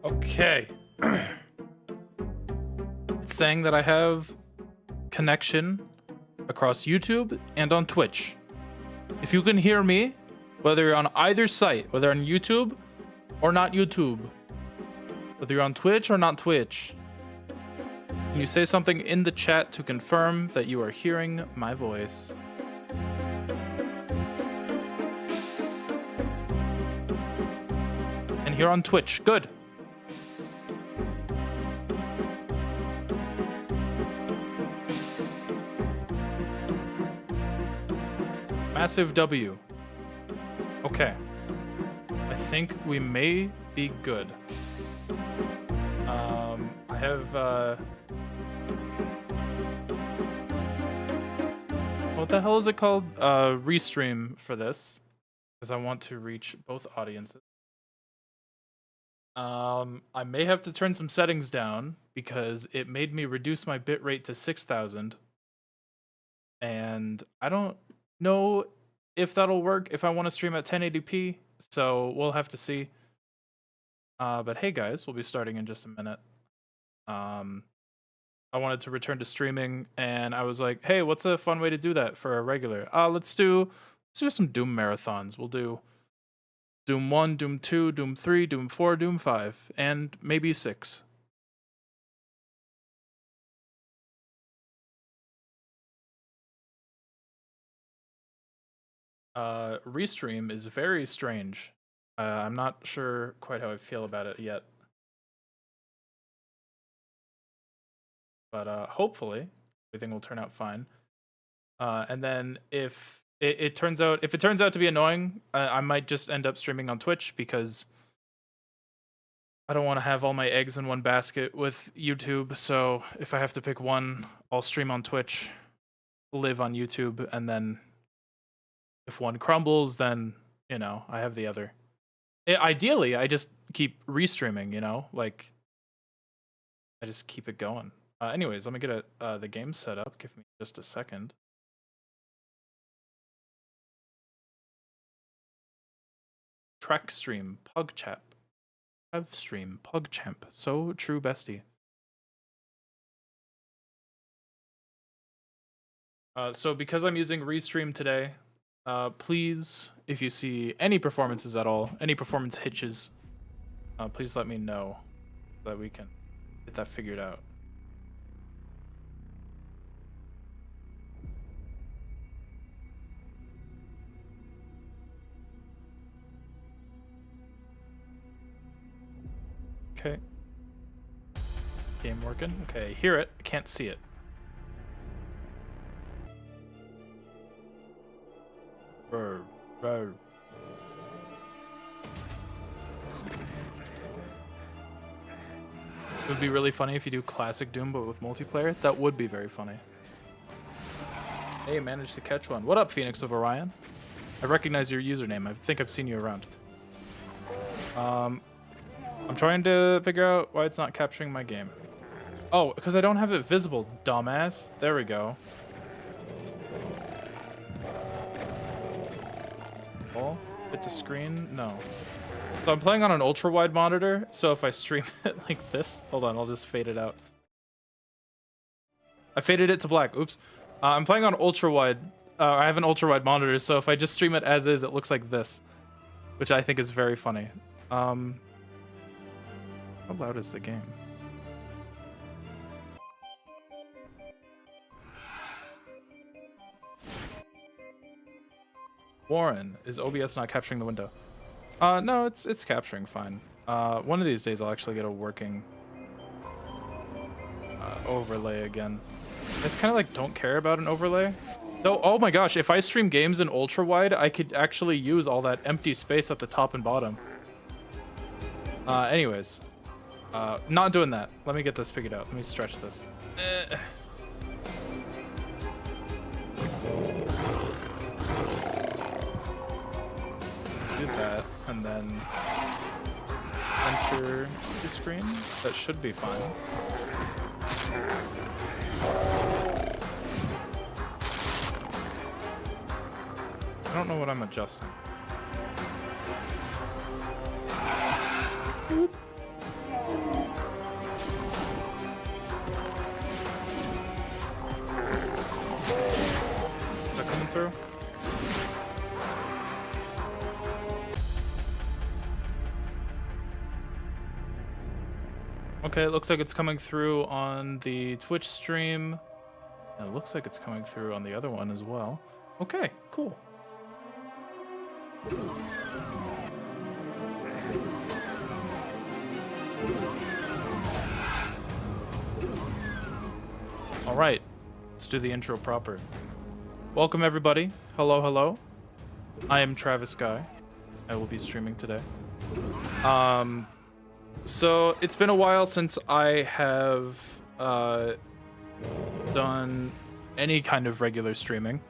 Okay. It's saying that I have connection across YouTube and on Twitch. If you can hear me, whether you're on either site, whether on YouTube or not YouTube, whether you're on Twitch or not Twitch, can you say something in the chat to confirm that you are hearing my voice? And here on Twitch, good. Massive W. Okay. I think we may be good. I have, what the hell is it called? Restream for this. Because I want to reach both audiences. I may have to turn some settings down because it made me reduce my bitrate to 6,000. And I don't know if that'll work if I want to stream at 1080p, so we'll have to see. But hey guys, we'll be starting in just a minute. I wanted to return to streaming, and I was like, hey, what's a fun way to do that for a regular? Let's do some Doom marathons. We'll do Doom 1, Doom 2, Doom 3, Doom 4, Doom 5, and maybe 6. Restream is very strange. I'm not sure quite how I feel about it yet. But hopefully everything will turn out fine. And then if it turns out to be annoying, I might just end up streaming on Twitch because I don't want to have all my eggs in one basket with YouTube. So if I have to pick one, I'll stream on Twitch, live on YouTube, and then if one crumbles, then, you know, I have the other. Ideally, I just keep restreaming, you know, like I just keep it going. Anyways, let me get the game set up. Give me just a second. Track stream, PugChap. Trav stream, PugChamp. So true, bestie. So because I'm using Restream today, please, if you see any performances at all, any performance hitches, please let me know so that we can get that figured out. Okay. Game working. Okay, I hear it. I can't see it. Brr, brr. It would be really funny if you do classic Doom but with multiplayer. That would be very funny. Hey, managed to catch one. What up, Phoenix of Orion? I recognize your username. I think I've seen you around. I'm trying to figure out why it's not capturing my game. Oh, because I don't have it visible, dumbass. There we go. Oh, fit to screen? No. So I'm playing on an ultra-wide monitor, so if I stream it like this... Hold on, I'll just fade it out. I faded it to black. Oops. I'm playing on ultra-wide. I have an ultra-wide monitor, so if I just stream it as is, it looks like this. Which I think is very funny. How loud is the game? Warren, is OBS not capturing the window? No, it's capturing fine. One of these days I'll actually get a working overlay again. I just kind of like don't care about an overlay. Though, oh my gosh, if I stream games in ultra wide, I could actually use all that empty space at the top and bottom. Anyways, not doing that. Let me get this figured out. Let me stretch this. Do that, and then enter the screen. That should be fine. I don't know what I'm adjusting. Okay, it looks like it's coming through on the Twitch stream. And it looks like it's coming through on the other one as well. Okay, cool. All right, let's do the intro proper. Welcome everybody. Hello, hello. I am Travis Guy. I will be streaming today. So it's been a while since I have done any kind of regular streaming,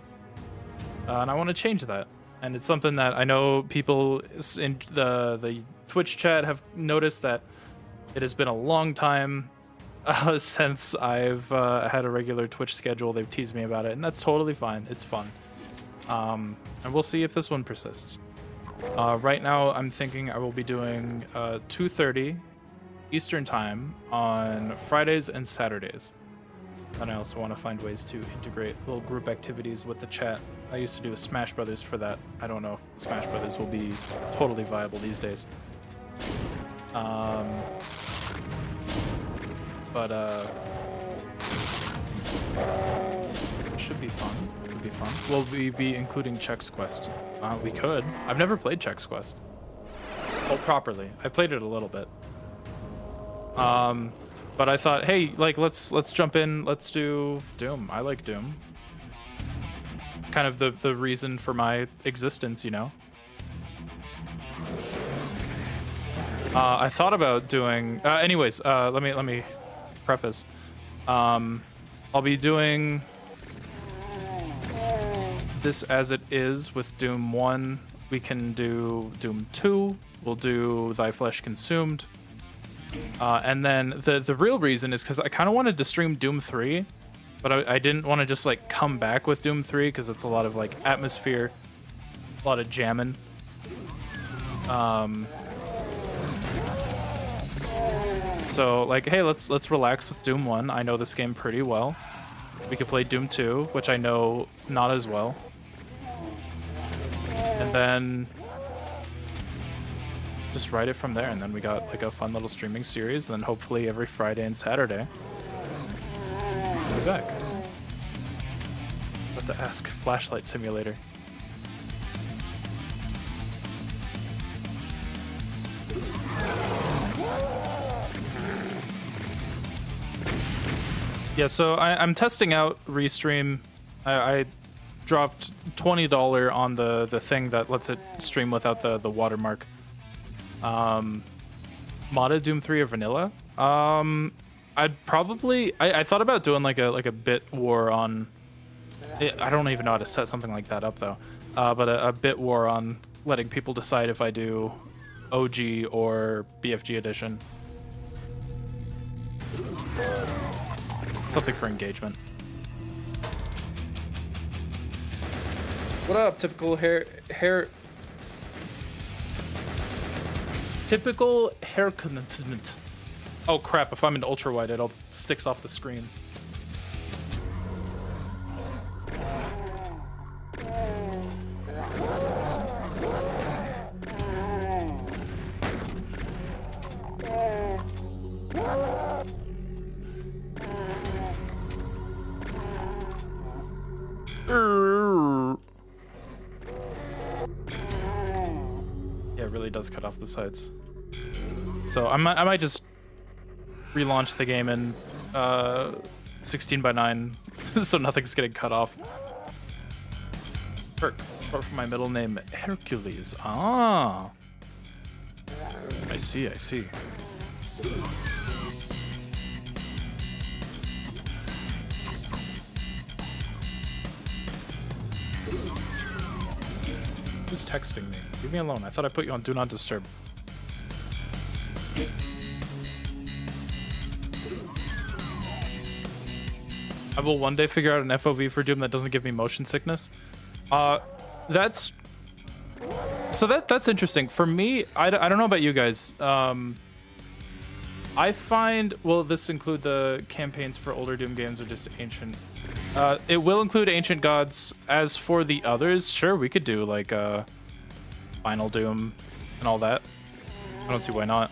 and I want to change that. And it's something that I know people in the Twitch chat have noticed, that it has been a long time since I've had a regular Twitch schedule. They've teased me about it, and that's totally fine. It's fun. And we'll see if this one persists. Right now, I'm thinking I will be doing 2:30 Eastern Time on Fridays and Saturdays. And I also want to find ways to integrate little group activities with the chat. I used to do a Smash Brothers for that. I don't know if Smash Brothers will be totally viable these days. But it should be fun. It would be fun. Will we be including Chex Quest? We could. I've never played Chex Quest. Oh, properly. I played it a little bit. But I thought, hey, like let's jump in. Let's do Doom. I like Doom. Kind of the reason for my existence, you know. I thought about doing. Anyways, let me preface. I'll be doing this as it is with Doom 1. We can do Doom 2. We'll do Thy Flesh Consumed. And then the real reason is because I kind of wanted to stream Doom 3, but I didn't want to just like come back with Doom 3 because it's a lot of like atmosphere, a lot of jamming. So like, hey, let's relax with Doom 1. I know this game pretty well. We could play Doom 2, which I know not as well. And then just write it from there, and then we got like a fun little streaming series, and then hopefully every Friday and Saturday we'll be back. What to ask? Flashlight Simulator. Yeah, so I'm testing out Restream. I dropped $20 on the thing that lets it stream without the watermark. Modded Doom 3 or vanilla? I'd probably I thought about doing like a bit war on it. I don't even know how to set something like that up though. But a bit war on letting people decide if I do OG or BFG edition. Something for engagement. What up, typical typical hair commencement. Oh crap, if I'm in ultra wide it all sticks off the screen. Yeah, it really does cut off the sides. So I might just relaunch the game in 16:9 so nothing's getting cut off. Perk, short for my middle name, Hercules. Ah, I see. Who's texting me? Leave me alone. I thought I put you on Do Not Disturb. I will one day figure out an FOV for Doom that doesn't give me motion sickness. That's interesting. For me, I don't know about you guys. I find, will this include the campaigns for older Doom games or just ancient? It will include Ancient Gods. As for the others, sure, we could do like Final Doom and all that. I don't see why not.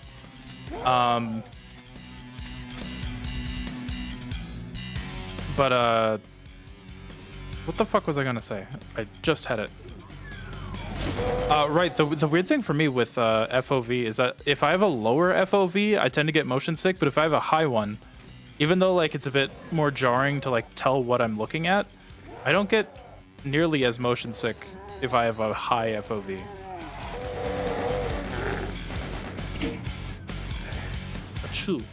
But what the fuck was I gonna say? I just had it. Right. The weird thing for me with FOV is that if I have a lower FOV, I tend to get motion sick. But if I have a high one, even though like it's a bit more jarring to like tell what I'm looking at, I don't get nearly as motion sick if I have a high FOV. Achoo.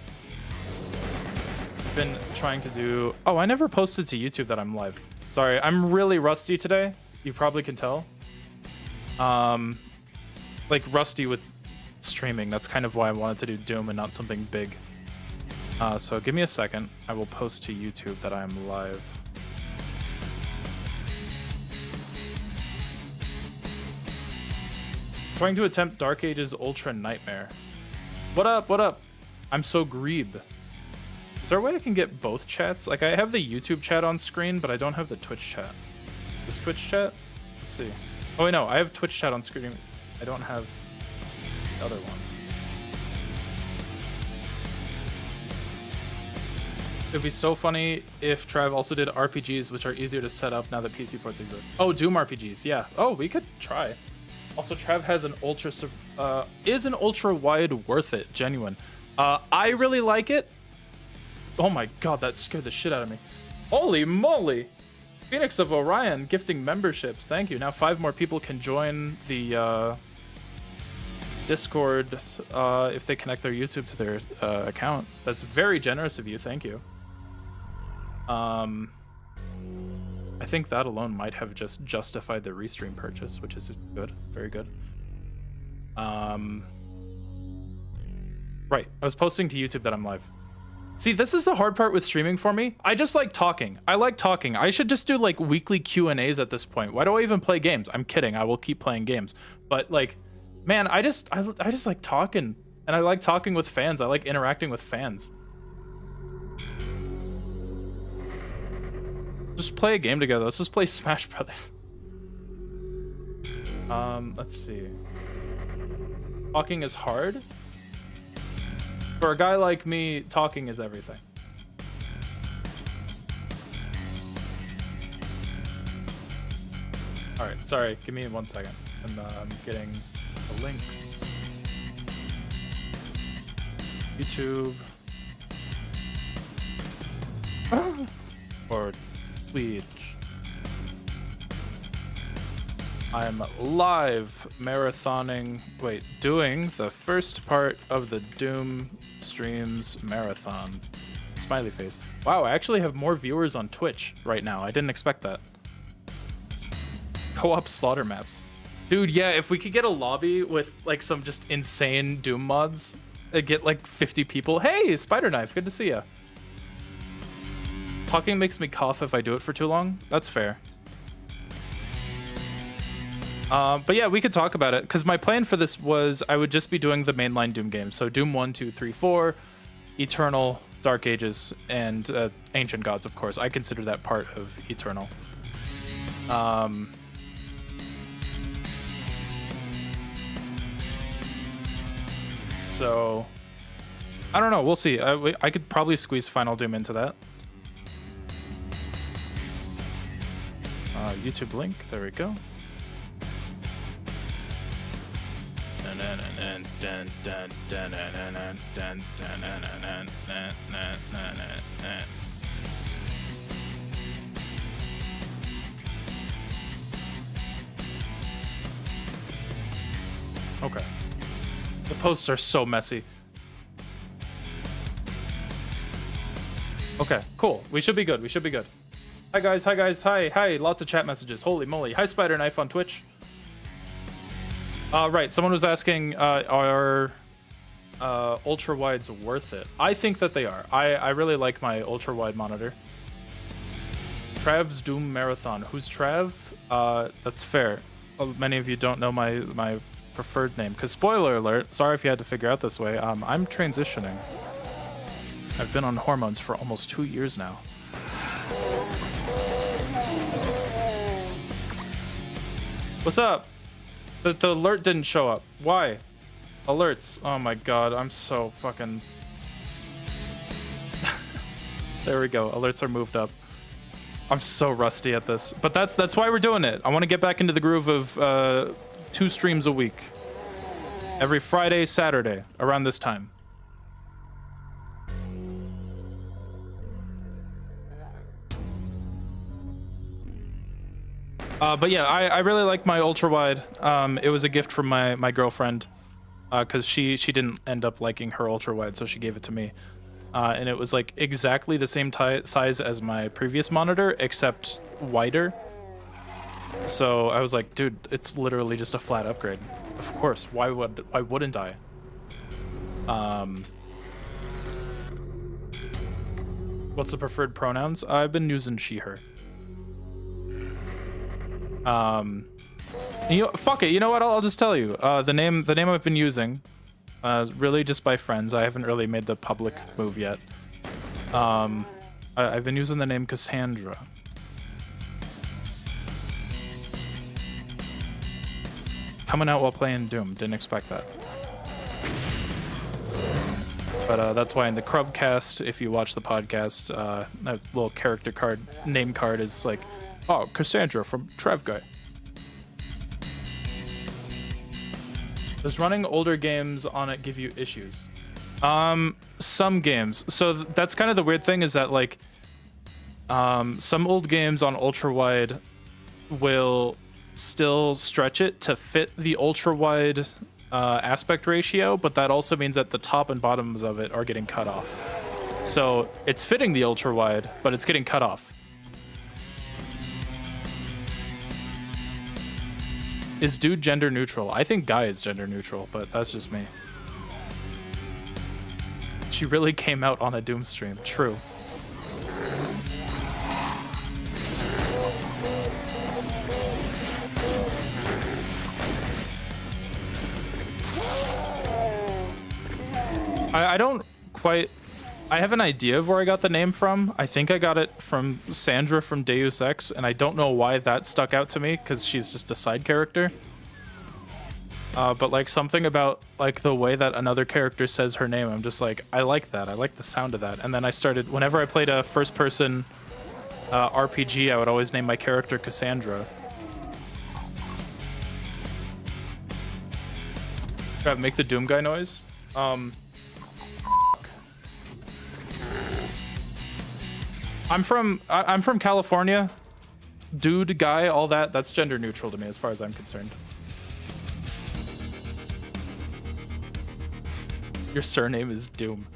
I've been trying to do... Oh, I never posted to YouTube that I'm live. Sorry, I'm really rusty today. You probably can tell. Like rusty with streaming. That's kind of why I wanted to do Doom and not something big. So give me a second. I will post to YouTube that I'm live. Trying to attempt Dark Ages Ultra Nightmare. What up? What up? I'm so greeb. Is there a way I can get both chats? Like, I have the YouTube chat on screen, but I don't have the Twitch chat. This Twitch chat? Let's see. Oh, wait, no. I have Twitch chat on screen. I don't have the other one. It'd be so funny if Trav also did RPGs, which are easier to set up now that PC ports exist. Oh, Doom RPGs. Yeah. Oh, we could try. Also, Trav has an ultra... is an ultra wide worth it? Genuine. I really like it. Oh my god, that scared the shit out of me. Holy moly! Phoenix of Orion gifting memberships. Thank you. Now 5 more people can join the Discord if they connect their YouTube to their account. That's very generous of you. Thank you. I think that alone might have just justified the restream purchase, which is good. Very good. Right. I was posting to YouTube that I'm live. See, this is the hard part with streaming for me. I just like talking. I like talking. I should just do like weekly Q&As at this point. Why do I even play games? I'm kidding. I will keep playing games. But like, man, I just like talking, and I like talking with fans. I like interacting with fans. Just play a game together. Let's just play Smash Brothers. Let's see. Talking is hard. For a guy like me, talking is everything. All right, sorry. Give me 1 second. I'm getting the links. YouTube. Or Twitch. I'm live marathoning, doing the first part of the Doom streams marathon. Smiley face. Wow, I actually have more viewers on Twitch right now. I didn't expect that. Co-op slaughter maps. Dude, yeah, if we could get a lobby with like some just insane Doom mods, get like 50 people. Hey, Spider Knife, good to see ya. Talking makes me cough if I do it for too long. That's fair. But yeah, we could talk about it, because my plan for this was I would just be doing the mainline Doom games. So Doom 1, 2, 3, 4, Eternal, Dark Ages, and Ancient Gods, of course. I consider that part of Eternal. So, I don't know. We'll see. I could probably squeeze Final Doom into that. YouTube link. There we go. Okay. The posts are so messy. Okay, cool. We should be good. We should be good. Hi guys, hi guys, hi. Lots of chat messages. Holy moly. Hi Spider Knife on Twitch. Right, someone was asking, are ultra wides worth it? I think that they are. I really like my ultra wide monitor. Trav's Doom Marathon. Who's Trav? That's fair. Many of you don't know my preferred name, because spoiler alert, sorry if you had to figure out this way, I'm transitioning. I've been on hormones for almost 2 years now. What's up? The alert didn't show up. Why? Alerts. Oh my god, I'm so fucking... There we go. Alerts are moved up. I'm so rusty at this, but that's why we're doing it. I want to get back into the groove of 2 streams a week, every Friday, Saturday, around this time. But yeah, I really like my ultra wide. It was a gift from my girlfriend, because she didn't end up liking her ultra wide, so she gave it to me. And it was like exactly the same size as my previous monitor, except wider. So I was like, dude, it's literally just a flat upgrade. Of course, why wouldn't I? What's the preferred pronouns? I've been using she, her. You know, fuck it. You know what? I'll just tell you. The name I've been using, really just by friends. I haven't really made the public move yet. I've been using the name Cassandra. Coming out while playing Doom. Didn't expect that. But that's why in the Crubcast, if you watch the podcast, that little character card, name card is like, oh, Cassandra from Trav Guy. Does running older games on it give you issues? Some games. So that's kind of the weird thing, is that like some old games on ultra wide will still stretch it to fit the ultra wide aspect ratio, but that also means that the top and bottoms of it are getting cut off. So it's fitting the ultra wide, but it's getting cut off. Is dude gender neutral? I think guy is gender neutral, but that's just me. She really came out on a Doom stream. True. I don't quite... I have an idea of where I got the name from. I think I got it from Sandra from Deus Ex, and I don't know why that stuck out to me, because she's just a side character. But like something about like the way that another character says her name, I'm just like, I like that. I like the sound of that. And then I started, whenever I played a first-person RPG, I would always name my character Cassandra. Make the Doom guy noise. I'm from California. Dude, guy, all that, that's gender neutral to me as far as I'm concerned. Your surname is Doom.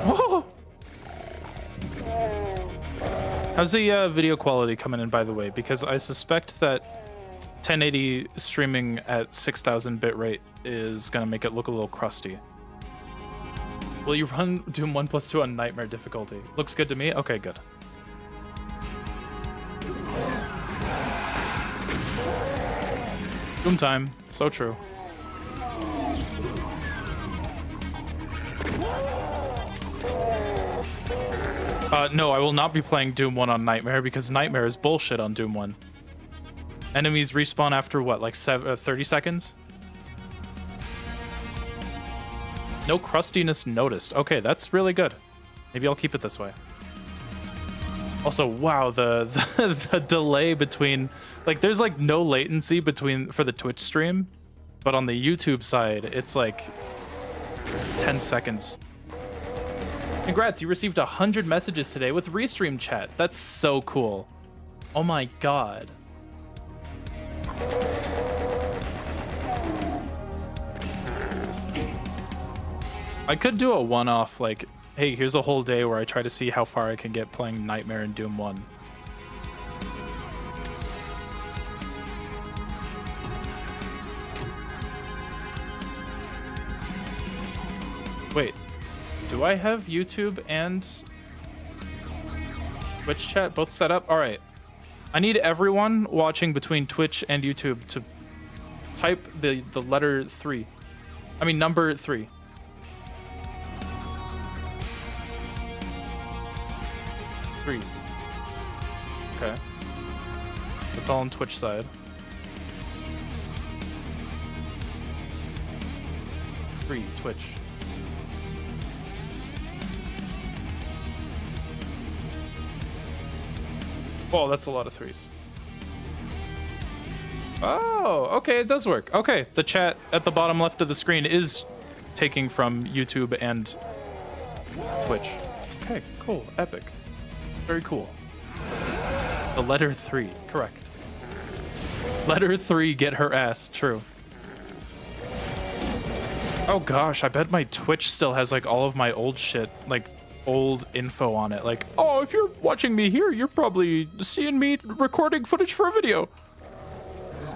Oh! How's the video quality coming in, by the way? Because I suspect that 1080 streaming at 6,000 bitrate is gonna make it look a little crusty. Will you run Doom 1+2 on Nightmare difficulty? Looks good to me. Okay, good. Doom time. So true. No, I will not be playing Doom 1 on Nightmare, because Nightmare is bullshit on Doom 1. Enemies respawn after what, like 30 seconds? No crustiness noticed. Okay, that's really good. Maybe I'll keep it this way. Also, wow, the delay between, like, there's like no latency between for the Twitch stream, but on the YouTube side, it's like 10 seconds. Congrats, you received 100 messages today with Restream chat. That's so cool. Oh my god. I could do a one-off, like, hey, here's a whole day where I try to see how far I can get playing Nightmare and Doom 1. Wait, do I have YouTube and Twitch chat both set up? All right. I need everyone watching between Twitch and YouTube to type the letter 3. I mean, number 3. Okay. That's all on Twitch side. 3 Twitch. Oh, that's a lot of 3s. Oh, okay, it does work. Okay, the chat at the bottom left of the screen is taking from YouTube and Twitch. Okay, cool, epic. Very cool. The letter 3, correct. Letter 3, get her ass, true. Oh gosh, I bet my Twitch still has like all of my old shit, like old info on it. Like, oh, if you're watching me here, you're probably seeing me recording footage for a video.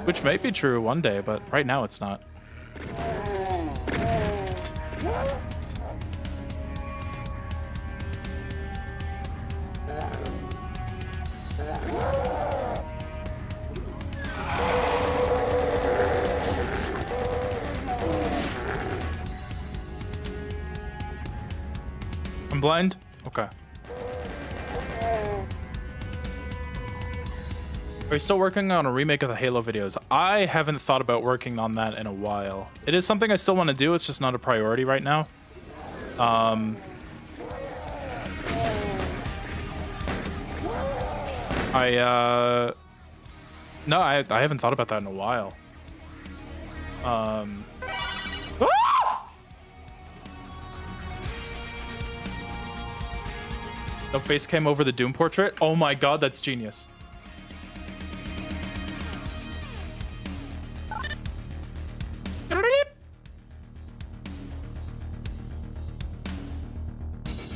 Which may be true one day, but right now it's not. I'm blind? Okay. Are you still working on a remake of the Halo videos? I haven't thought about working on that in a while. It is something I still want to do, it's just not a priority right now. No, I haven't thought about that in a while. Ah! No face cam over the Doom portrait? Oh my god, that's genius.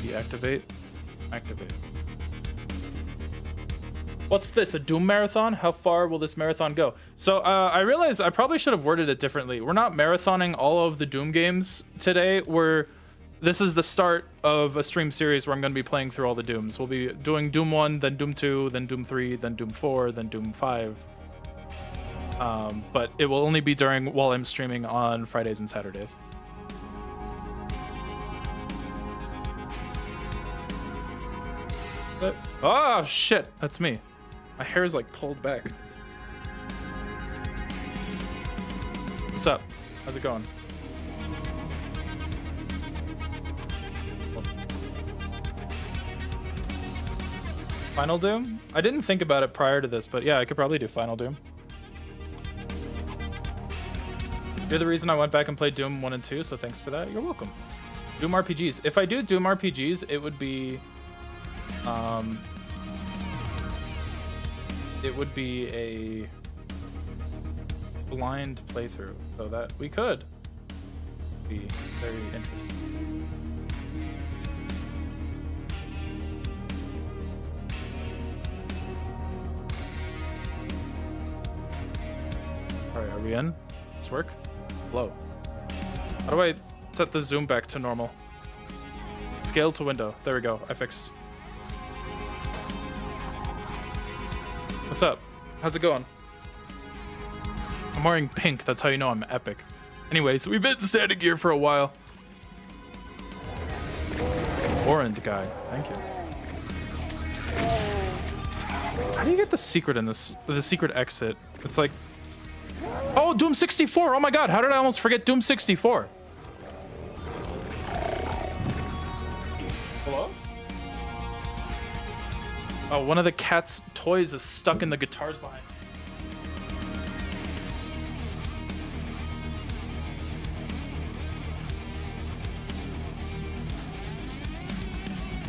Deactivate. Activate. What's this, a Doom marathon? How far will this marathon go? So I realized I probably should have worded it differently. We're not marathoning all of the Doom games today. This is the start of a stream series where I'm going to be playing through all the Dooms. We'll be doing Doom 1, then Doom 2, then Doom 3, then Doom 4, then Doom 5. But it will only be while I'm streaming on Fridays and Saturdays. Oh shit, that's me. My hair is like pulled back. What's up? How's it going? Final Doom? I didn't think about it prior to this, but yeah, I could probably do Final Doom. You're the reason I went back and played Doom 1 and 2, so thanks for that. You're welcome. Doom RPGs. If I do Doom RPGs, it would be a blind playthrough, so that we could be very interesting. All right, are we in? Let's work. Low. How do I set the zoom back to normal? Scale to window. There we go. I fixed. What's up? How's it going? I'm wearing pink. That's how you know I'm epic. Anyways, we've been standing here for a while. Orange guy. Thank you. How do you get the secret in this? The secret exit. It's like... Oh, Doom 64! Oh my god, how did I almost forget Doom 64? Hello? Oh, one of the cat's toys is stuck in the guitars behind.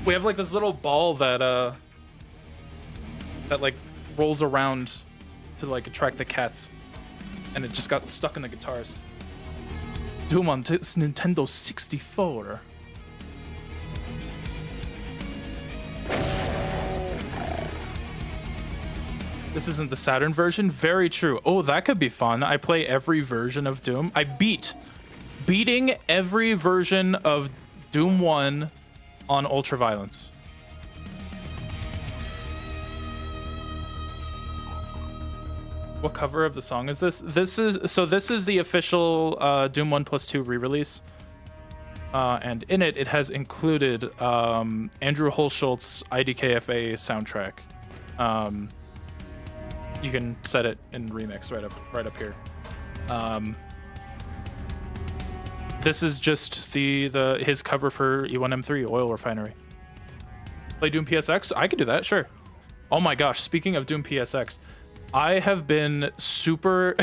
We have like this little ball that like rolls around to like attract the cats. And it just got stuck in the guitars. Doom on Nintendo 64. This isn't the Saturn version? Very true. Oh, that could be fun. I play every version of Doom. Beating every version of Doom 1 on Ultraviolence. What cover of the song is this? This is the official Doom 1 plus 2 re-release. And in it, it has included Andrew Holschultz's IDKFA soundtrack. You can set it in remix right up here. This is just his cover for E1M3 oil refinery. Play Doom PSX? I could do that, sure. Oh my gosh, speaking of Doom PSX, I have been super...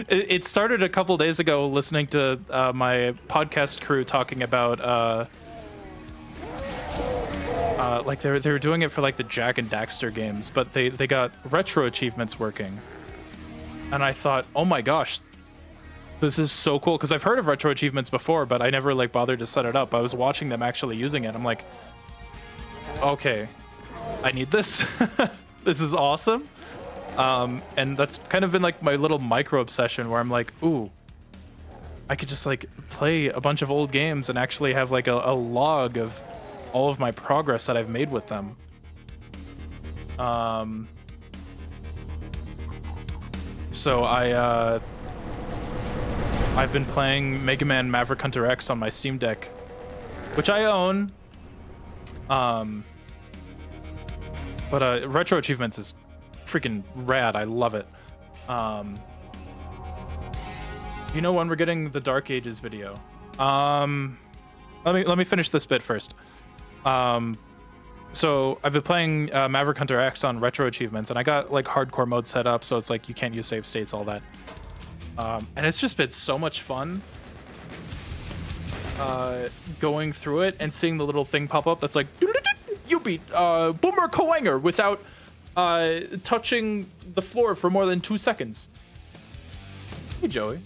it started a couple days ago listening to my podcast crew talking about... like they were doing it for like the Jack and Daxter games, but they got retro achievements working. And I thought, oh my gosh, this is so cool, because I've heard of retro achievements before, but I never like bothered to set it up. I was watching them actually using it. I'm like, okay, I need this. This is awesome. And that's kind of been like my little micro obsession where I'm like, ooh, I could just like play a bunch of old games and actually have like a log of all of my progress that I've made with them. So I've been playing Mega Man Maverick Hunter X on my Steam Deck, which I own. But retro achievements is freaking rad. I love it. You know when we're getting the Dark Ages video? Let me finish this bit first. So I've been playing Maverick Hunter X on retro achievements, and I got like hardcore mode set up, so it's like you can't use save states, all that. And it's just been so much fun going through it and seeing the little thing pop up that's like, you beat Boomer Kowanger without touching the floor for more than 2 seconds. Hey, Joey.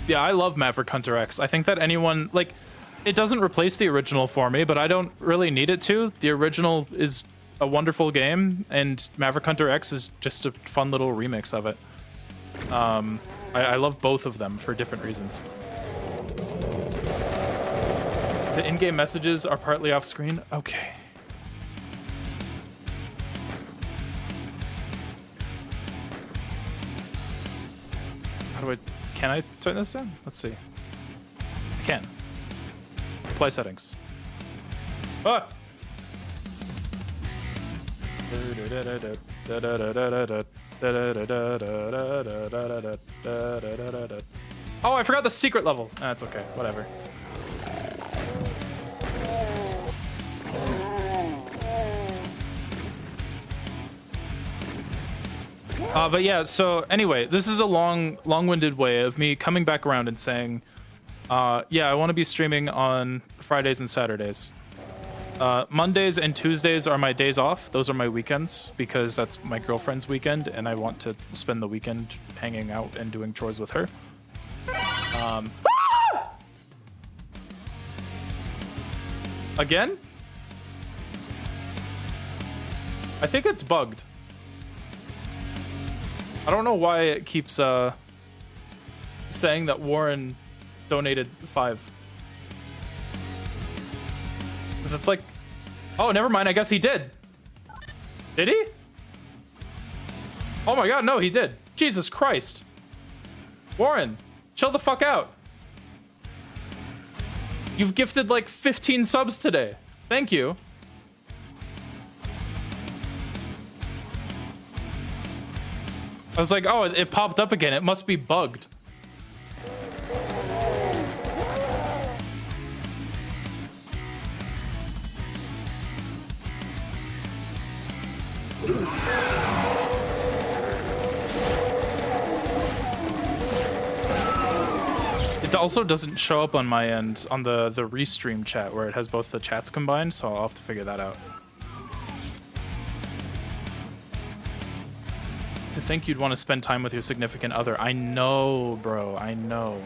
Yeah, I love Maverick Hunter X. I think that anyone, like, it doesn't replace the original for me, but I don't really need it to. The original is a wonderful game, and Maverick Hunter X is just a fun little remix of it. I love both of them for different reasons. The in-game messages are partly off screen. Okay. How do I... Can I turn this down? Let's see. I can. Play settings. Ah! Oh, I forgot the secret level. That's okay. Whatever. But yeah, so anyway, this is a long-winded way of me coming back around and saying, yeah, I want to be streaming on Fridays and Saturdays. Mondays and Tuesdays are my days off. Those are my weekends because that's my girlfriend's weekend, and I want to spend the weekend hanging out and doing chores with her. Again? I think it's bugged. I don't know why it keeps saying that Warren donated 5. Because it's like, oh, never mind. I guess he did. Did he? Oh my God, no, he did. Jesus Christ. Warren, chill the fuck out. You've gifted like 15 subs today. Thank you. I was like, oh, it popped up again. It must be bugged. It also doesn't show up on my end on the restream chat where it has both the chats combined, so I'll have to figure that out. To think you'd want to spend time with your significant other. I know, bro. I know.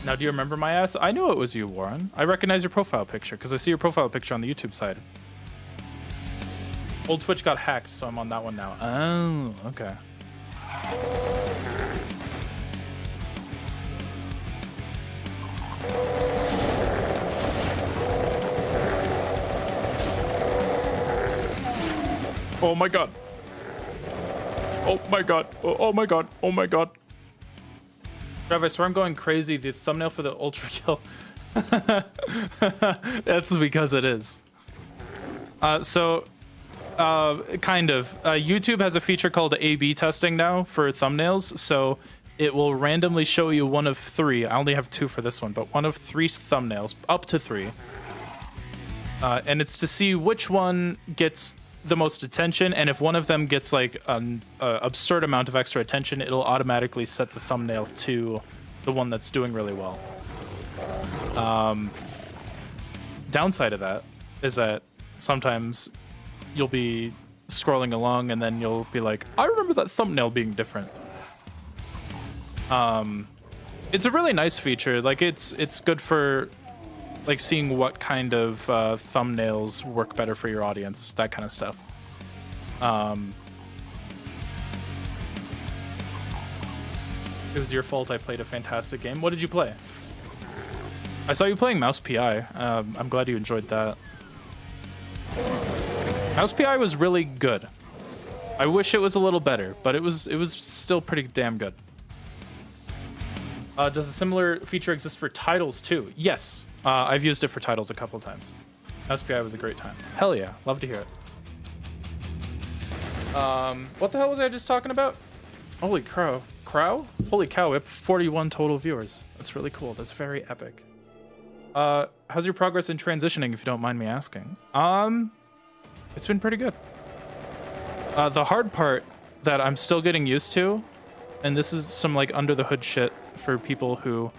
Now, do you remember my ass? I knew it was you, Warren. I recognize your profile picture because I see your profile picture on the YouTube side. Old Twitch got hacked, so I'm on that one now. Oh, okay. Oh my God. Oh my God. Oh my God. Oh my God. Trav, I swear I'm going crazy. The thumbnail for the Ultra Kill. That's because it is. Kind of. YouTube has a feature called A/B testing now for thumbnails, so it will randomly show you one of 3. I only have 2 for this one, but one of 3 thumbnails, up to 3. And it's to see which one gets the most attention, and if one of them gets like an absurd amount of extra attention, it'll automatically set the thumbnail to the one that's doing really well. Downside of that is that sometimes you'll be scrolling along and then you'll be like, I remember that thumbnail being different. It's a really nice feature. Like it's good for like seeing what kind of thumbnails work better for your audience, that kind of stuff. It was your fault. I played a fantastic game. What did you play? I saw you playing Mouse PI. I'm glad you enjoyed that. Mouse PI was really good. I wish it was a little better, but it was still pretty damn good. Does a similar feature exist for titles too? Yes. I've used it for titles a couple of times. SPI was a great time. Hell yeah, love to hear it. What the hell was I just talking about? Holy crow. Holy cow, we have 41 total viewers. That's really cool. That's very epic. How's your progress in transitioning, if you don't mind me asking? It's been pretty good. The hard part that I'm still getting used to, and this is some like under the hood shit for people who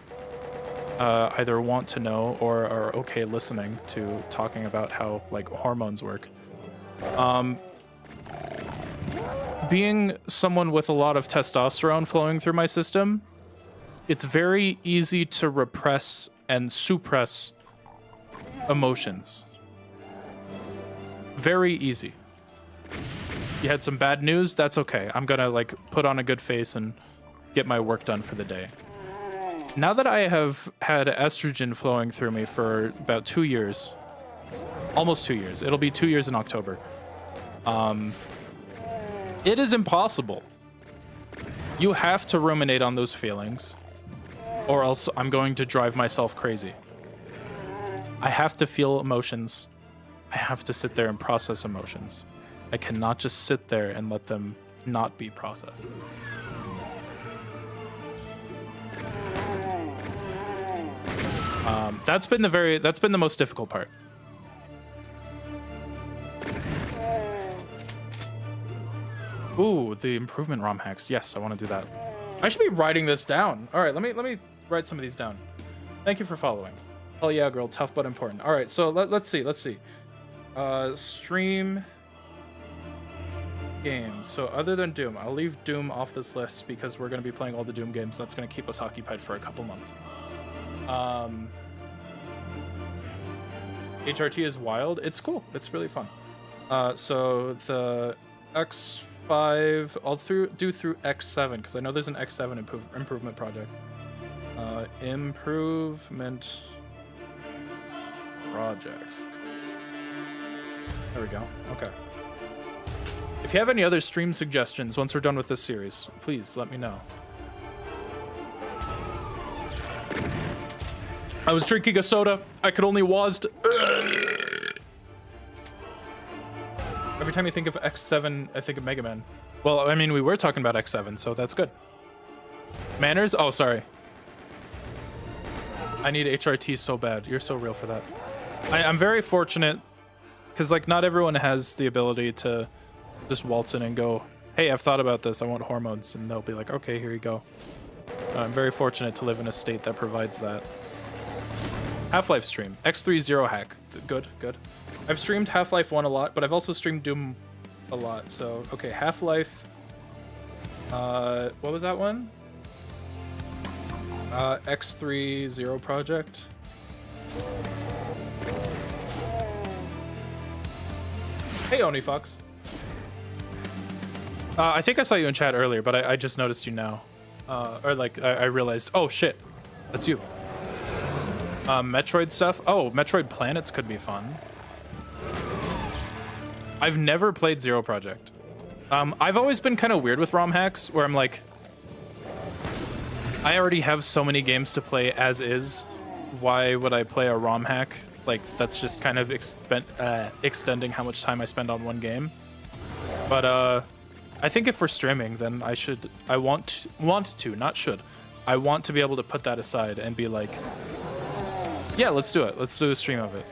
either want to know or are okay listening to talking about how like hormones work. Being someone with a lot of testosterone flowing through my system, it's very easy to repress and suppress emotions. Very easy. You had some bad news, that's okay. I'm gonna like put on a good face and get my work done for the day. Now that I have had estrogen flowing through me for about 2 years, almost 2 years, it'll be 2 years in October. It is impossible. You have to ruminate on those feelings, or else I'm going to drive myself crazy. I have to feel emotions. I have to sit there and process emotions. I cannot just sit there and let them not be processed. That's been the most difficult part. Ooh, the improvement ROM hacks. Yes, I want to do that. I should be writing this down. All right, let me write some of these down. Thank you for following. Oh yeah, girl, tough but important. All right, so let's see. Stream games. So other than Doom, I'll leave Doom off this list because we're going to be playing all the Doom games. That's going to keep us occupied for a couple months. HRT is wild. It's cool. It's really fun. So the X5, I'll do through X7 because I know there's an X7 improvement project. Improvement projects. There we go. Okay. If you have any other stream suggestions once we're done with this series, please let me know. I was drinking a soda. I could only WASD. Every time you think of X7, I think of Mega Man. Well, I mean, we were talking about X7, so that's good. Manners? Oh, sorry. I need HRT so bad. You're so real for that. I'm very fortunate because, like, not everyone has the ability to just waltz in and go, hey, I've thought about this. I want hormones. And they'll be like, okay, here you go. I'm very fortunate to live in a state that provides that. Half-Life stream. X30 hack. Good. I've streamed Half-Life 1 a lot, but I've also streamed Doom a lot. So, okay, Half-Life. What was that one? X30 project. Hey, Onifox. I think I saw you in chat earlier, but I just noticed you now. Or like, I realized, oh shit, that's you. Metroid stuff. Oh, Metroid Planets could be fun. I've never played Zero Project. I've always been kind of weird with ROM hacks, where I'm like, I already have so many games to play as is. Why would I play a ROM hack Like, that's just kind of extending how much time I spend on one game. But I think if we're streaming, then I want to, not should. I want to be able to put that aside and be like, yeah, let's do it. Let's do a stream of it.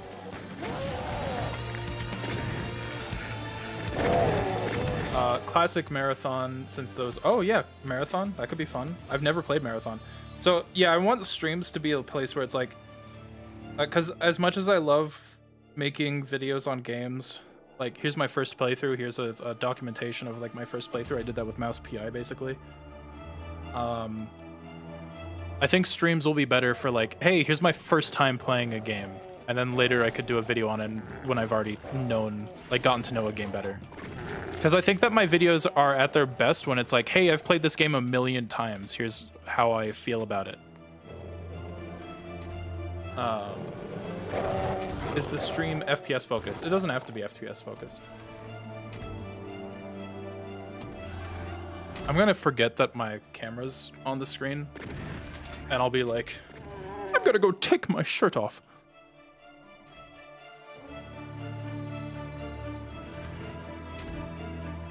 Classic Marathon, since those... Oh, yeah, Marathon. That could be fun. I've never played Marathon. So, yeah, I want streams to be a place where it's like... Because as much as I love making videos on games, like, here's my first playthrough. Here's a documentation of, like, my first playthrough. I did that with Mouse PI, basically. I think streams will be better for, like, hey, here's my first time playing a game. And then later I could do a video on it when I've already known, like, gotten to know a game better. Because I think that my videos are at their best when it's like, hey, I've played this game a million times. Here's how I feel about it. Is the stream FPS focused? It doesn't have to be FPS focused. I'm gonna forget that my camera's on the screen, and I'll be like, I'm gonna go take my shirt off.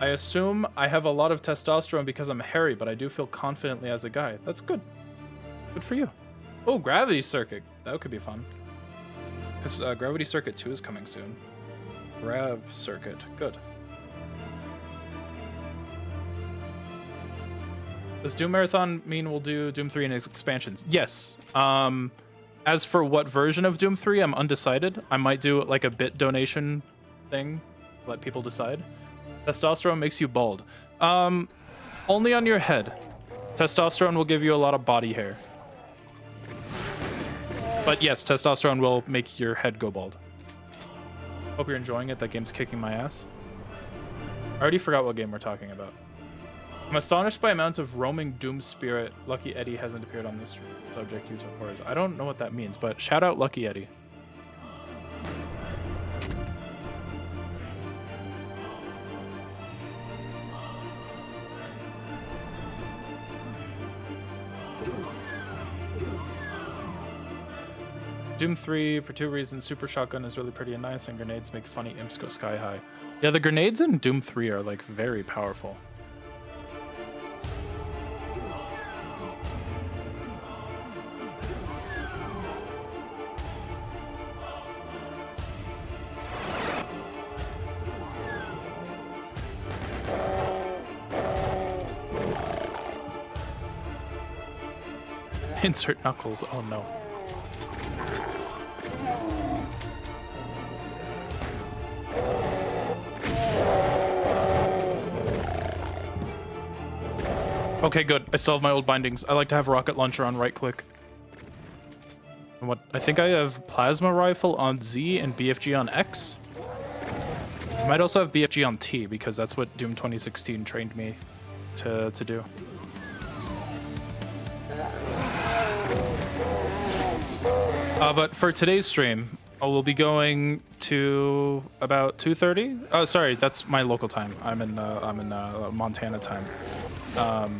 I assume I have a lot of testosterone because I'm hairy, but I do feel confidently as a guy. That's good. Good for you. Oh, Gravity Circuit. That could be fun. Because Gravity Circuit 2 is coming soon. Grav Circuit. Good. Does Doom Marathon mean we'll do Doom 3 and its expansions? Yes. As for what version of Doom 3, I'm undecided. I might do like a bit donation thing. Let people decide. Testosterone makes you bald. Only on your head. Testosterone will give you a lot of body hair. But yes, testosterone will make your head go bald. Hope you're enjoying it. That game's kicking my ass. I already forgot what game we're talking about. I'm astonished by amount of roaming Doom spirit. Lucky Eddie hasn't appeared on this subject YouTube horrors. I don't know what that means, but shout out Lucky Eddie. Doom 3, for 2 reasons, Super Shotgun is really pretty and nice, and grenades make funny imps go sky high. Yeah, the grenades in Doom 3 are, like, very powerful. Insert Knuckles, oh no. Okay, good. I still have my old bindings. I like to have rocket launcher on right click. And what I think I have plasma rifle on Z and BFG on X. I might also have BFG on T because that's what Doom 2016 trained me to do. But for today's stream, we'll be going to about 2:30. Oh, sorry, that's my local time. I'm in Montana time. That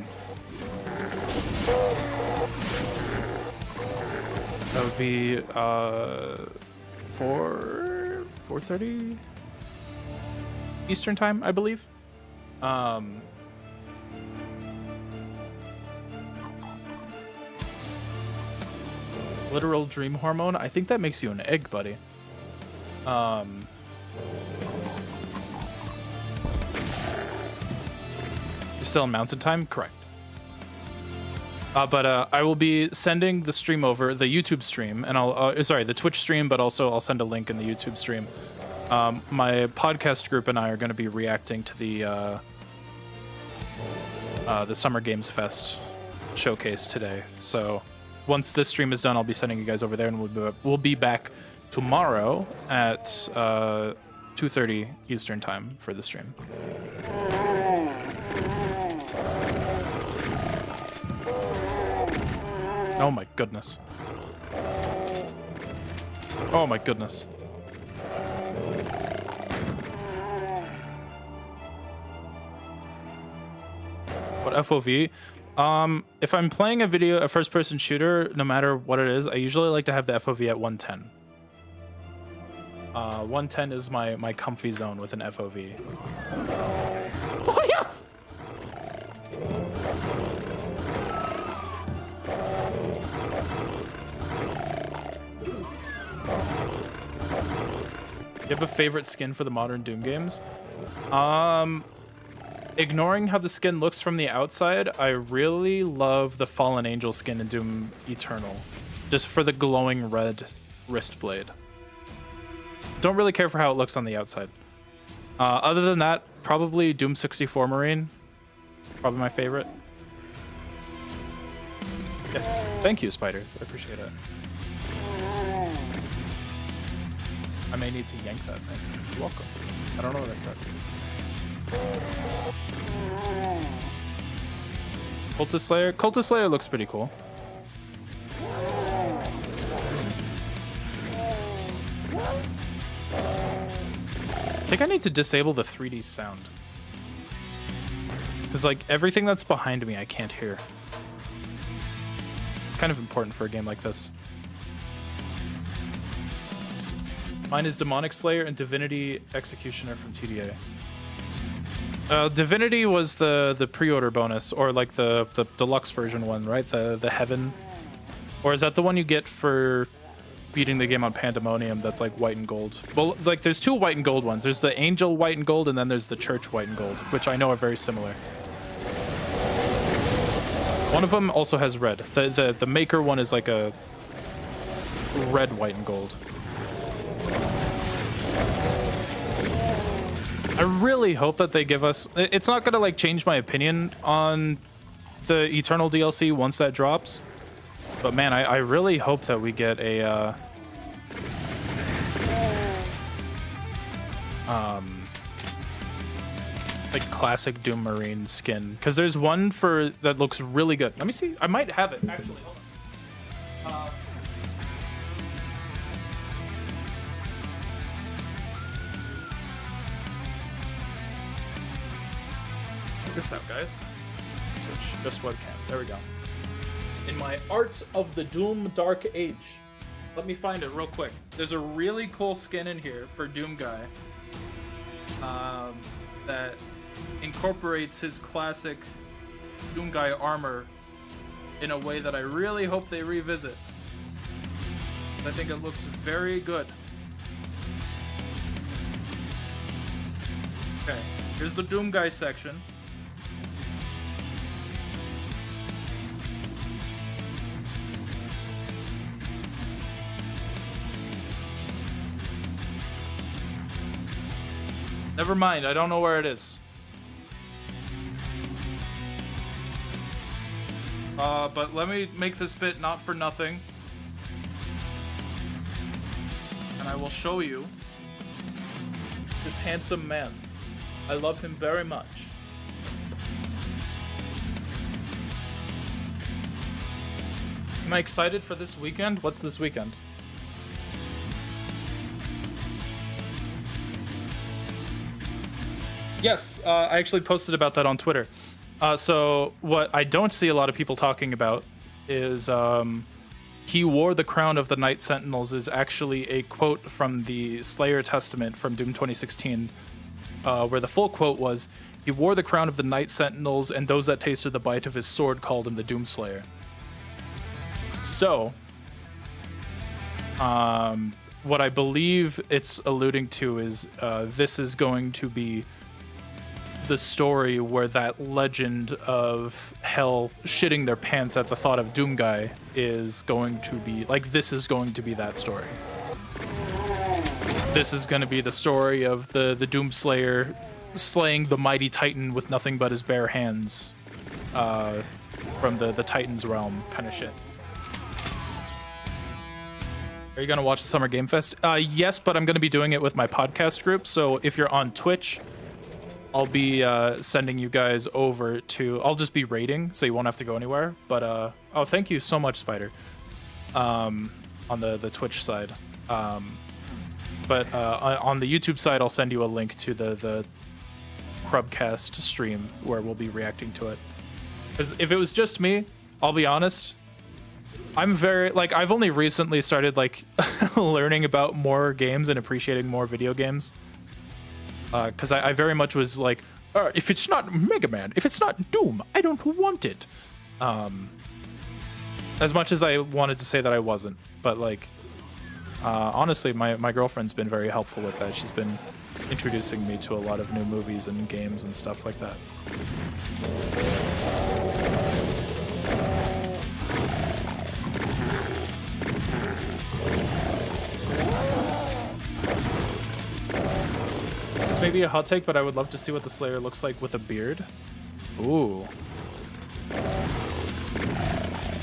would be 4:30 Eastern time, I believe. Literal dream hormone. I think that makes you an egg, buddy. You're still in mountain time? Correct. But I will be sending the stream over, the YouTube stream, and I'll, sorry, the Twitch stream, but also I'll send a link in the YouTube stream. My podcast group and I are going to be reacting to the Summer Games Fest showcase today. So once this stream is done, I'll be sending you guys over there, and we'll be back tomorrow at 2:30 Eastern time for the stream. Oh my goodness. Oh my goodness. What FOV? If I'm playing a first-person shooter, no matter what it is, I usually like to have the FOV at 110. 110 is my comfy zone with an FOV. Oh yeah! You have a favorite skin for the modern Doom games? Ignoring how the skin looks from the outside, I really love the Fallen Angel skin in Doom Eternal. Just for the glowing red wrist blade. Don't really care for how it looks on the outside. Other than that, probably Doom 64 Marine. Probably my favorite. Yes. Thank you, Spider. I appreciate it. I may need to yank that thing. You're welcome. I don't know what I said. Cultist Slayer? Cultist Slayer looks pretty cool. I think I need to disable the 3D sound. Because, like, everything that's behind me I can't hear. It's kind of important for a game like this. Mine is Demonic Slayer and Divinity Executioner from TDA. Divinity was the pre-order bonus, or like the deluxe version one, right? The Heaven. Or is that the one you get for beating the game on Pandemonium that's like white and gold? Well, like there's two white and gold ones. There's the Angel white and gold, and then there's the Church white and gold, which I know are very similar. One of them also has red. The Maker one is like a red, white, and gold. I really hope that they give us... It's not going to like change my opinion on the Eternal DLC once that drops. But man, I really hope that we get a... like classic Doom Marine skin. Because there's one for that looks really good. Let me see. I might have it, actually. Hold on. Check this out, guys. Switch. Just webcam. There we go. In my Art of the Doom Dark Age. Let me find it real quick. There's a really cool skin in here for Doom Guy. That incorporates his classic Doom Guy armor in a way that I really hope they revisit. I think it looks very good. Okay, here's the Doom Guy section. Never mind, I don't know where it is. But let me make this bit not for nothing. And I will show you this handsome man. I love him very much. Am I excited for this weekend? What's this weekend? Yes, I actually posted about that on Twitter. So what I don't see a lot of people talking about is he wore the crown of the Night Sentinels is actually a quote from the Slayer Testament from Doom 2016, where the full quote was, "He wore the crown of the Night Sentinels, and those that tasted the bite of his sword called him the Doom Slayer." So, what I believe it's alluding to is this is going to be the story where that legend of hell shitting their pants at the thought of Doom Guy is going to be, like, this is going to be that story. This is going to be the story of the Doom Slayer slaying the mighty Titan with nothing but his bare hands from the Titan's realm kind of shit. Are you going to watch the Summer Game Fest? Yes, but I'm going to be doing it with my podcast group, so if you're on Twitch, I'll be sending you guys over to... I'll just be raiding, so you won't have to go anywhere. But, oh, thank you so much, Spider, on the Twitch side. But on the YouTube side, I'll send you a link to the Crubcast stream where we'll be reacting to it. Because if it was just me, I'll be honest, I'm very like I've only recently started like learning about more games and appreciating more video games. Because I very much was like, if it's not Mega Man, if it's not Doom, I don't want it. As much as I wanted to say that I wasn't, but like, honestly, my girlfriend's been very helpful with that. She's been introducing me to a lot of new movies and games and stuff like that. This may be a hot take, but I would love to see what the Slayer looks like with a beard. Ooh.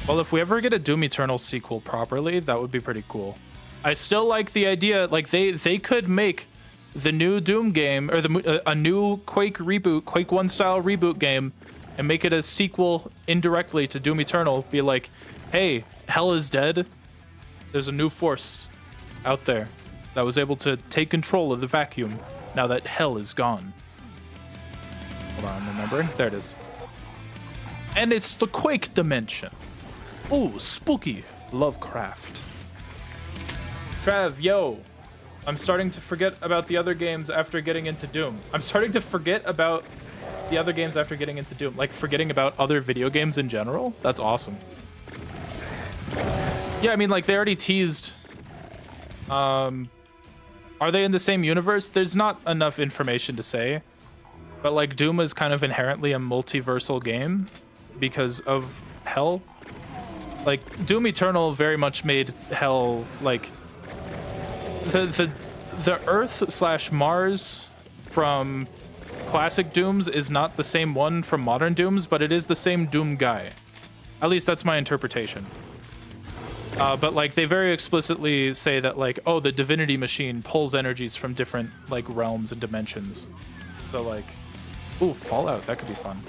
Well, if we ever get a Doom Eternal sequel properly, that would be pretty cool. I still like the idea, like they could make the new Doom game, or a new Quake reboot, Quake 1 style reboot game, and make it a sequel indirectly to Doom Eternal. Be like, hey, Hell is dead. There's a new force out there that was able to take control of the vacuum now that Hell is gone. Hold on, I'm remembering. There it is. And it's the Quake dimension. Ooh, spooky Lovecraft. Trav, yo. I'm starting to forget about the other games after getting into Doom. I'm starting to forget about the other games after getting into Doom. Like, forgetting about other video games in general. That's awesome. Yeah, I mean, like, they already teased... Are they in the same universe? There's not enough information to say. But, like, Doom is kind of inherently a multiversal game because of Hell. Like, Doom Eternal very much made Hell, like... The Earth / Mars from classic Dooms is not the same one from modern Dooms, but it is the same Doom guy. At least that's my interpretation. But like they very explicitly say that like, oh, the Divinity Machine pulls energies from different like realms and dimensions. So like, ooh, Fallout, that could be fun.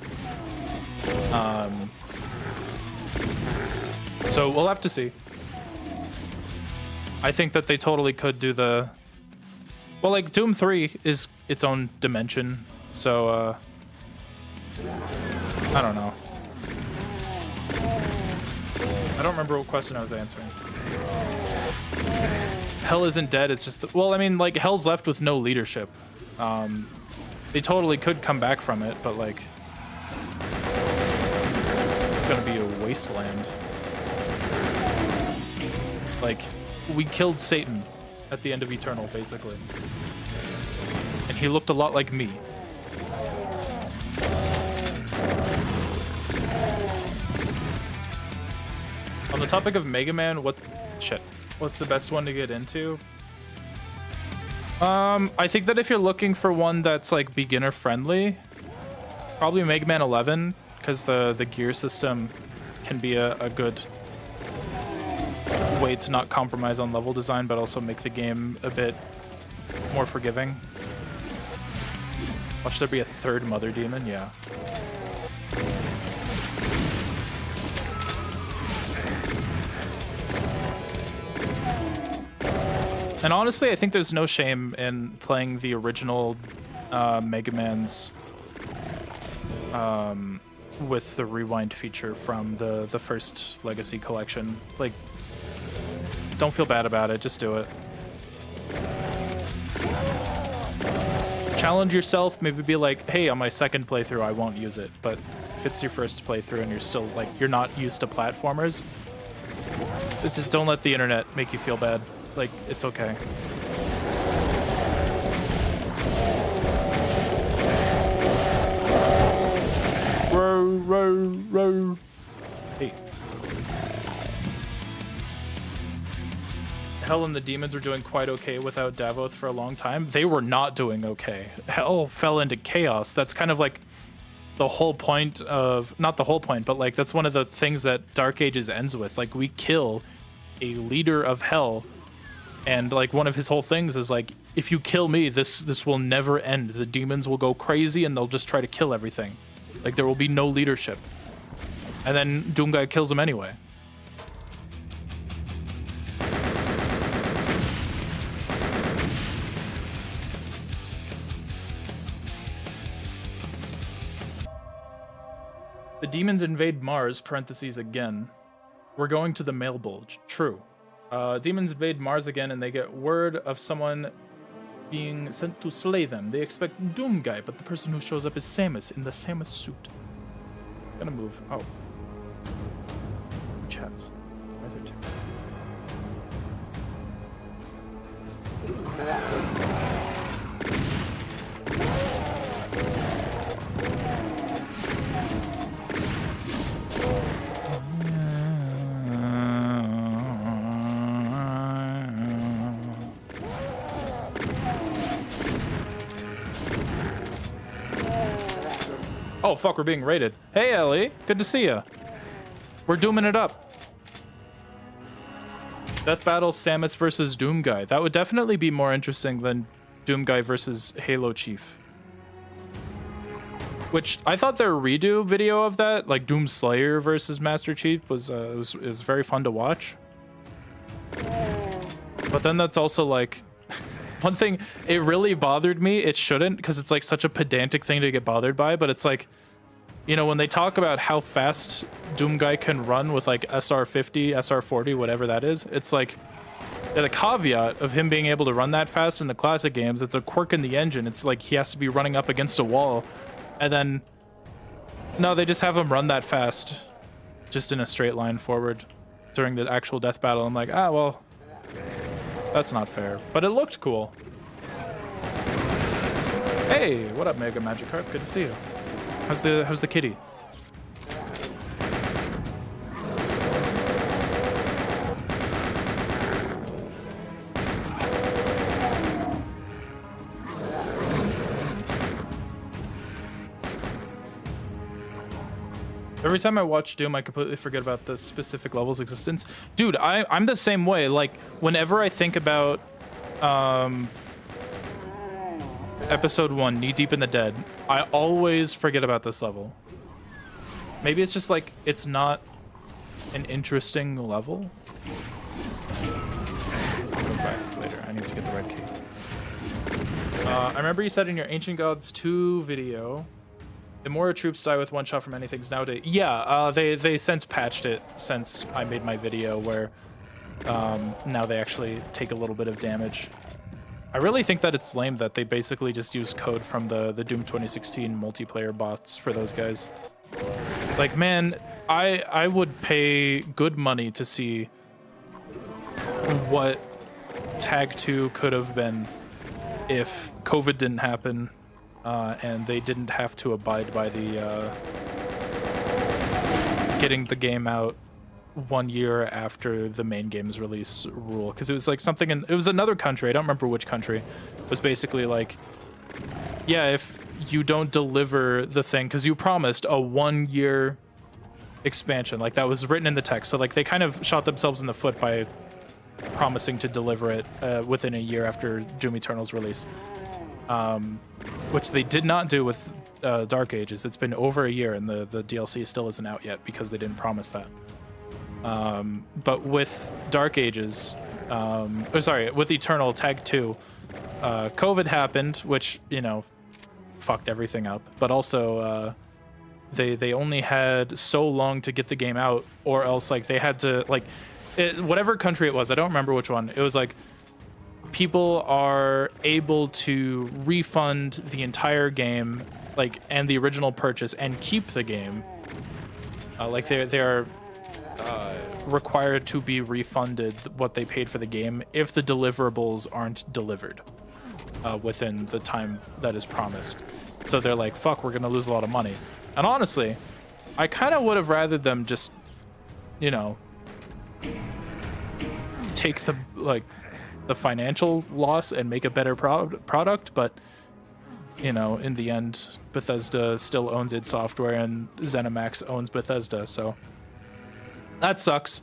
So we'll have to see. I think that they totally could do the... Well, like, Doom 3 is its own dimension, so, I don't know. I don't remember what question I was answering. Hell isn't dead, it's just... Well, I mean, like, Hell's left with no leadership. They totally could come back from it, but, like... It's gonna be a wasteland. Like... We killed Satan at the end of Eternal, basically. And he looked a lot like me. On the topic of Mega Man, what's the best one to get into? I think that if you're looking for one that's like beginner friendly, probably Mega Man 11, because the gear system can be a good way to not compromise on level design, but also make the game a bit more forgiving. Watch there be a third Mother Demon? Yeah. And honestly, I think there's no shame in playing the original Mega Man's with the rewind feature from the first Legacy collection. Like, don't feel bad about it, just do it. Challenge yourself, maybe be like, hey, on my second playthrough I won't use it, but if it's your first playthrough and you're still like, you're not used to platformers, don't let the internet make you feel bad. Like, it's okay. Row, row, row. Hey. Hell and the demons were doing quite okay without Davoth for a long time. They were not doing okay. Hell fell into chaos. That's kind of like the whole point of... Not the whole point, but like that's one of the things that Dark Ages ends with. Like, we kill a leader of Hell, and like one of his whole things is like, if you kill me, this will never end. The demons will go crazy and they'll just try to kill everything. Like, there will be no leadership. And then Doomguy kills him anyway. The demons invade Mars, parentheses again. We're going to the mail bulge. True. Demons invade Mars again, and they get word of someone being sent to slay them. They expect Doom Guy, but the person who shows up is Samus in the Samus suit. Gonna move. Oh. Chats. Why are there two? Oh fuck, we're being raided. Hey Ellie, good to see ya. We're dooming it up. Death Battle Samus versus Doom Guy. That would definitely be more interesting than Doom Guy versus Halo Chief. Which I thought their redo video of that, like Doom Slayer versus Master Chief, was very fun to watch. But then that's also like one thing. It really bothered me. It shouldn't, because it's like such a pedantic thing to get bothered by. But it's like, you know, when they talk about how fast Doom Guy can run with like SR50, SR40, whatever that is, it's like the caveat of him being able to run that fast in the classic games, it's a quirk in the engine. It's like he has to be running up against a wall. And then, no, they just have him run that fast, just in a straight line forward during the actual death battle. I'm like, ah, well, that's not fair. But it looked cool. Hey, what up, Mega Magikarp? Good to see you. How's the kitty? Every time I watch Doom, I completely forget about the specific level's existence. Dude, I'm the same way. Like, whenever I think about Episode 1, Knee Deep in the Dead, I always forget about this level. Maybe it's just like, it's not an interesting level. I'll go back later. I need to get the red key. I remember you said in your Ancient Gods 2 video, the more troops die with one shot from anything's nowadays. Yeah, they since patched it since I made my video where now they actually take a little bit of damage. I really think that it's lame that they basically just use code from the Doom 2016 multiplayer bots for those guys. Like, man, I would pay good money to see what Tag 2 could have been if COVID didn't happen. And they didn't have to abide by the getting the game out 1 year after the main game's release rule, because it was like something it was another country, I don't remember which country, it was basically like, yeah, if you don't deliver the thing, because you promised a 1 year expansion, like that was written in the text, so like they kind of shot themselves in the foot by promising to deliver it within a year after Doom Eternal's release. Which they did not do with Dark Ages. It's been over a year and the DLC still isn't out yet because they didn't promise that. But with Dark Ages, with Eternal Tag 2, COVID happened, which, you know, fucked everything up. But also, they only had so long to get the game out, or else like they had to whatever country it was, I don't remember which one. It was like, people are able to refund the entire game, like, and the original purchase, and keep the game. Like they are required to be refunded what they paid for the game if the deliverables aren't delivered within the time that is promised. So they're like, fuck, we're gonna lose a lot of money. And honestly, I kind of would have rather them just, you know, take the financial loss and make a better product, but, you know, in the end, Bethesda still owns id Software and ZeniMax owns Bethesda, so that sucks.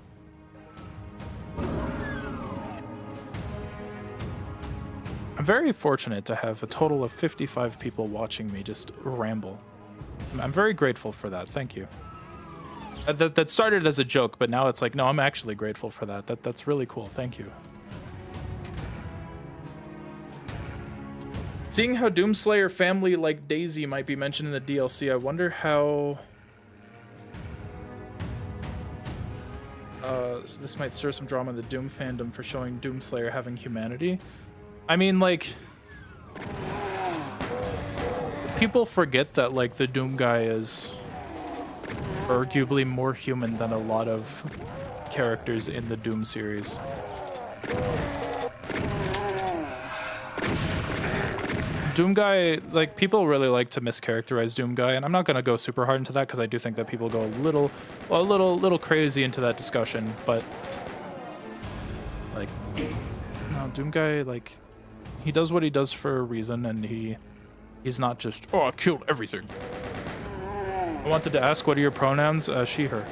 I'm very fortunate to have a total of 55 people watching me just ramble. I'm very grateful for that. Thank you. That started as a joke, but now it's like, no, I'm actually grateful for that. That's really cool. Thank you. Seeing how Doomslayer family like Daisy might be mentioned in the DLC, I wonder how this might stir some drama in the Doom fandom for showing Doomslayer having humanity. I mean, like, people forget that, like, the Doom guy is arguably more human than a lot of characters in the Doom series. Doom guy, like, people really like to mischaracterize Doom guy, and I'm not gonna go super hard into that because I do think that people go a little crazy into that discussion. But like, no, Doom guy, like, he does what he does for a reason, and he's not just, oh, I killed everything. I wanted to ask, what are your pronouns? She, her.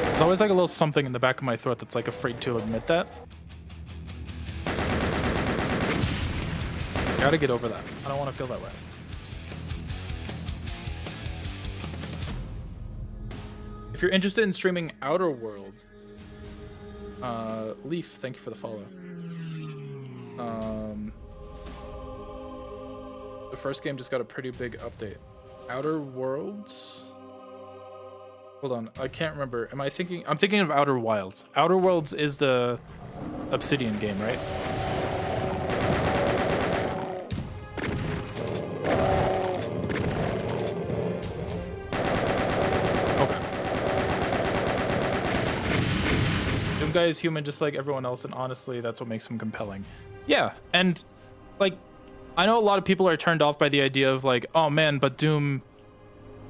There's always like a little something in the back of my throat that's like afraid to admit that. Gotta get over that. I don't want to feel that way. If you're interested in streaming Outer Worlds, Leaf, thank you for the follow. The first game just got a pretty big update. Outer Worlds? Hold on, I can't remember. I'm thinking of Outer Wilds. Outer Worlds is the Obsidian game, right? Okay. Doom guy is human just like everyone else, and honestly, that's what makes him compelling. Yeah, and like, I know a lot of people are turned off by the idea of like, oh man, but Doom,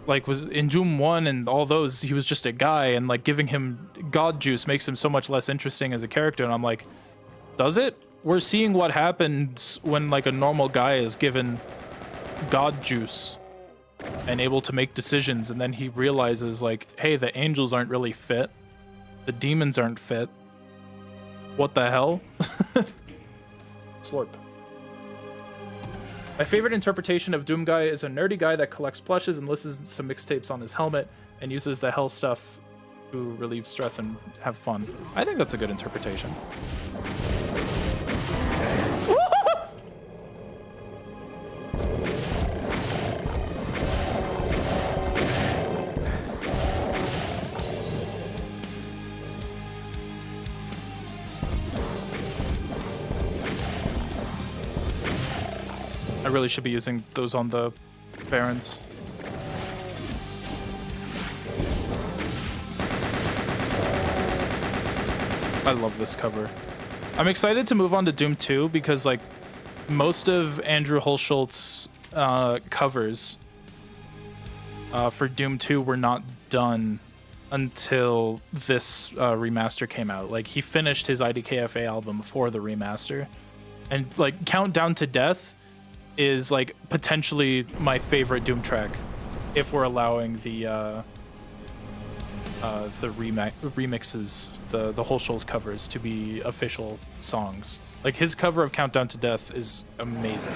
like, was in Doom 1 and all those, he was just a guy, and like giving him god juice makes him so much less interesting as a character. And I'm like, does it? We're seeing what happens when like a normal guy is given god juice and able to make decisions, and then he realizes like, hey, the angels aren't really fit, the demons aren't fit, what the hell? Slurp. My favorite interpretation of Doom Guy is a nerdy guy that collects plushes and listens to mixtapes on his helmet and uses the hell stuff to relieve stress and have fun. I think that's a good interpretation. I really should be using those on the Barons. I love this cover. I'm excited to move on to Doom 2 because like most of Andrew Holschultz's covers for Doom 2 were not done until this remaster came out. Like, he finished his IDKFA album for the remaster, and like Countdown to Death is like potentially my favorite Doom track if we're allowing the remixes, the Holschultz covers to be official songs. Like, his cover of Countdown to Death is amazing.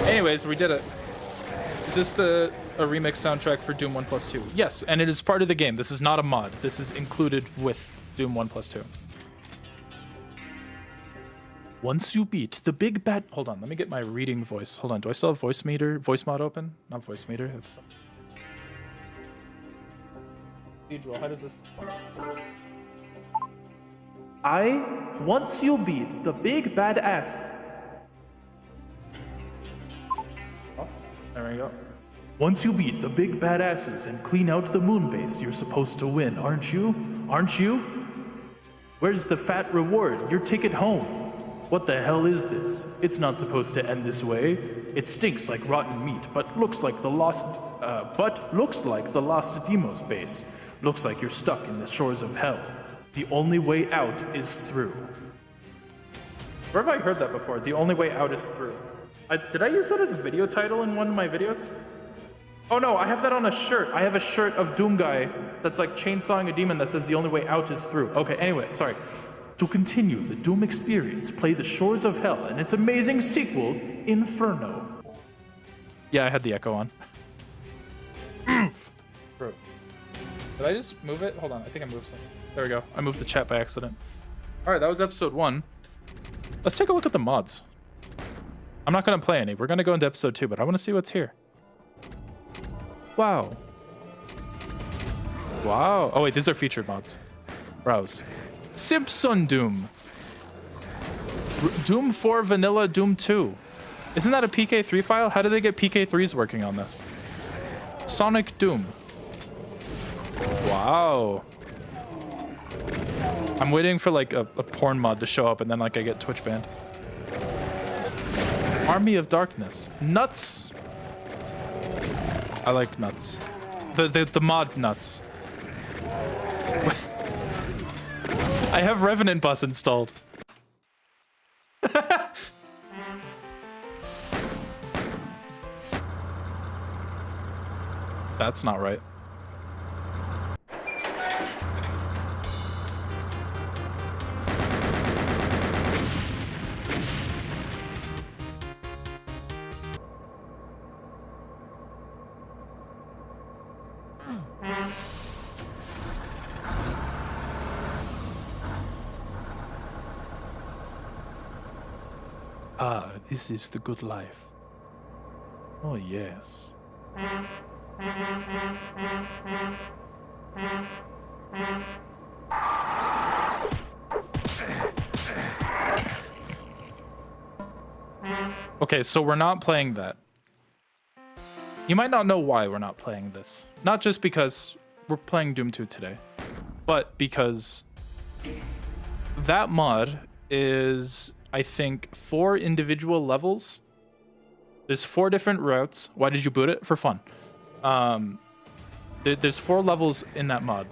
Anyways, we did it. Is this a remix soundtrack for Doom 1+2? Yes, and it is part of the game. This is not a mod. This is included with Doom 1+2. Once you beat the big bad... Hold on, let me get my reading voice. Hold on, do I still have voice mod open? Not voice meter, it's... Cathedral, how does this... Once you beat the big bad ass... Off. There we go. Once you beat the big bad asses and clean out the moon base, you're supposed to win, aren't you? Aren't you? Where's the fat reward? Your ticket home. What the hell is this? It's not supposed to end this way. It stinks like rotten meat, but looks like the lost Demos base. Looks like you're stuck in the shores of hell. The only way out is through. Where have I heard that before? The only way out is through. Did I use that as a video title in one of my videos? Oh no, I have that on a shirt. I have a shirt of Doom Guy that's like chainsawing a demon that says the only way out is through. Okay, anyway, sorry. To continue the Doom experience, play The Shores of Hell and its amazing sequel, Inferno. Yeah, I had the echo on. Bro. Did I just move it? Hold on, I think I moved something. There we go. I moved the chat by accident. Alright, that was episode 1. Let's take a look at the mods. I'm not going to play any. We're going to go into episode 2, but I want to see what's here. Wow. Wow. Oh wait, these are featured mods. Browse. Simpson Doom. Doom 4 Vanilla Doom 2. Isn't that a PK3 file? How do they get PK3s working on this? Sonic Doom. Wow. I'm waiting for like a porn mod to show up and then like I get Twitch banned. Army of Darkness. Nuts. I like nuts. The mod nuts. I have Revenant Bus installed. That's not right. Ah, this is the good life. Oh, yes. Okay, so we're not playing that. You might not know why we're not playing this. Not just because we're playing Doom 2 today, but because that mod is, I think, 4 individual levels. There's 4 different routes. Why did you boot it? For fun. There's 4 levels in that mod.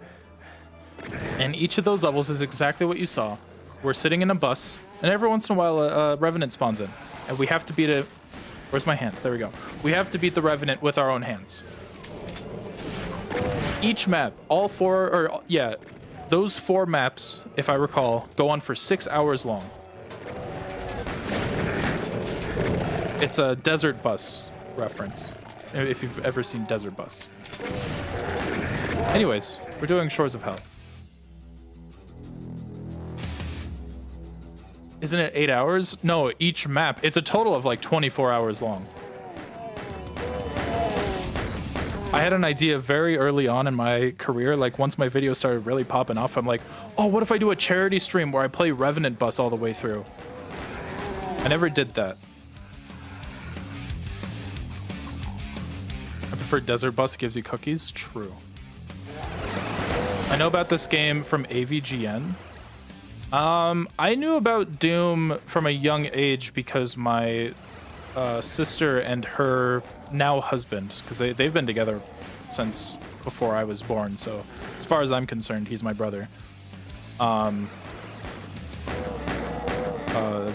And each of those levels is exactly what you saw. We're sitting in a bus, and every once in a while a Revenant spawns in. And we have to beat it. Where's my hand? There we go. We have to beat the Revenant with our own hands. Each map, all 4, or yeah, those 4 maps, if I recall, go on for 6 hours long. It's a Desert Bus reference, if you've ever seen Desert Bus. Anyways, we're doing Shores of Hell. Isn't it 8 hours? No, each map. It's a total of like 24 hours long. I had an idea very early on in my career, like once my videos started really popping off, I'm like, oh, what if I do a charity stream where I play Revenant Bus all the way through? I never did that. I prefer Desert Bus, gives you cookies. True. I know about this game from AVGN. I knew about Doom from a young age because my sister and her now husband, because they've been together since before I was born, so as far as I'm concerned, he's my brother.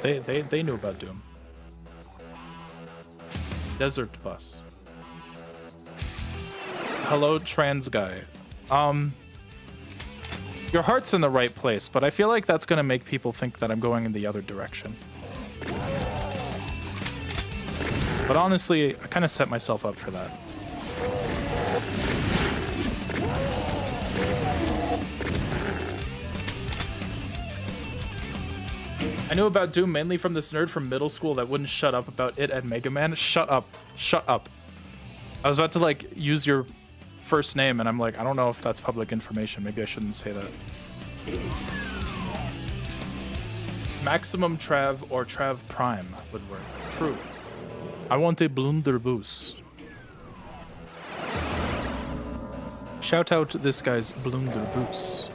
They knew about Doom. Desert Bus. Hello, trans guy. Your heart's in the right place, but I feel like that's gonna make people think that I'm going in the other direction. But honestly, I kind of set myself up for that. I knew about Doom mainly from this nerd from middle school that wouldn't shut up about it and Mega Man. Shut up. Shut up. I was about to like use your first name and I'm like, I don't know if that's public information. Maybe I shouldn't say that. Maximum Trav or Trav Prime would work. True. I want a blunderbuss. Shout out to this guy's blunderbuss.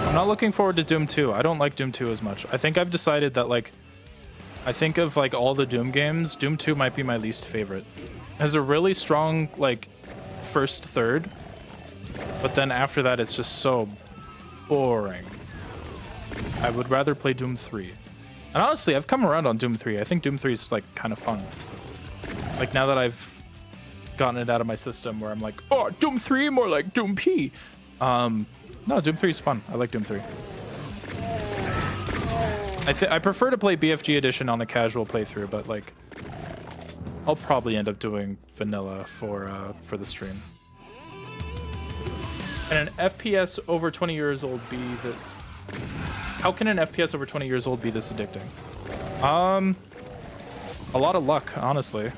I'm not looking forward to Doom 2. I don't like Doom 2 as much. I think I've decided that like I think of like all the Doom games, Doom 2 might be my least favorite. It has a really strong like first third, but then after that it's just so boring. I would rather play Doom 3. And honestly, I've come around on Doom 3. I think Doom 3 is like kind of fun. Like now that I've gotten it out of my system where I'm like, oh, Doom 3 more like Doom P. No, Doom 3 is fun. I like Doom 3. I prefer to play BFG edition on a casual playthrough, but like I'll probably end up doing vanilla for the stream. And an FPS over 20 years old be this? How can an FPS over 20 years old be this addicting? A lot of luck, honestly.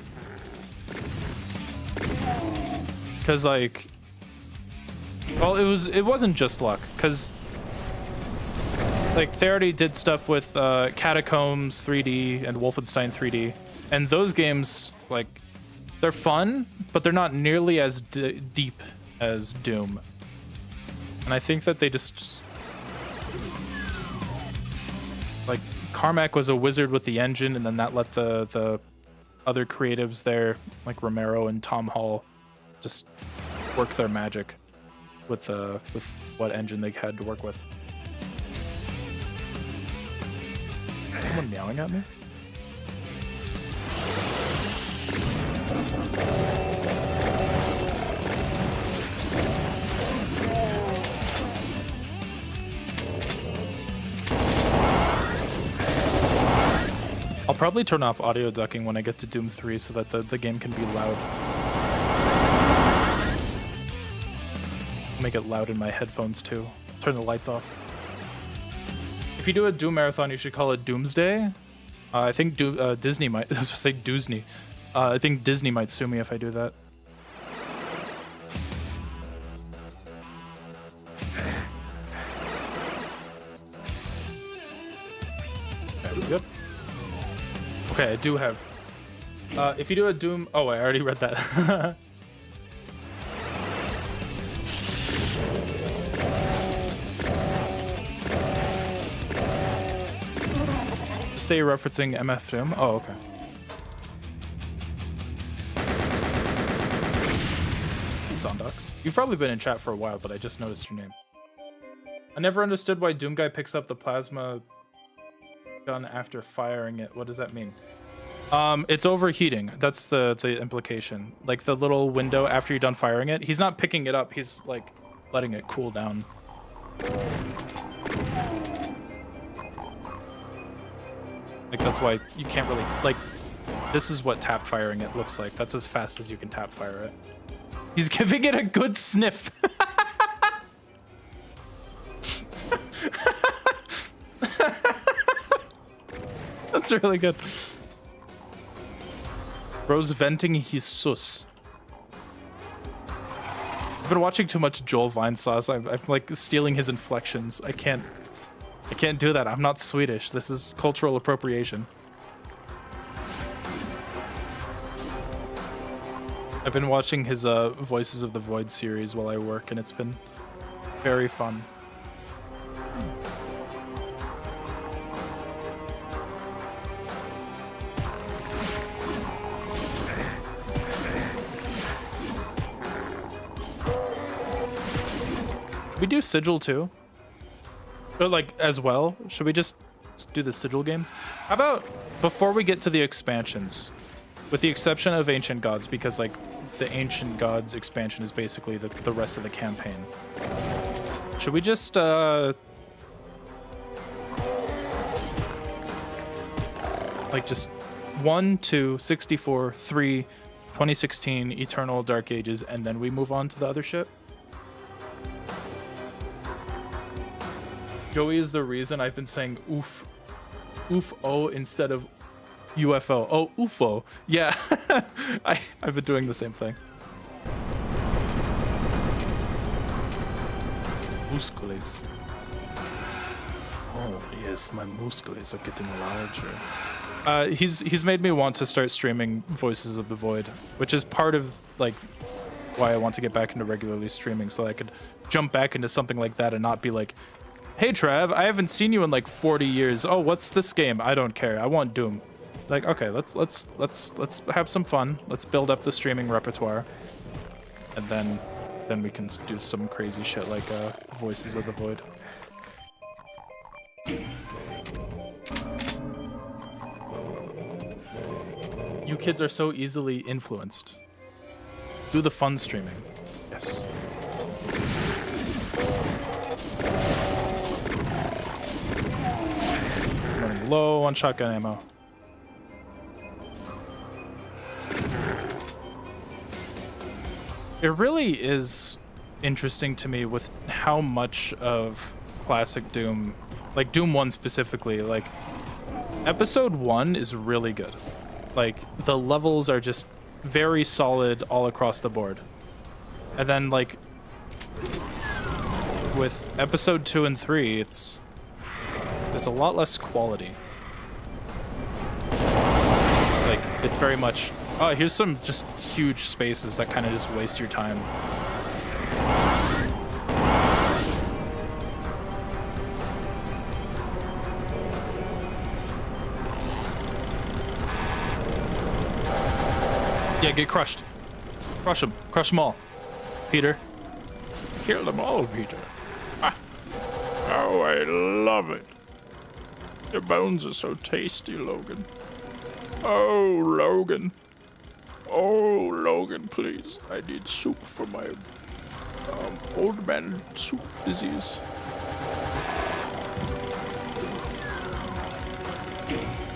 Cause like, well, it wasn't just luck, cause like they already did stuff with Catacombs 3D and Wolfenstein 3D, and those games, like, they're fun, but they're not nearly as deep as Doom. And I think that they just, like, Carmack was a wizard with the engine, and then that let the other creatives there, like Romero and Tom Hall, just work their magic with what engine they had to work with. Is someone yelling at me? I'll probably turn off audio ducking when I get to Doom 3 so that the game can be loud. Make it loud in my headphones too. Turn the lights off. If you do a Doom marathon, you should call it Doomsday. I think Disney might. I was gonna say Doosney. I think Disney might sue me if I do that. There we go. Okay, I do have. If you do a Doom, oh, I already read that. Say you're referencing MF Doom. Oh, okay. Zondox. You've probably been in chat for a while, but I just noticed your name. I never understood why Doom Guy picks up the plasma gun after firing it. What does that mean? It's overheating. That's the implication. Like the little window after you're done firing it. He's not picking it up. He's like letting it cool down. Like that's why you can't really like. This is what tap firing it looks like. That's as fast as you can tap fire it. He's giving it a good sniff. That's really good. Bro's venting his sus. I've been watching too much Joel Vinesauce. I'm like stealing his inflections. I can't do that. I'm not Swedish. This is cultural appropriation. I've been watching his Voices of the Void series while I work, and it's been very fun. Should we do Sigil too? But like as well? Should we just do the Sigil games? How about before we get to the expansions, with the exception of Ancient Gods, because like the Ancient Gods expansion is basically the rest of the campaign. Should we just like just 1, 2, 64, 3, 2016, Eternal, Dark Ages, and then we move on to the other shit? Joey is the reason I've been saying oof-o instead of UFO. Oh, UFO. Yeah, I've been doing the same thing. Muscles. Oh yes, my muscles are getting larger. He's made me want to start streaming Voices of the Void, which is part of like why I want to get back into regularly streaming, so I could jump back into something like that and not be like, hey Trav, I haven't seen you in like 40 years. Oh, what's this game? I don't care. I want Doom. Like, okay, let's have some fun. Let's build up the streaming repertoire, and then we can do some crazy shit like Voices of the Void. You kids are so easily influenced. Do the fun streaming. Yes. Running low on shotgun ammo. It really is interesting to me with how much of classic Doom, like Doom 1 specifically, like Episode 1 is really good. Like, the levels are just very solid all across the board. And then, like, with episode 2 and 3, there's a lot less quality. Like, it's very much, oh, here's some just huge spaces that kind of just waste your time. Yeah, get crushed. Crush them. Crush them all. Peter. Kill them all, Peter. Ah. Oh, I love it. Your bones are so tasty, Logan. Oh, Logan. Oh, Logan, please. I need soup for my old man soup disease.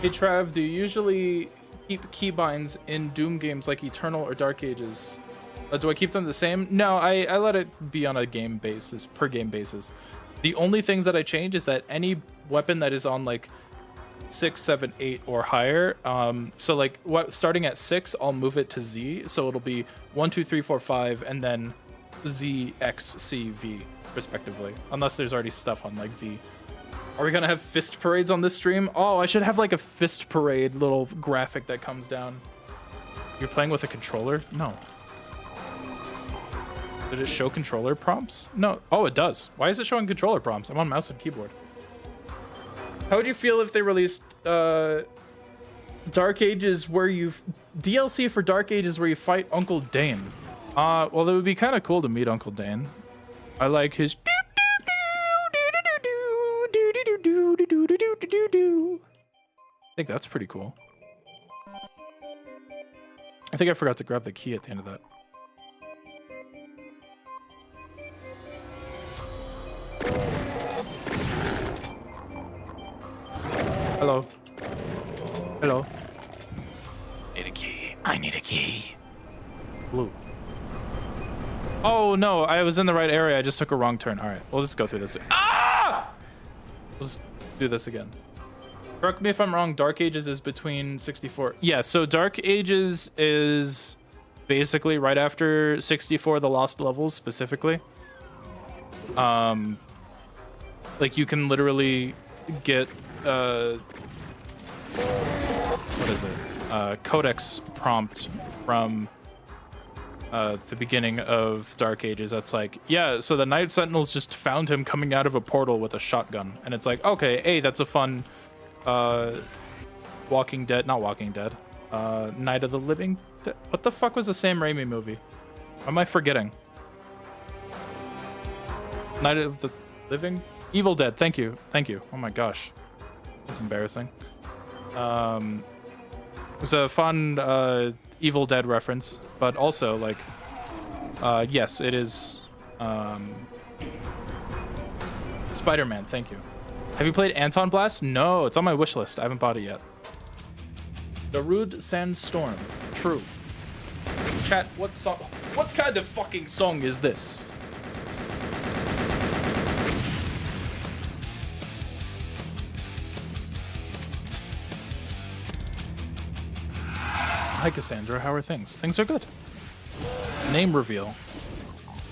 Hey, Trav, do you usually keep keybinds in Doom games like Eternal or Dark Ages? Do I keep them the same? No, I let it be on a game basis, per game basis. The only things that I change is that any weapon that is on like 6, 7, 8 or higher, so like starting at 6, I'll move it to Z, so it'll be 1, 2, 3, 4, 5, and then Z, X, C, V, respectively. Unless there's already stuff on like V. Are we gonna have fist parades on this stream? Oh, I should have like a fist parade little graphic that comes down. You're playing with a controller? No. Did it show controller prompts? No. Oh, it does. Why is it showing controller prompts? I'm on mouse and keyboard. How would you feel if they released Dark Ages where you DLC for Dark Ages where you fight Uncle Dane? Well, it would be kind of cool to meet Uncle Dane. I like his I think that's pretty cool. I think I forgot to grab the key at the end of that. Hello. Hello. Need a key. I need a key. Blue. Oh no, I was in the right area. I just took a wrong turn. All right, we'll just go through this. Ah! We'll just do this again. Correct me if I'm wrong. Dark Ages is between 64. Yeah, so Dark Ages is basically right after 64, the Lost Levels specifically. Like you can literally get what is it? Codex prompt from the beginning of Dark Ages. That's like, yeah, so the Night Sentinels just found him coming out of a portal with a shotgun, and it's like, okay, hey, that's a fun Walking Dead, not Walking Dead, Night of the Living Dead. What the fuck was the Sam Raimi movie? What am I forgetting? Night of the Living? Evil Dead, thank you. Oh my gosh. That's embarrassing. It was a fun Evil Dead reference, but also, like, yes, it is Spider-Man, thank you. Have you played Anton Blast? No, it's on my wish list. I haven't bought it yet. The Rude Sandstorm. True. Chat, what kind of fucking song is this? Hi, Cassandra. How are things? Things are good. Name reveal.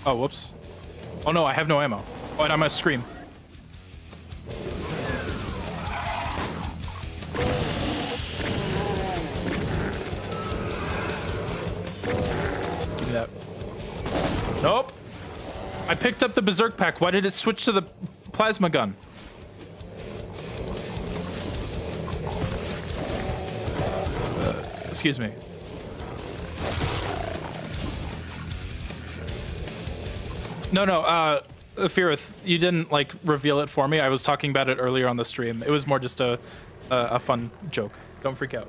Oh, whoops. Oh, no, I have no ammo. Oh, and I must scream. Give me that. Nope. I picked up the Berserk pack. Why did it switch to the plasma gun? Excuse me. No, Firith, you didn't, like, reveal it for me. I was talking about it earlier on the stream. It was more just a fun joke. Don't freak out.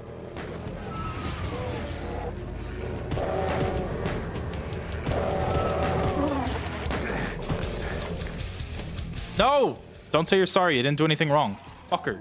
No! Don't say you're sorry. You didn't do anything wrong. Fucker.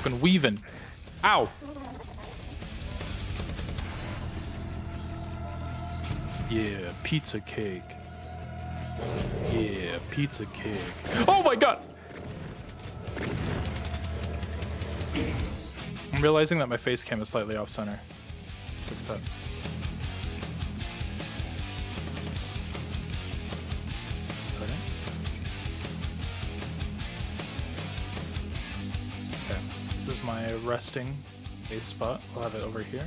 fucking weaving. Ow. Yeah, pizza cake. Yeah, pizza cake. Oh my god! I'm realizing that my face cam is slightly off center. Fix that. Second. Okay, this is my resting base spot. I'll have it over here.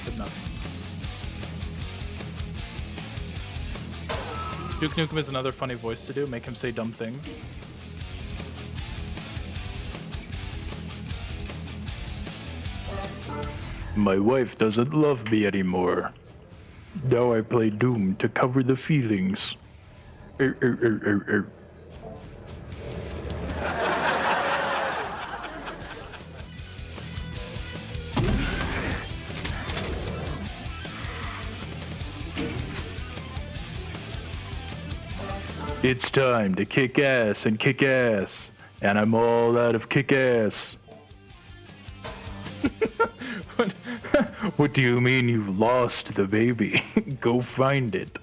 Good enough. Duke Nukem is another funny voice to do. Make him say dumb things. My wife doesn't love me anymore. Now I play Doom to cover the feelings. It's time to kick ass and kick ass, and I'm all out of kick ass. What do you mean you've lost the baby? Go find it.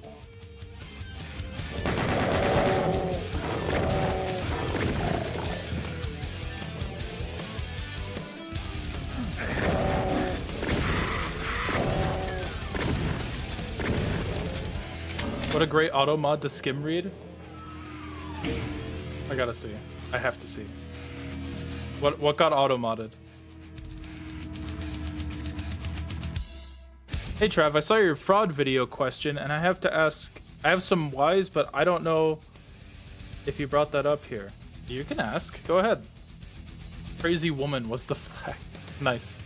What a great auto mod to skim read. I gotta see. I have to see. What got auto modded? Hey Trav, I saw your fraud video question and I have to ask, I have some whys, but I don't know if you brought that up here. You can ask, go ahead. Crazy woman was the flag. Nice.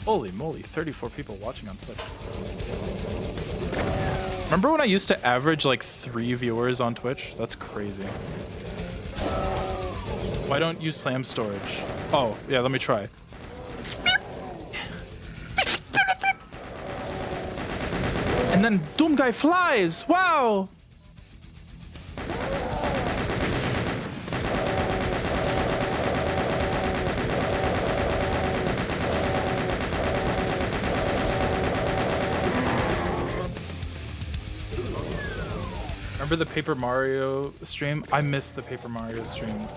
Holy moly, 34 people watching on Twitch. Remember when I used to average like 3 viewers on Twitch? That's crazy. Why don't you slam storage? Oh, yeah, let me try. And then Doom Guy flies! Wow! Remember the Paper Mario stream? I missed the Paper Mario stream.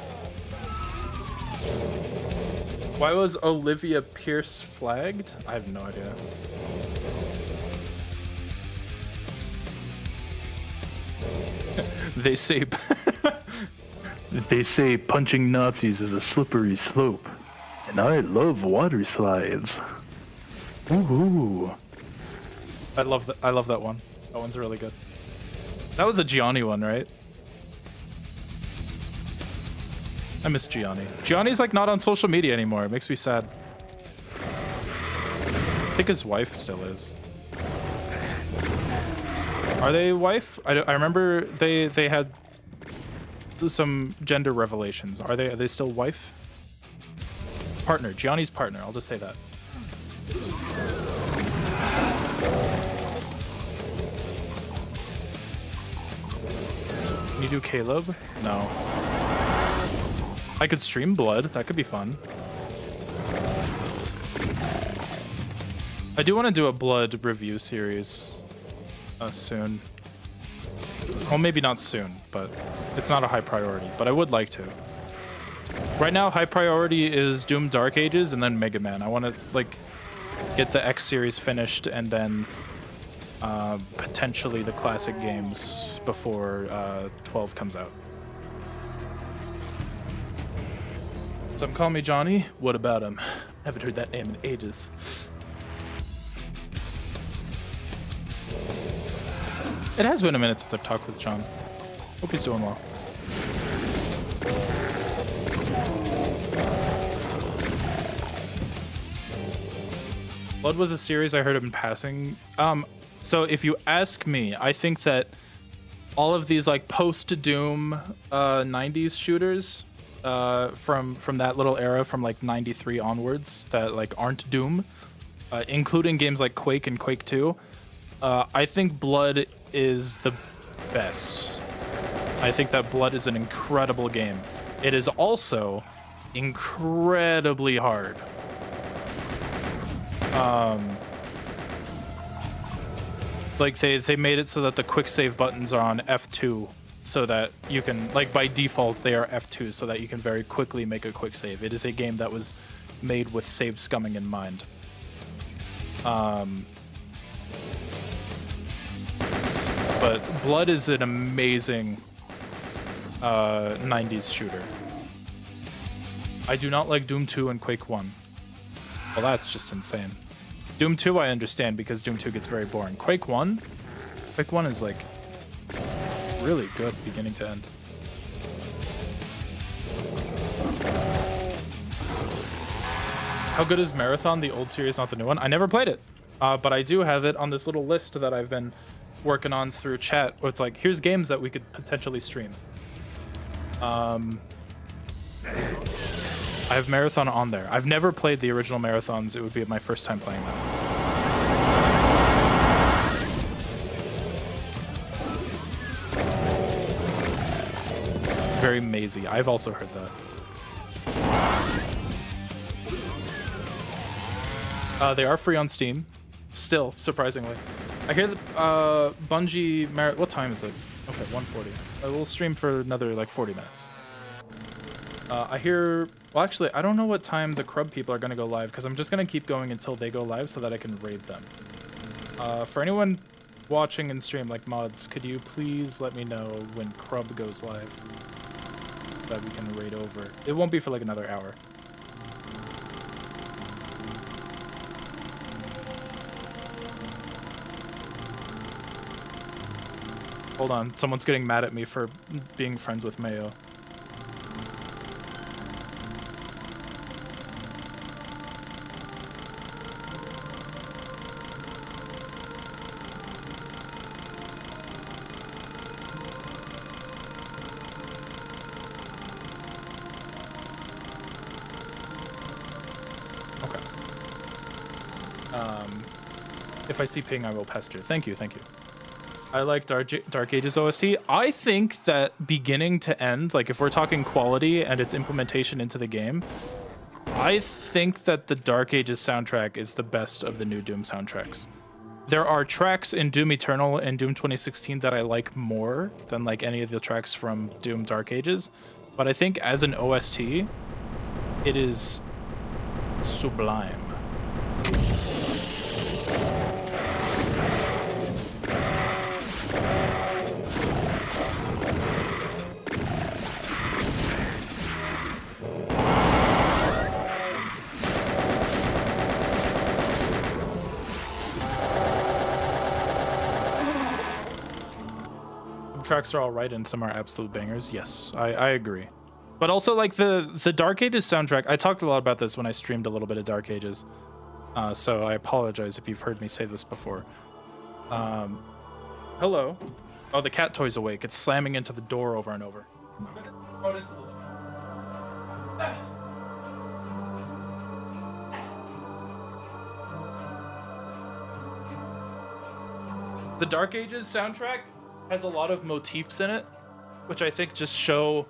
Why was Olivia Pierce flagged? I have no idea. They say punching Nazis is a slippery slope, and I love water slides. Ooh. I love that one. That one's really good. That was a Gianni one, right? I miss Gianni. Gianni's like not on social media anymore. It makes me sad. I think his wife still is. Are they wife? I remember they had some gender revelations. Are they still wife? Partner. Gianni's partner. I'll just say that. Can you do Caleb? No. I could stream Blood. That could be fun. I do want to do a Blood review series soon. Well, maybe not soon, but it's not a high priority, but I would like to. Right now, high priority is Doom Dark Ages and then Mega Man. I want to like get the X series finished and then potentially the classic games before 12 comes out. Some call me Johnny. What about him? Haven't heard that name in ages. It has been a minute since I've talked with John. Hope he's doing well. Blood was a series I heard of in passing. So if you ask me, I think that all of these like post-Doom 90s shooters from that little era from like 93 onwards that like aren't Doom, including games like Quake and Quake 2, I think Blood is the best. I think that Blood is an incredible game. It is also incredibly hard. Like they made it so that the quick save buttons are on F2 so that you can, like, by default they are F2 so that you can very quickly make a quick save. It is a game that was made with save scumming in mind. But Blood is an amazing 90s shooter. I do not like Doom 2 and Quake 1. Well, that's just insane. Doom 2 I understand because Doom 2 gets very boring. Quake 1 is like really good beginning to end. How good is Marathon, the old series, not the new one? I never played it, but I do have it on this little list that I've been working on through chat. Where it's like, here's games that we could potentially stream. I have Marathon on there. I've never played the original Marathons. It would be my first time playing them. It's very mazy. I've also heard that. They are free on Steam. Still, surprisingly. I hear that Bungie... What time is it? Okay, 1:40. I will stream for another, like, 40 minutes. I hear... Well, actually, I don't know what time the Crub people are going to go live, because I'm just going to keep going until they go live so that I can raid them. For anyone watching and stream, like mods, could you please let me know when Crub goes live? That we can raid over. It won't be for, like, another hour. Hold on, someone's getting mad at me for being friends with Mayo. Okay. If I see ping, I will pester. Thank you, thank you. I like Dark Ages OST. I think that beginning to end, like if we're talking quality and its implementation into the game, I think that the Dark Ages soundtrack is the best of the new Doom soundtracks. There are tracks in Doom Eternal and Doom 2016 that I like more than like any of the tracks from Doom Dark Ages, but I think as an OST, it is sublime. Tracks are all right and some are absolute bangers. Yes, I agree. But also, like, the Dark Ages soundtrack, I talked a lot about this when I streamed a little bit of Dark Ages, so I apologize if you've heard me say this before. Hello. Oh, the cat toy's awake. It's slamming into the door over and over. I'm gonna throw it into the living room. The Dark Ages soundtrack has a lot of motifs in it, which I think just show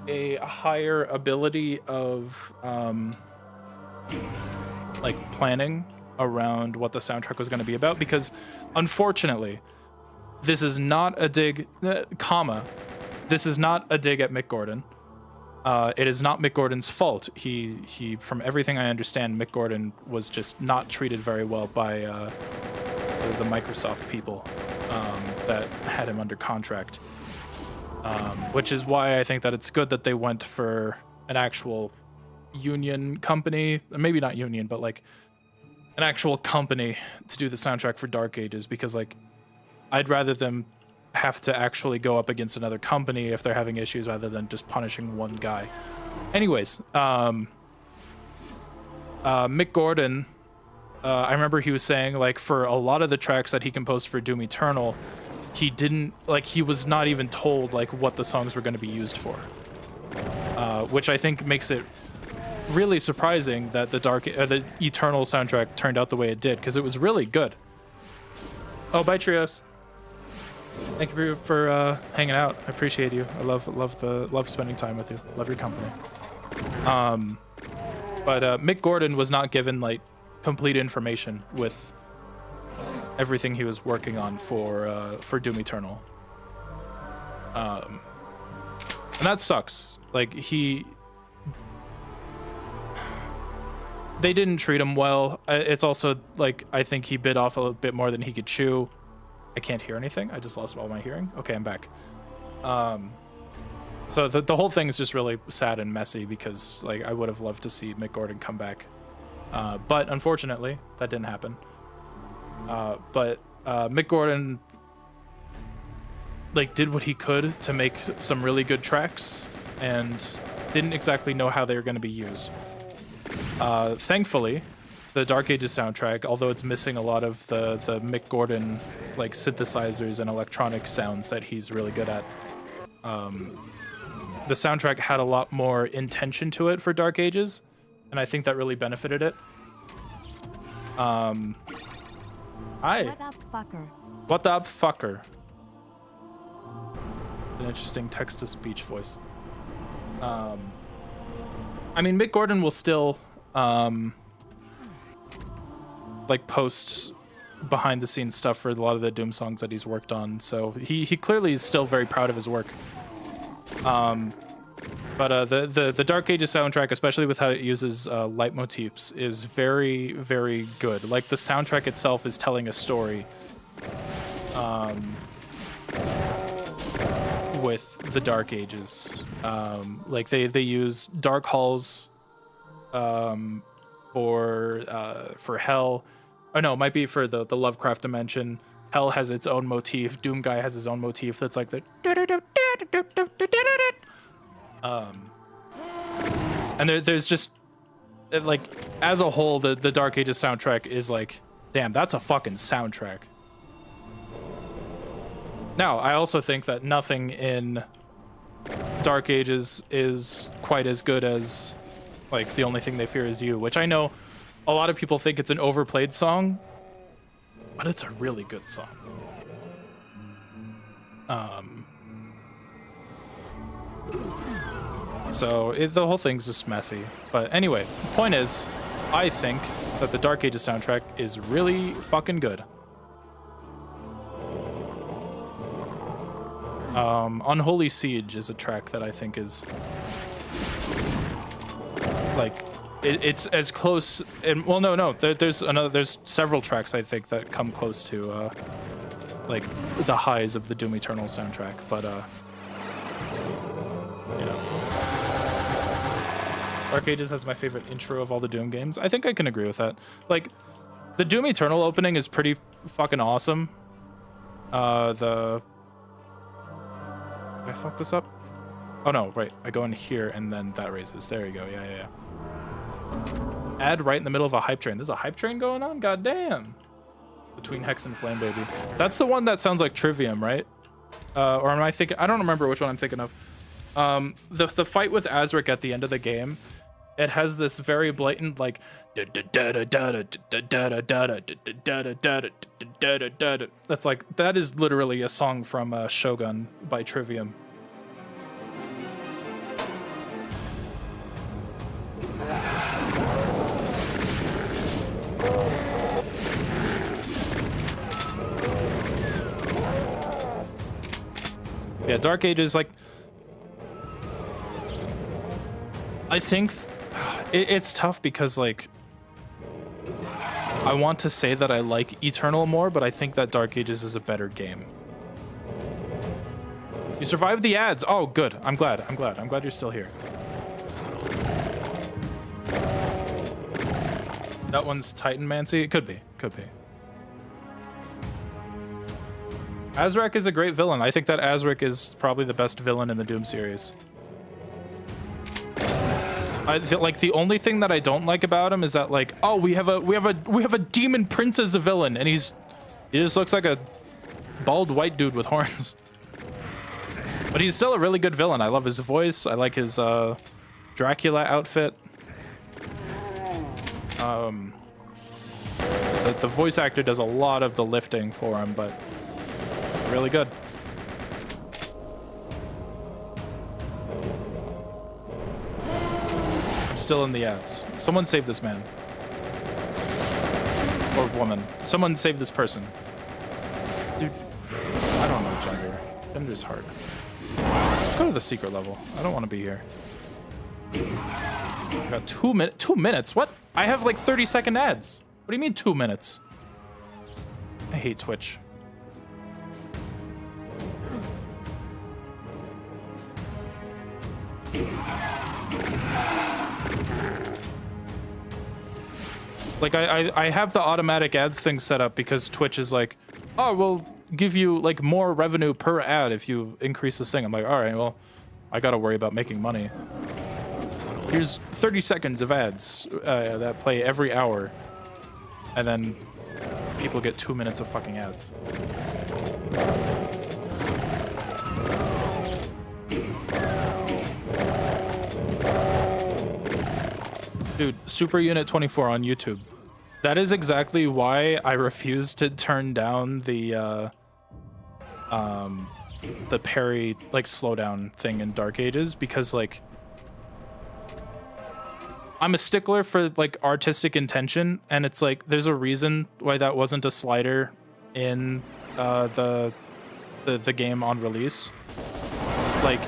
a higher ability of like planning around what the soundtrack was going to be about, because unfortunately this is not a dig this is not a dig at Mick Gordon. It is not Mick Gordon's fault. He from everything I understand, Mick Gordon was just not treated very well by the Microsoft people that had him under contract, which is why I think that it's good that they went for an actual union company, maybe not union, but like an actual company to do the soundtrack for Dark Ages, because like I'd rather them have to actually go up against another company if they're having issues rather than just punishing one guy. Anyways, Mick Gordon, I remember he was saying, like, for a lot of the tracks that he composed for Doom Eternal, he didn't, like, he was not even told, like, what the songs were going to be used for. Which I think makes it really surprising that the Eternal soundtrack turned out the way it did, because it was really good. Oh, bye, Trios. Thank you for hanging out. I appreciate you. I love spending time with you. Love your company. But Mick Gordon was not given like complete information with everything he was working on for Doom Eternal. And that sucks. Like they didn't treat him well. It's also like I think he bit off a little bit more than he could chew. I can't hear anything. I just lost all my hearing. Okay, I'm back. So the whole thing is just really sad and messy because like I would have loved to see Mick Gordon come back, but unfortunately that didn't happen. But Mick Gordon like did what he could to make some really good tracks and didn't exactly know how they were going to be used. Thankfully, the Dark Ages soundtrack, although it's missing a lot of the Mick Gordon like synthesizers and electronic sounds that he's really good at, the soundtrack had a lot more intention to it for Dark Ages, and I think that really benefited it. Hi. What up, fucker? What up, fucker? An interesting text-to-speech voice. I mean, Mick Gordon will still like post behind-the-scenes stuff for a lot of the Doom songs that he's worked on, so he clearly is still very proud of his work. But the Dark Ages soundtrack, especially with how it uses leitmotifs, is very, very good. Like, the soundtrack itself is telling a story with the Dark Ages. Like, they use dark halls for Hell. Oh, no, it might be for the Lovecraft dimension. Hell has its own motif. Doom Guy has his own motif that's like the... and there's just like as a whole the Dark Ages soundtrack is like, damn, that's a fucking soundtrack. Now I also think that nothing in Dark Ages is quite as good as like The Only Thing They Fear Is You, which I know a lot of people think it's an overplayed song, but it's a really good song. So the whole thing's just messy. But anyway, point is, I think that the Dark Ages soundtrack is really fucking good. Unholy Siege is a track that I think is like it's as close. And well, no, there's several tracks I think that come close to like the highs of the Doom Eternal soundtrack, but you know. Dark Ages has my favorite intro of all the Doom games. I think I can agree with that. Like, the Doom Eternal opening is pretty fucking awesome. Did I fuck this up? Oh no, right. I go in here and then that raises. There you go. Yeah. Add right in the middle of a hype train. There's a hype train going on? God damn. Between Hex and Flame Baby. That's the one that sounds like Trivium, right? Or am I thinking? I don't remember which one I'm thinking of. The fight with Azric at the end of the game, it has this very blatant like that's like, that is literally a song from Shogun by Trivium. Yeah, Dark Ages, like, I think it's tough because, like, I want to say that I like Eternal more, but I think that Dark Ages is a better game. You survived the ads. Oh, good. I'm glad you're still here. That one's Titan Mancy? It could be. Azrak is a great villain. I think that Azrak is probably the best villain in the Doom series. Like, the only thing that I don't like about him is that, like, oh, we have a demon prince as a villain, and he just looks like a bald white dude with horns. But he's still a really good villain. I love his voice. I like his Dracula outfit. The voice actor does a lot of the lifting for him, but really good. I'm still in the ads. Someone save this man. Or woman. Someone save this person. Dude, I don't know gender. Gender's hard. Let's go to the secret level. I don't want to be here. I got 2 minutes. 2 minutes? What? I have like 30-second ads. What do you mean 2 minutes? I hate Twitch. Like I have the automatic ads thing set up because Twitch is like, oh, we'll give you like more revenue per ad if you increase this thing. I'm like, all right, well, I gotta worry about making money. Here's 30 seconds of ads that play every hour, and then people get 2 minutes of fucking ads. Dude, Super Unit 24 on YouTube. That is exactly why I refuse to turn down the parry like slowdown thing in Dark Ages, because like I'm a stickler for like artistic intention, and it's like there's a reason why that wasn't a slider in the game on release. Like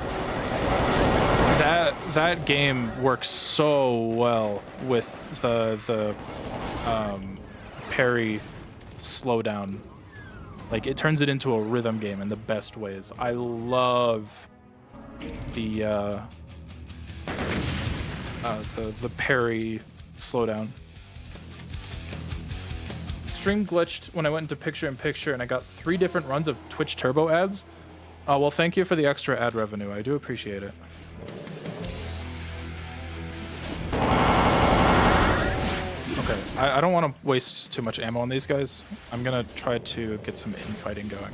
that game works so well with the parry slowdown. Like it turns it into a rhythm game in the best ways. I love the parry slowdown. Stream glitched when I went into picture-in-picture and I got 3 different runs of Twitch Turbo ads. Well, thank you for the extra ad revenue. I do appreciate it. Okay, I don't want to waste too much ammo on these guys. I'm gonna try to get some infighting going.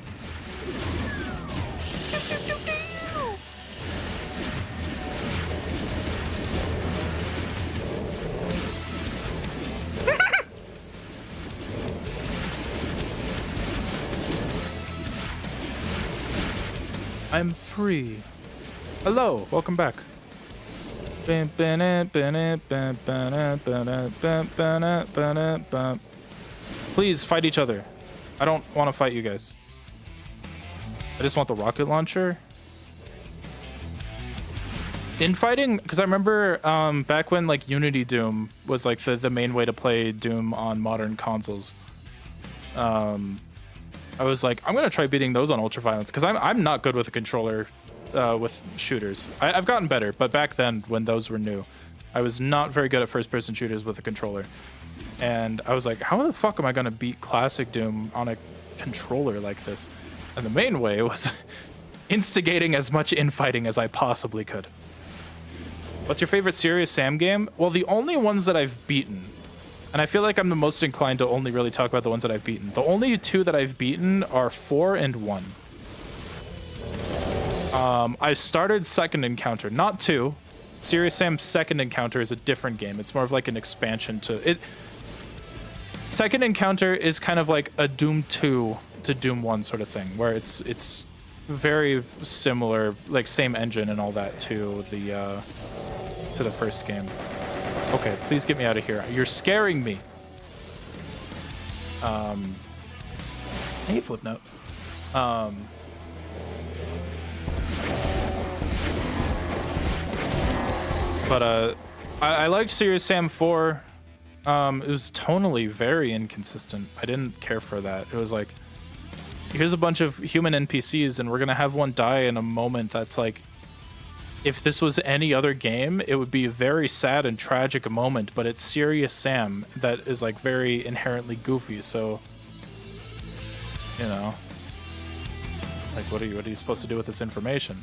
I'm free. Hello, welcome back. Please fight each other. I don't want to fight you guys. I just want the rocket launcher. Infighting, because I remember back when like Unity Doom was like the main way to play Doom on modern consoles. I was like, I'm gonna try beating those on ultraviolence because I'm not good with a controller with shooters. I've gotten better, but back then when those were new, I was not very good at first-person shooters with a controller. And I was like, how the fuck am I gonna beat classic Doom on a controller like this? And the main way was instigating as much infighting as I possibly could. What's your favorite Serious Sam game? Well, the only ones that I've beaten, and I feel like I'm the most inclined to only really talk about the ones that I've beaten. The only 2 that I've beaten are 4 and 1. I started Second Encounter, not 2. Serious Sam's Second Encounter is a different game. It's more of like an expansion to it. Second Encounter is kind of like a Doom 2 to Doom 1 sort of thing, where it's very similar, like same engine and all that to the first game. Okay, please get me out of here. You're scaring me. Hey, Flipnote. But I liked Serious Sam 4. It was tonally very inconsistent. I didn't care for that. It was like, here's a bunch of human NPCs and we're gonna have one die in a moment that's like, if this was any other game, it would be a very sad and tragic moment, but it's Serious Sam that is like very inherently goofy, so you know. Like what are you supposed to do with this information?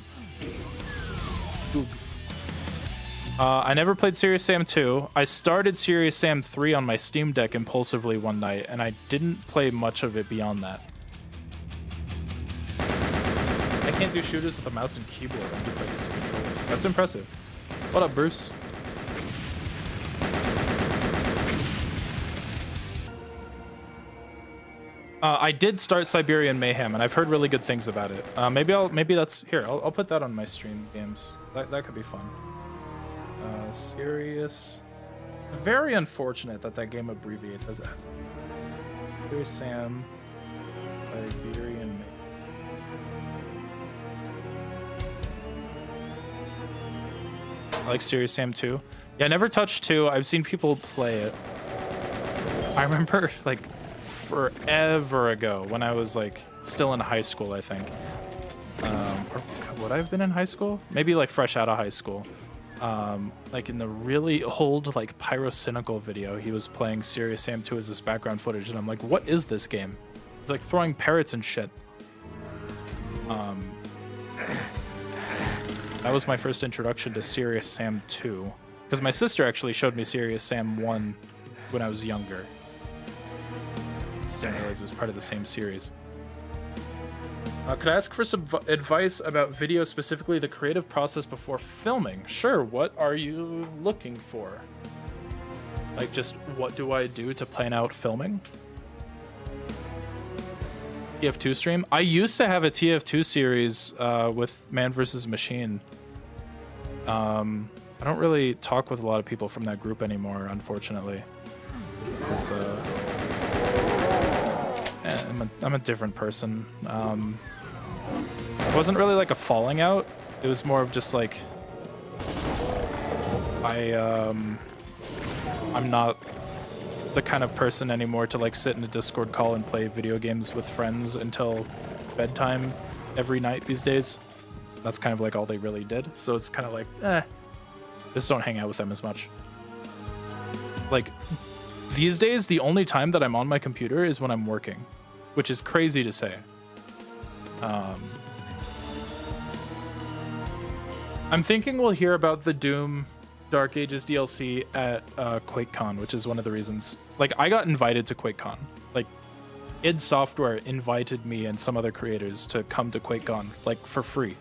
Oog. I never played Serious Sam 2. I started Serious Sam 3 on my Steam Deck impulsively one night, and I didn't play much of it beyond that. I can't do shooters with a mouse and keyboard. I'm just like used to controllers. That's impressive. What up, Bruce? I did start Siberian Mayhem, and I've heard really good things about it. Maybe that's here. I'll put that on my stream games. That could be fun. Serious. Very unfortunate that that game abbreviates as S. Here's Sam. Siberian Mayhem. I like Serious Sam 2. Yeah, I never touched 2. I've seen people play it. I remember like forever ago when I was like still in high school, I think. Or would I have been in high school? Maybe like fresh out of high school. Like in the really old like Pyrocynical video, he was playing Serious Sam 2 as this background footage, and I'm like, what is this game? It's like throwing parrots and shit. That was my first introduction to Serious Sam 2, because my sister actually showed me Serious Sam 1 when I was younger. Just didn't realize it was part of the same series. Could I ask for some advice about video, specifically the creative process before filming? Sure, what are you looking for? Like, just what do I do to plan out filming? TF2 stream? I used to have a TF2 series with Man vs. Machine. I don't really talk with a lot of people from that group anymore, unfortunately. I'm a different person. It wasn't really like a falling out. It was more of just like I'm not the kind of person anymore to like sit in a Discord call and play video games with friends until bedtime every night these days. That's kind of like all they really did. So it's kind of like, just don't hang out with them as much. Like these days, the only time that I'm on my computer is when I'm working, which is crazy to say. I'm thinking we'll hear about the Doom Dark Ages DLC at QuakeCon, which is one of the reasons. Like, I got invited to QuakeCon. Like, id Software invited me and some other creators to come to QuakeCon, like, for free.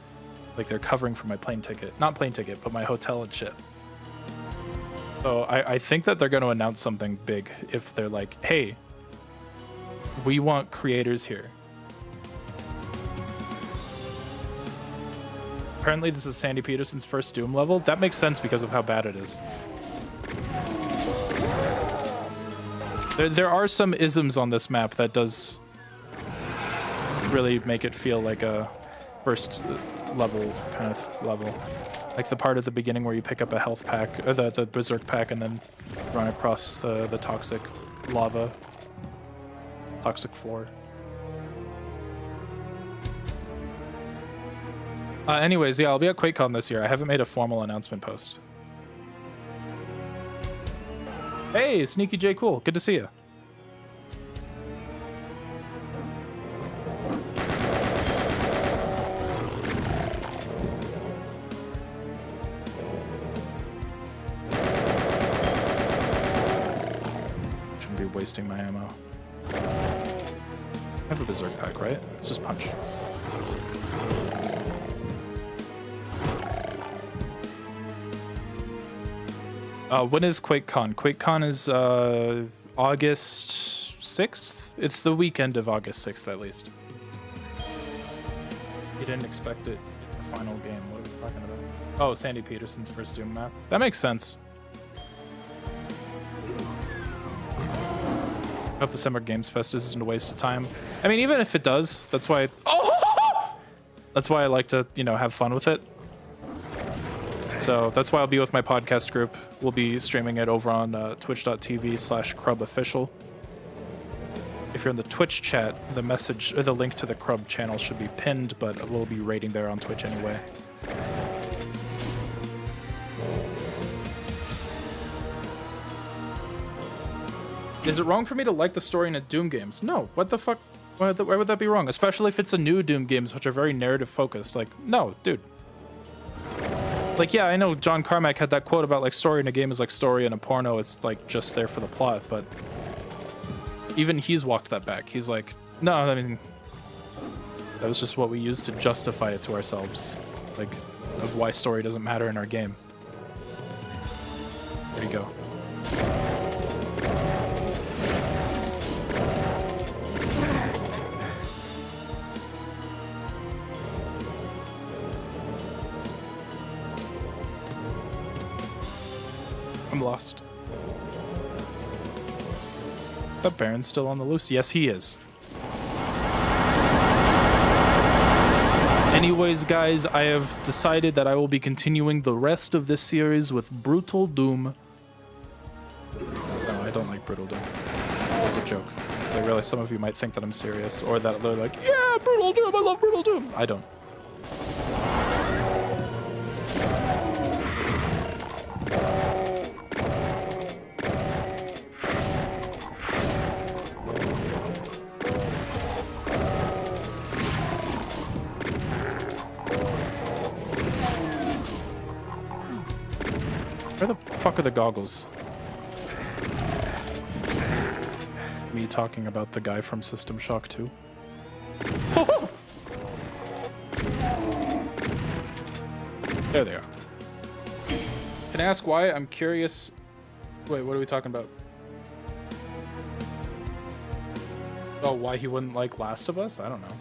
Like, they're covering for my plane ticket. Not plane ticket, but my hotel and shit. So I think that they're going to announce something big if they're like, hey, we want creators here. Apparently this is Sandy Peterson's first Doom level. That makes sense because of how bad it is. There are some isms on this map that does really make it feel like a first level kind of level. Like the part at the beginning where you pick up a health pack, or the berserk pack, and then run across the toxic lava, toxic floor. Anyways, yeah, I'll be at QuakeCon this year. I haven't made a formal announcement post. Hey, Sneaky J Cool. Good to see you. Shouldn't be wasting my ammo. I have a berserk pack, right? Let's just punch. When is QuakeCon? QuakeCon is August 6th? It's the weekend of August 6th, at least. You didn't expect it to be the final game. What are we talking about? Oh, Sandy Peterson's first Doom map. That makes sense. I hope the Summer Games Fest isn't a waste of time. I mean, even if it does, that's why... That's why I like to, you know, have fun with it. So that's why I'll be with my podcast group. We'll be streaming it over on twitch.tv/CrubOfficial. If you're in the Twitch chat, the message or the link to the Crub channel should be pinned, but we'll be raiding there on Twitch anyway. Is it wrong for me to like the story in a Doom games? No. What the fuck? Why would that be wrong? Especially if it's a new Doom games, which are very narrative focused. Like, no, dude. Like, yeah, I know John Carmack had that quote about, like, story in a game is like story in a porno. It's, like, just there for the plot, but even he's walked that back. He's like, no, I mean, that was just what we used to justify it to ourselves. Like, of why story doesn't matter in our game. There you go. I'm lost. Is that Baron still on the loose? Yes, he is. Anyways, guys, I have decided that I will be continuing the rest of this series with Brutal Doom. No, I don't like Brutal Doom. It was a joke. Because I realize some of you might think that I'm serious, or that they're like, yeah, Brutal Doom, I love Brutal Doom. I don't. Where the fuck are the goggles? Me talking about the guy from System Shock 2. There they are. Can I ask why? I'm curious. Wait, what are we talking about? Oh, why he wouldn't like Last of Us? I don't know.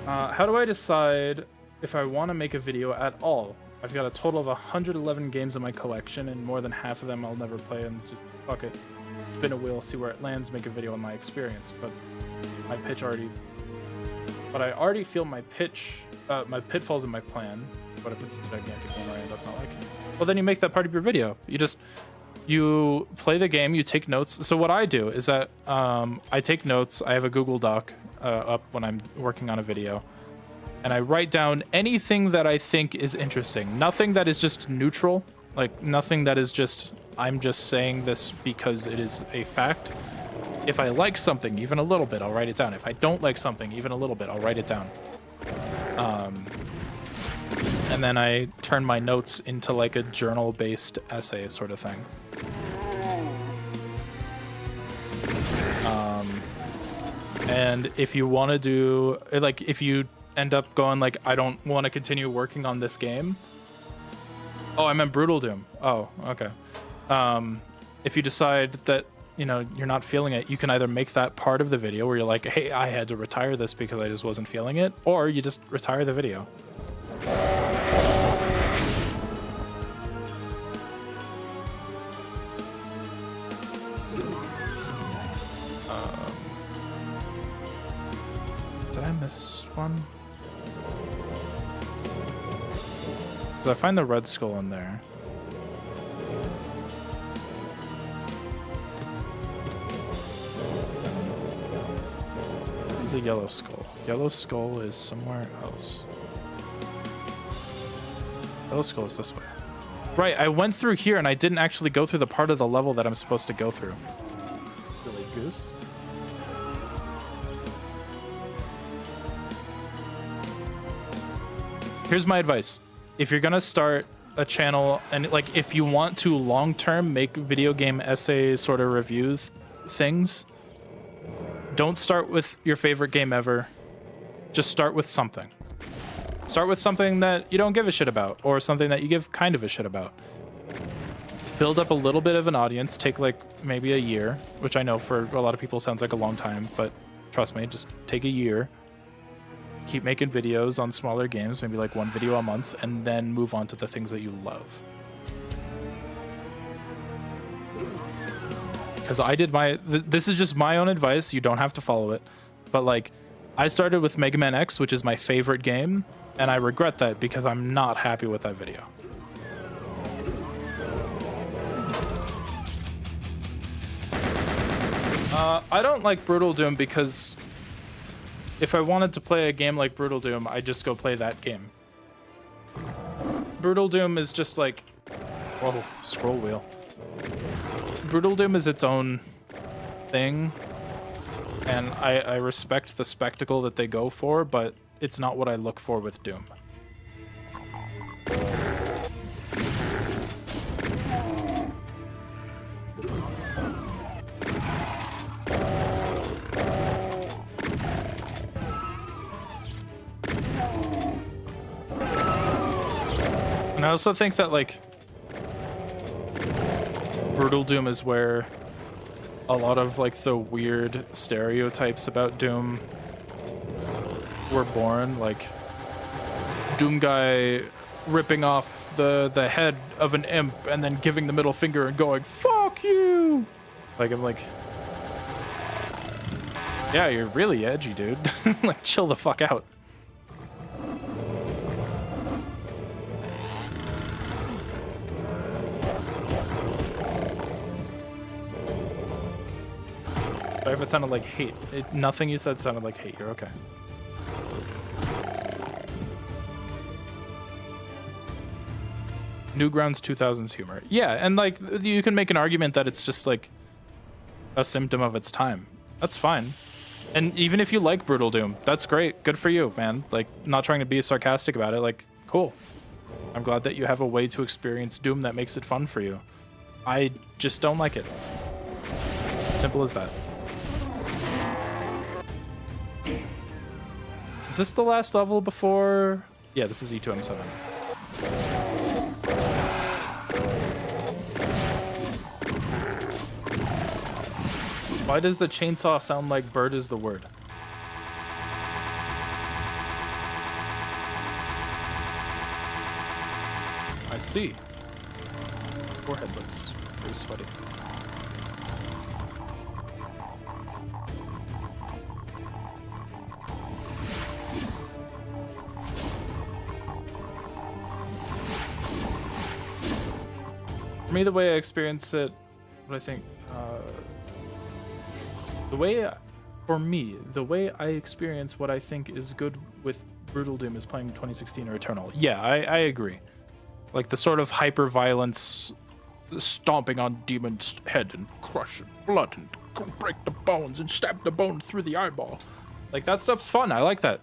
How do I decide if I want to make a video at all? I've got a total of 111 games in my collection, and more than half of them I'll never play, and it's just, fuck it. Spin a wheel, see where it lands, make a video on my experience. But my pitch already... But I already feel my pitch... my pitfalls in my plan. But if it's a gigantic game I end up not liking, well, then you make that part of your video. You play the game, you take notes. So what I do is that I take notes. I have a Google Doc up when I'm working on a video. And I write down anything that I think is interesting. Nothing that is just neutral. Like, nothing that is just, I'm just saying this because it is a fact. If I like something, even a little bit, I'll write it down. If I don't like something, even a little bit, I'll write it down. And then I turn my notes into like a journal-based essay sort of thing. And if you want to do, like, if you end up going like, I don't want to continue working on this game. Oh, I meant Brutal Doom. Oh, okay. If you decide that, you know, you're not feeling it, you can either make that part of the video where you're like, hey, I had to retire this because I just wasn't feeling it, or you just retire the video. Did I miss one? Because I find the red skull in there. There's a yellow skull. Yellow skull is somewhere else. Yellow skull is this way. Right, I went through here and I didn't actually go through the part of the level that I'm supposed to go through. Silly goose. Here's my advice. If you're gonna start a channel, and like if you want to long-term make video game essay sort of review things, don't start with your favorite game ever. Just start with something. Start with something that you don't give a shit about, or something that you give kind of a shit about. Build up a little bit of an audience, take like maybe a year, which I know for a lot of people sounds like a long time, but trust me, just take a year. Keep making videos on smaller games, maybe like one video a month, and then move on to the things that you love. Because I did this is just my own advice, you don't have to follow it, but like, I started with Mega Man X, which is my favorite game, and I regret that because I'm not happy with that video. I don't like Brutal Doom because if I wanted to play a game like Brutal Doom, I'd just go play that game. Brutal Doom is just like... Whoa, scroll wheel. Brutal Doom is its own thing, and I respect the spectacle that they go for, but it's not what I look for with Doom. And I also think that, like, Brutal Doom is where a lot of, like, the weird stereotypes about Doom were born. Like, Doom guy ripping off the head of an imp and then giving the middle finger and going, fuck you. Like, I'm like, yeah, you're really edgy, dude. Like, chill the fuck out. Sorry if it sounded like hate. Nothing you said sounded like hate. You're okay. Newgrounds 2000s humor. Yeah, and like you can make an argument that it's just like a symptom of its time. That's fine. And even if you like Brutal Doom, that's great. Good for you, man. Like, not trying to be sarcastic about it. Like, cool. I'm glad that you have a way to experience Doom that makes it fun for you. I just don't like it. Simple as that. Is this the last level before? Yeah, this is E2M7. Why does the chainsaw sound like bird is the word? I see. Forehead looks very sweaty. For me, the way I experience it, what I think, the way I experience what I think is good with Brutal Doom is playing 2016 or Eternal. Yeah, I agree. Like the sort of hyper violence, stomping on demon's head and crush blood and break the bones and stab the bone through the eyeball. Like that stuff's fun. I like that.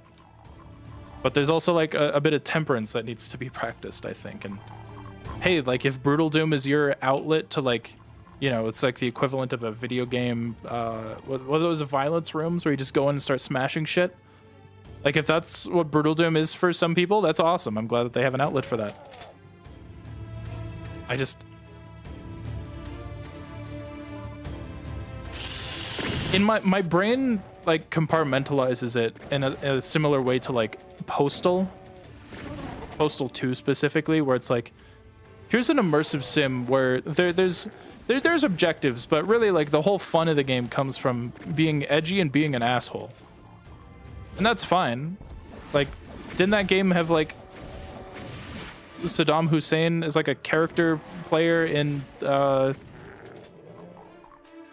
But there's also like a bit of temperance that needs to be practiced, I think. And hey, like if Brutal Doom is your outlet to like, you know, it's like the equivalent of a video game, what are those violence rooms where you just go in and start smashing shit? Like if that's what Brutal Doom is for some people, that's awesome. I'm glad that they have an outlet for that. I just... In my brain, like, compartmentalizes it in a similar way to, like, Postal 2 specifically, where it's like, here's an immersive sim where there's objectives, but really, like, the whole fun of the game comes from being edgy and being an asshole. And that's fine. Like, didn't that game have, like, Saddam Hussein as, like, a character player in,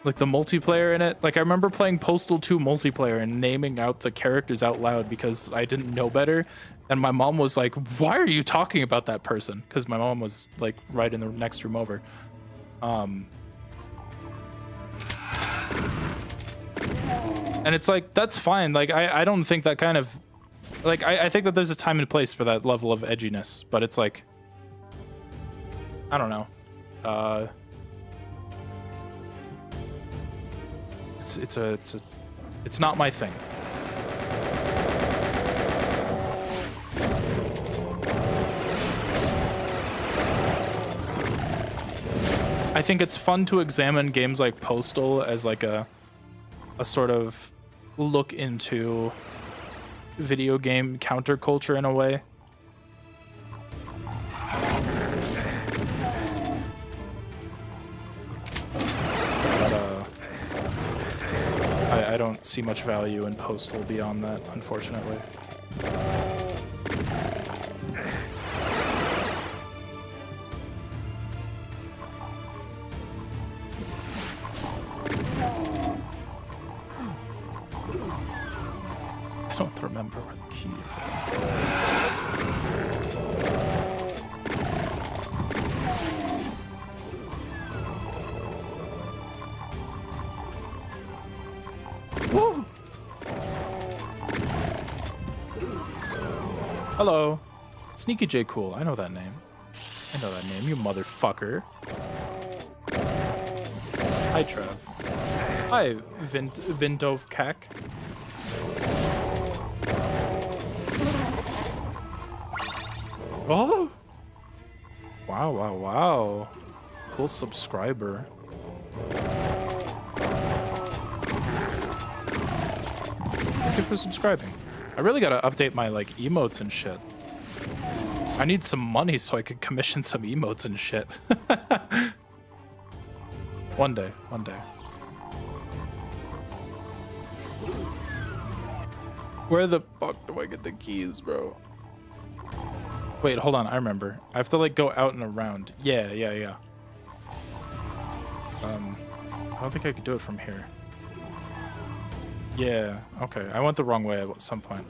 like, the multiplayer in it? Like, I remember playing Postal 2 multiplayer and naming out the characters out loud because I didn't know better. And my mom was like, why are you talking about that person? Because my mom was, like, right in the next room over. And it's like, that's fine. Like, I don't think that kind of... Like, I think that there's a time and place for that level of edginess. But it's like... I don't know. It's not my thing. I think it's fun to examine games like Postal as like a sort of look into video game counterculture in a way. I don't see much value in Postal beyond that, unfortunately. I don't remember where the key is. Woo! Hello. Sneaky J Cool. I know that name. I know that name, you motherfucker. Hi, Trav. Hi, Vindov Kak. Oh! Wow, wow, wow. Cool subscriber. Thank you for subscribing. I really gotta update my, like, emotes and shit. I need some money so I could commission some emotes and shit. One day, one day. Where the fuck do I get the keys, bro? Wait, hold on, I remember. I have to like go out and around. Yeah. I don't think I could do it from here. Yeah, okay. I went the wrong way at some point.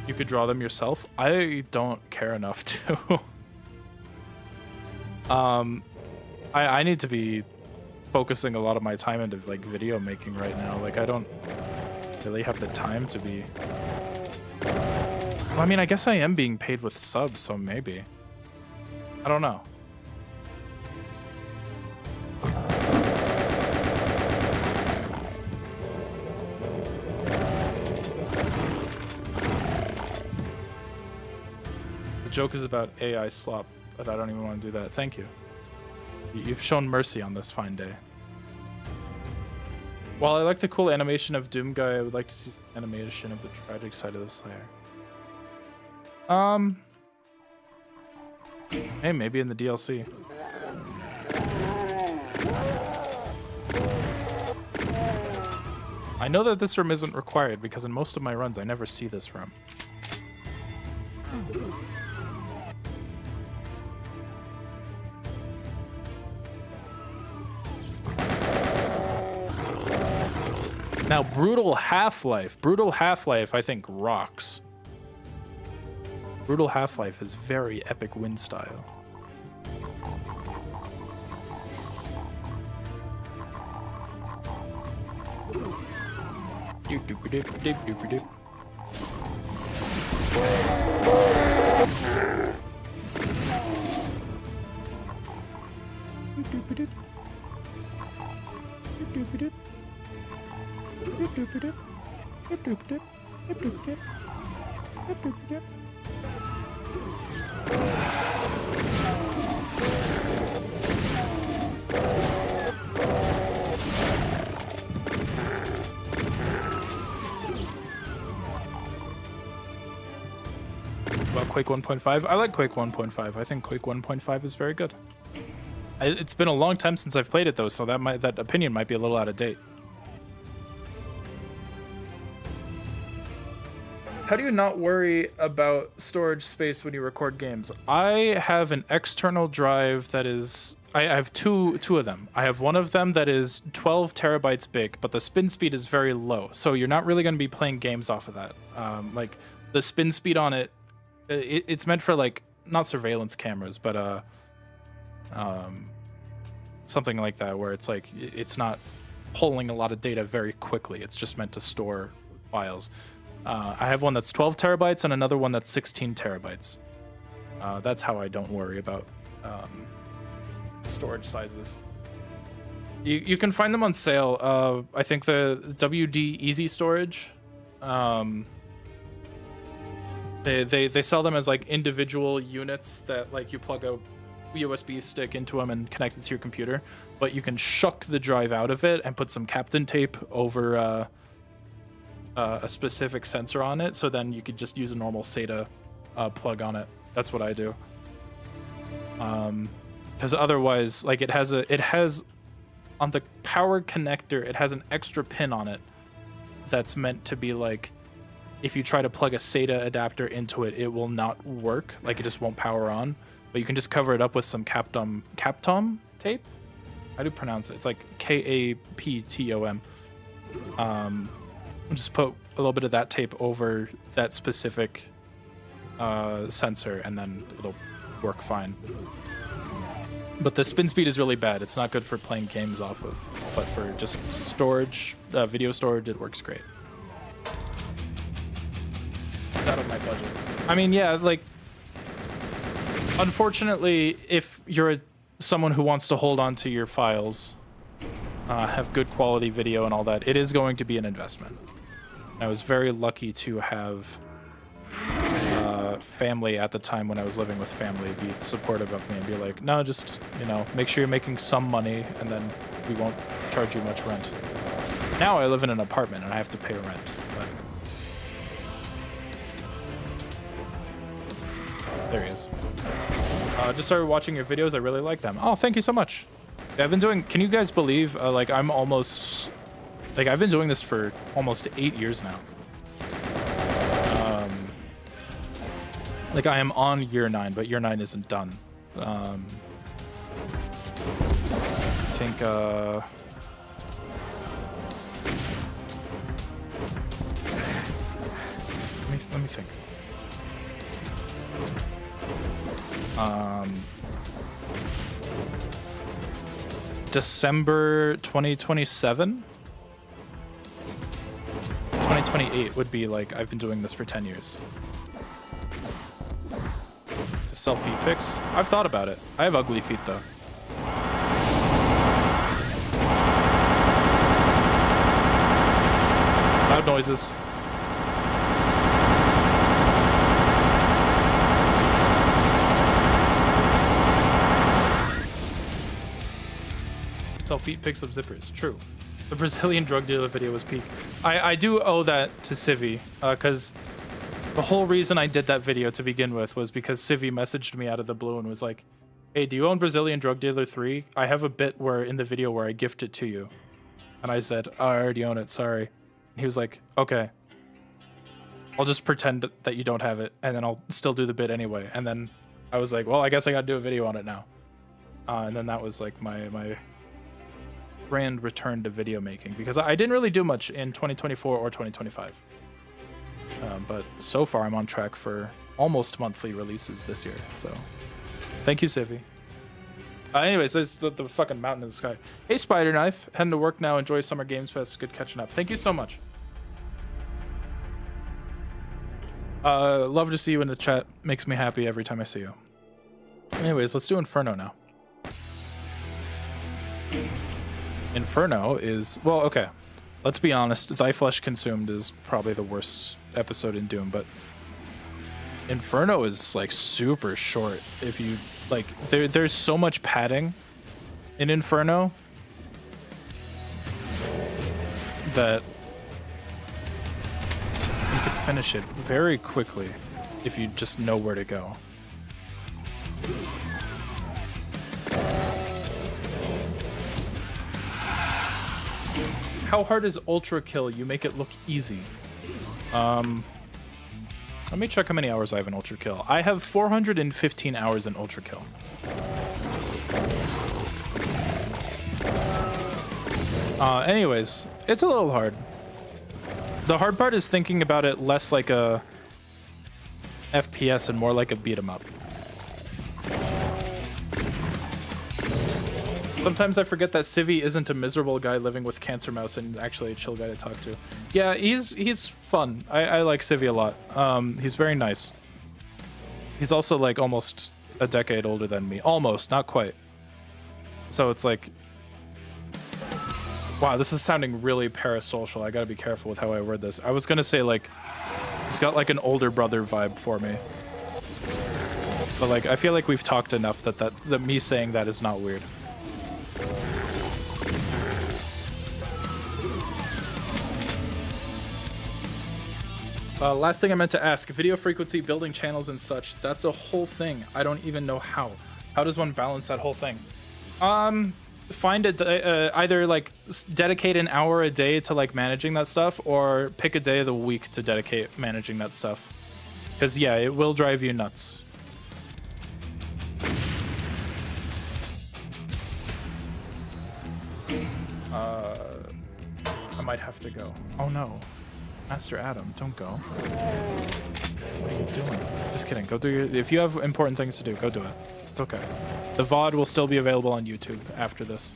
You could draw them yourself? I don't care enough to. I need to be focusing a lot of my time into like video making right now. Like I don't really have the time to be. Well, I mean, I guess I am being paid with subs, so maybe. I don't know. The joke is about AI slop, but I don't even want to do that. Thank you. You've shown mercy on this fine day. While I like the cool animation of Doom Guy, I would like to see some animation of the tragic side of the Slayer. Hey, maybe in the DLC. I know that this room isn't required because in most of my runs I never see this room. Now, Brutal Half-Life. Brutal Half-Life, I think, rocks. Brutal Half-Life is very epic wind style. About Quake 1.5? I like Quake 1.5. I think Quake 1.5 is very good. It's been a long time since I've played it though, so that opinion might be a little out of date. How do you not worry about storage space when you record games? I have an external drive that is... I have two of them. I have one of them that is 12 terabytes big, but the spin speed is very low, so you're not really going to be playing games off of that. Like, the spin speed on it, it's meant for, like, not surveillance cameras, but something like that, where it's like, it's not pulling a lot of data very quickly. It's just meant to store files. I have one that's 12 terabytes and another one that's 16 terabytes. That's how I don't worry about storage sizes. You can find them on sale. I think the WD Easy Storage, they sell them as like individual units that like you plug a USB stick into them and connect it to your computer, but you can shuck the drive out of it and put some Kapton tape over a specific sensor on it, so then you could just use a normal SATA plug on it. That's what I do. Because otherwise, like it has on the power connector, it has an extra pin on it that's meant to be like, if you try to plug a SATA adapter into it, it will not work. Like it just won't power on. But you can just cover it up with some Kapton tape. How do you pronounce it? It's like Kaptom. Just put a little bit of that tape over that specific sensor, and then it'll work fine. But the spin speed is really bad. It's not good for playing games off of, but for just storage, video storage, it works great. It's out of my budget. I mean, yeah, like, unfortunately, if you're someone who wants to hold on to your files, have good quality video and all that, it is going to be an investment. I was very lucky to have family at the time when I was living with family be supportive of me and be like, no, just, you know, make sure you're making some money and then we won't charge you much rent. Now I live in an apartment and I have to pay rent. But there he is. Just started watching your videos. I really like them. Oh, thank you so much. Yeah, I've been doing. Can you guys believe? Like I'm almost. Like I've been doing this for almost 8 years now. Like I am on year 9, but year 9 isn't done. I think. Let me think. December 2027? 2028 would be like I've been doing this for 10 years. To sell feet pics? I've thought about it. I have ugly feet though. Loud noises. Sell feet pics of zippers. True. The Brazilian drug dealer video was peak. I do owe that to Civi, because the whole reason I did that video to begin with was because Civi messaged me out of the blue and was like, hey, do you own Brazilian Drug Dealer 3? I have a bit where in the video where I gift it to you. And I said, oh, I already own it, sorry. And he was like, okay. I'll just pretend that you don't have it, and then I'll still do the bit anyway. And then I was like, well, I guess I gotta do a video on it now. And then that was like my grand return to video making, because I didn't really do much in 2024 or 2025. But so far I'm on track for almost monthly releases this year, so thank you, Civi. Anyways, there's the fucking mountain in the sky. Hey, Spider Knife, heading to work now. Enjoy Summer Games Fest. Good catching up. Thank you so much. Love to see you in the chat. Makes me happy every time I see you. Anyways, let's do Inferno now. Inferno is, well, okay, let's be honest, Thy Flesh Consumed is probably the worst episode in Doom, but Inferno is like super short. If you like, there's so much padding in Inferno that you could finish it very quickly if you just know where to go. How hard is Ultra Kill? You make it look easy. Let me check how many hours I have in Ultra Kill. I have 415 hours in Ultra Kill. Anyways, it's a little hard. The hard part is thinking about it less like a FPS and more like a beat 'em up. Sometimes I forget that Civi isn't a miserable guy living with cancer mouse and actually a chill guy to talk to. Yeah, he's fun. I like Civi a lot. He's very nice. He's also like almost a decade older than me. Almost, not quite. So it's like, wow, this is sounding really parasocial. I gotta be careful with how I word this. I was gonna say like, he's got like an older brother vibe for me. But like, I feel like we've talked enough that me saying that is not weird. Last thing I meant to ask, video frequency, building channels and such, that's a whole thing. I don't even know how. How does one balance that whole thing? Find either like dedicate an hour a day to like managing that stuff, or pick a day of the week to dedicate managing that stuff. Because yeah, it will drive you nuts. I might have to go. Oh no. Master Adam, don't go. What are you doing? Just kidding. Go do your... If you have important things to do, go do it. It's okay. The VOD will still be available on YouTube after this.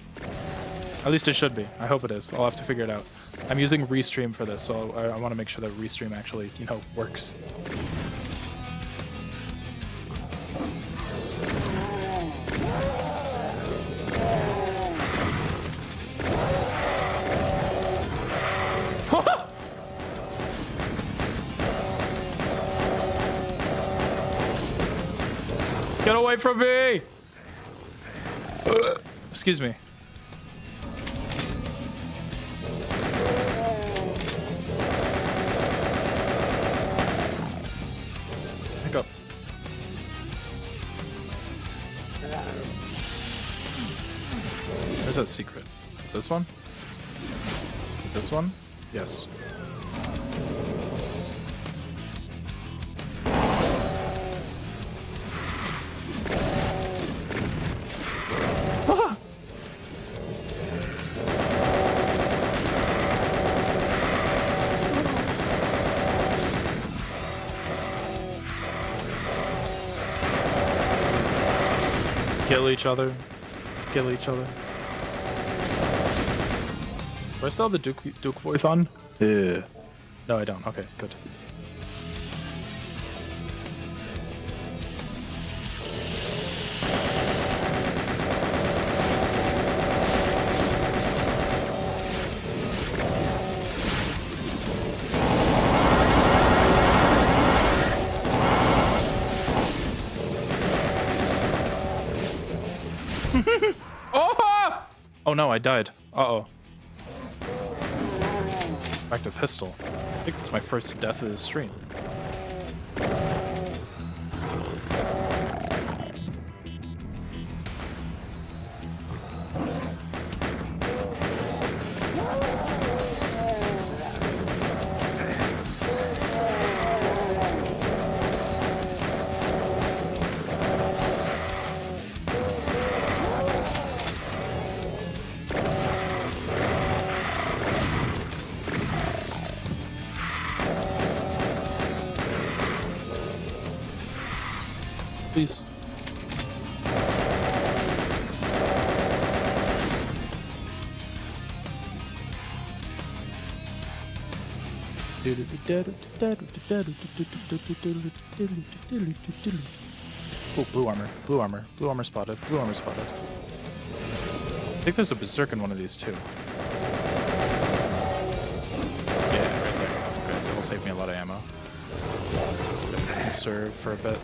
At least it should be. I hope it is. I'll have to figure it out. I'm using Restream for this, so I want to make sure that Restream actually, you know, works. Get away from me! Excuse me. Where's that secret? Is it this one? Is it this one? Yes. Ah! Kill each other. Kill each other. Do I still have the Duke voice on? Yeah. No, I don't. Okay, good. Oh! Oh no, I died. Uh-oh. Back to pistol. I think that's my first death of the stream. Please. Oh, blue armor. Blue armor. Blue armor spotted. Blue armor spotted. I think there's a berserk in one of these too. Yeah, right there. Okay, that'll save me a lot of ammo. Conserve for a bit.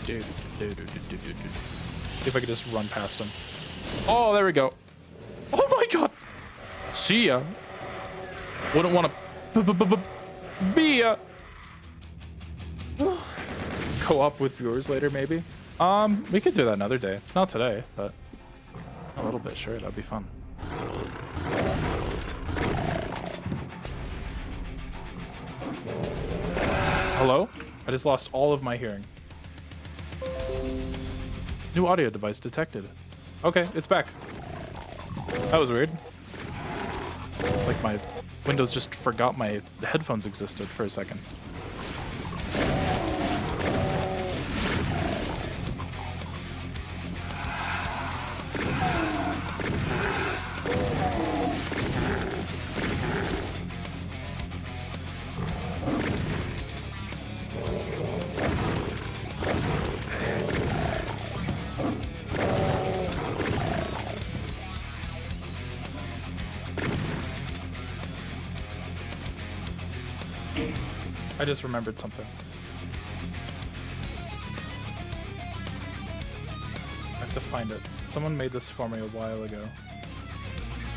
See if I could just run past him. Oh, there we go. Oh my god. See ya. Wouldn't want to be ya. Co-op with viewers later, maybe. We could do that another day. Not today, but a little bit. Sure, that'd be fun. Hello? I just lost all of my hearing. New audio device detected. Okay, it's back. That was weird. Like my Windows just forgot my headphones existed for a second. I just remembered something. I have to find it. Someone made this for me a while ago.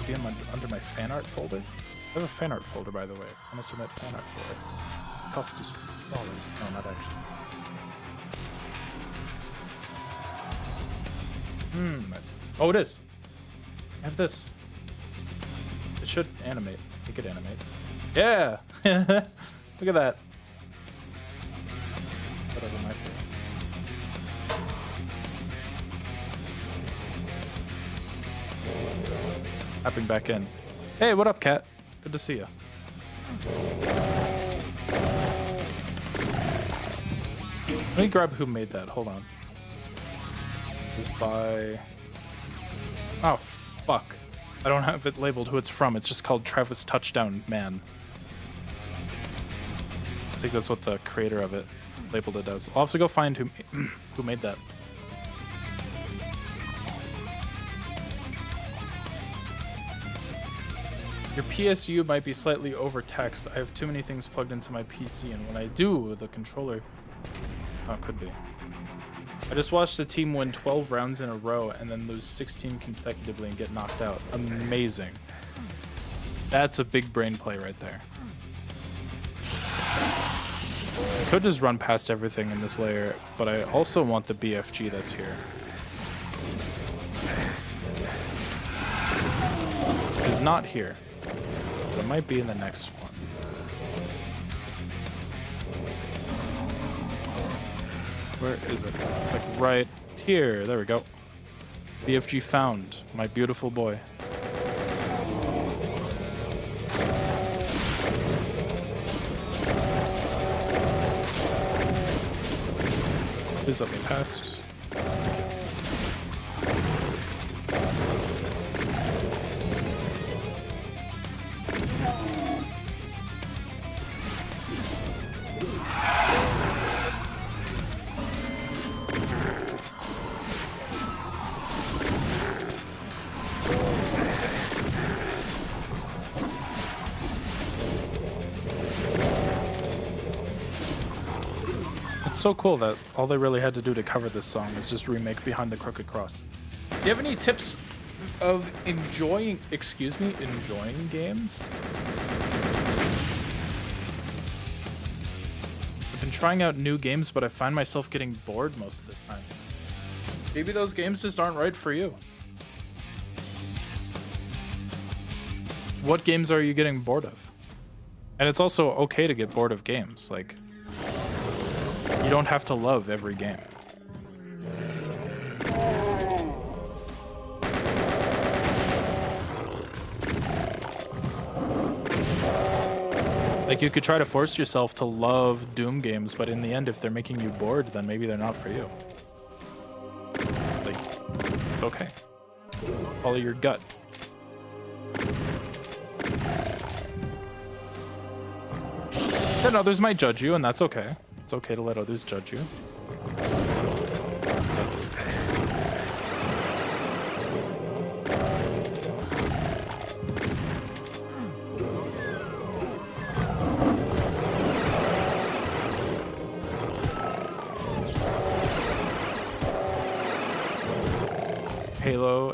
It'd be in under my fan art folder. I have a fan art folder, by the way. I'm gonna submit fan art for it. It costs $2. No, not actually. Oh, it is. I have this. It should animate. It could animate. Yeah! Look at that. Whatever my favorite. Hopping back in. Hey, what up, cat? Good to see you. Let me grab who made that. Hold on. It was by... Oh, fuck. I don't have it labeled who it's from. It's just called Travis Touchdown Man. I think that's what the creator of it labeled it as. I'll have to go find who made that. Your PSU might be slightly overtaxed. I have too many things plugged into my PC, and when I do, the controller... Oh, it could be. I just watched the team win 12 rounds in a row and then lose 16 consecutively and get knocked out. Amazing. That's a big brain play right there. I could just run past everything in this layer, but I also want the BFG that's here. Which is not here, but it might be in the next one. Where is it? It's like right here. There we go. BFG found, my beautiful boy. Please let me past. It's so cool that all they really had to do to cover this song is just remake Behind the Crooked Cross. Do you have any tips of enjoying games? I've been trying out new games, but I find myself getting bored most of the time. Maybe those games just aren't right for you. What games are you getting bored of? And it's also okay to get bored of games. Like, you don't have to love every game. Like, you could try to force yourself to love Doom games, but in the end, if they're making you bored, then maybe they're not for you. Like, it's okay. Follow your gut. Then others might judge you, and that's okay. It's okay to let others judge you.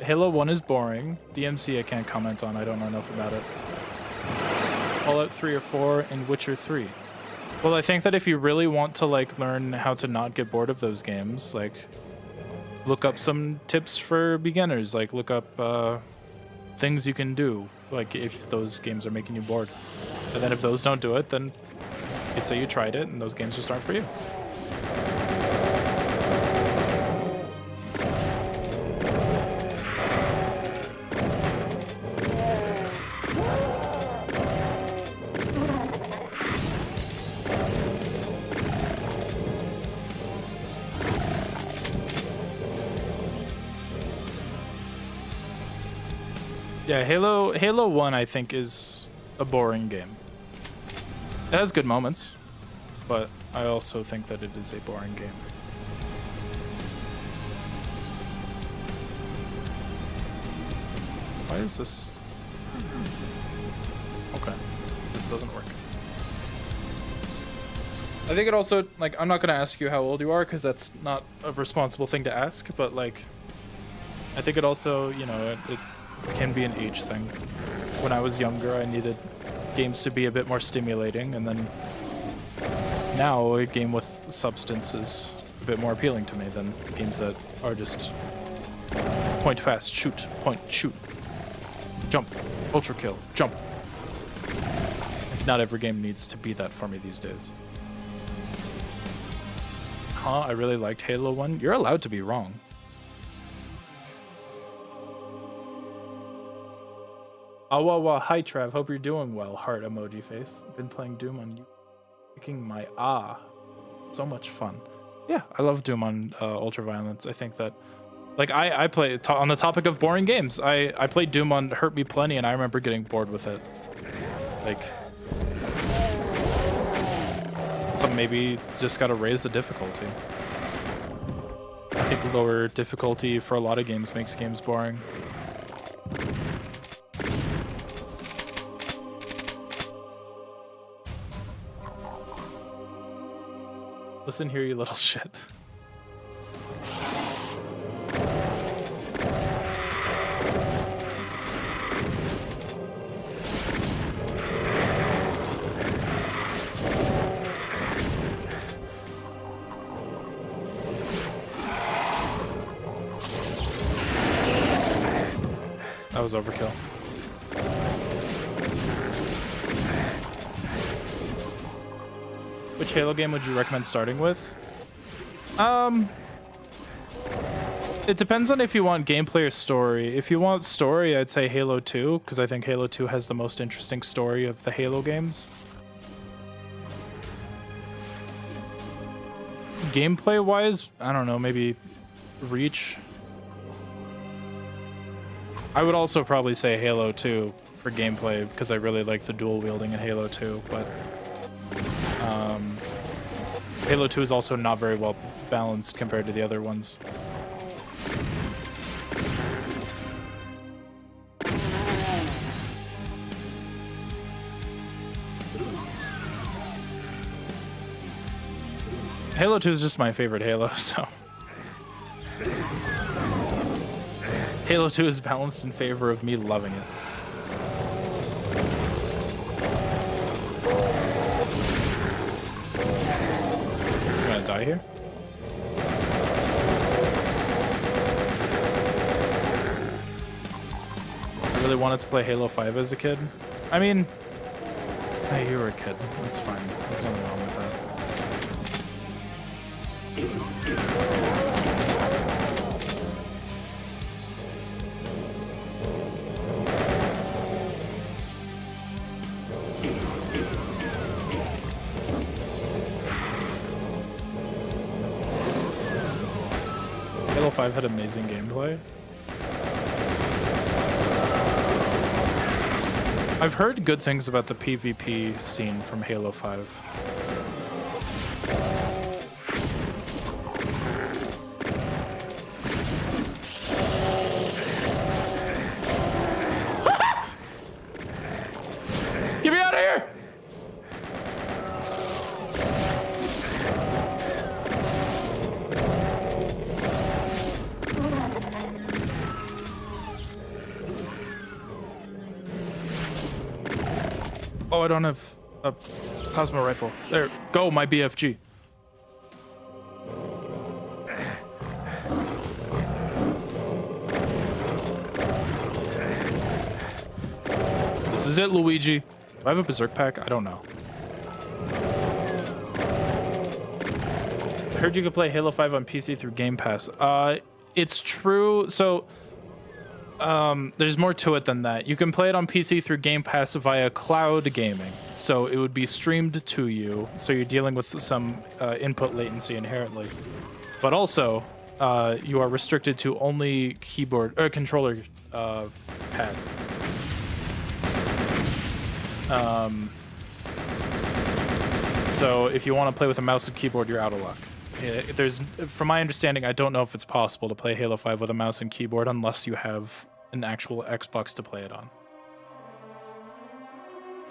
Halo 1 is boring. DMC I can't comment on, I don't know enough about it. Fallout 3 or 4 and Witcher 3. Well, I think that if you really want to like learn how to not get bored of those games, like look up some tips for beginners, like look up things you can do, like if those games are making you bored. And then if those don't do it, then you'd say you tried it and those games just aren't for you. Yeah, Halo 1 I think is a boring game. It has good moments, but I also think that it is a boring game. Why is this? Okay, this doesn't work. I think it also, like, I'm not gonna ask you how old you are because that's not a responsible thing to ask, but like, I think it also, you know, it can be an age thing. When I was younger, I needed games to be a bit more stimulating, and then now a game with substance is a bit more appealing to me than games that are just point fast, shoot, point, shoot, jump, ultra kill, jump. Not every game needs to be that for me these days. Huh, I really liked Halo 1. You're allowed to be wrong. Awawa, hi Trav, hope you're doing well. Heart emoji face. Been playing Doom on you. Picking my so much fun. Yeah, I love Doom on Ultraviolence. I think that, like, I play on the topic of boring games. I played Doom on Hurt Me Plenty, and I remember getting bored with it. Like, so maybe just gotta raise the difficulty. I think lower difficulty for a lot of games makes games boring. Listen here, you little shit. That was overkill. Which Halo game would you recommend starting with? It depends on if you want gameplay or story. If you want story, I'd say Halo 2, because I think Halo 2 has the most interesting story of the Halo games. Gameplay-wise, I don't know, maybe Reach. I would also probably say Halo 2 for gameplay, because I really like the dual wielding in Halo 2, but Halo 2 is also not very well balanced compared to the other ones. Halo 2 is just my favorite Halo, so Halo 2 is balanced in favor of me loving it. I'm gonna die here. I really wanted to play Halo 5 as a kid. I mean, hey, you were a kid. That's fine. There's nothing wrong with that. Halo 5 had amazing gameplay. I've heard good things about the PvP scene from Halo 5. Get me out of here! Oh, I don't have a plasma rifle. There, go, my BFG. This is it, Luigi. Do I have a berserk pack? I don't know. I heard you could play Halo 5 on PC through Game Pass. It's true. So, there's more to it than that. You can play it on PC through Game Pass via cloud gaming. So it would be streamed to you. So you're dealing with some input latency inherently. But also, you are restricted to only keyboard or controller pad. So if you want to play with a mouse and keyboard, you're out of luck. From my understanding, I don't know if it's possible to play Halo 5 with a mouse and keyboard unless you have an actual Xbox to play it on.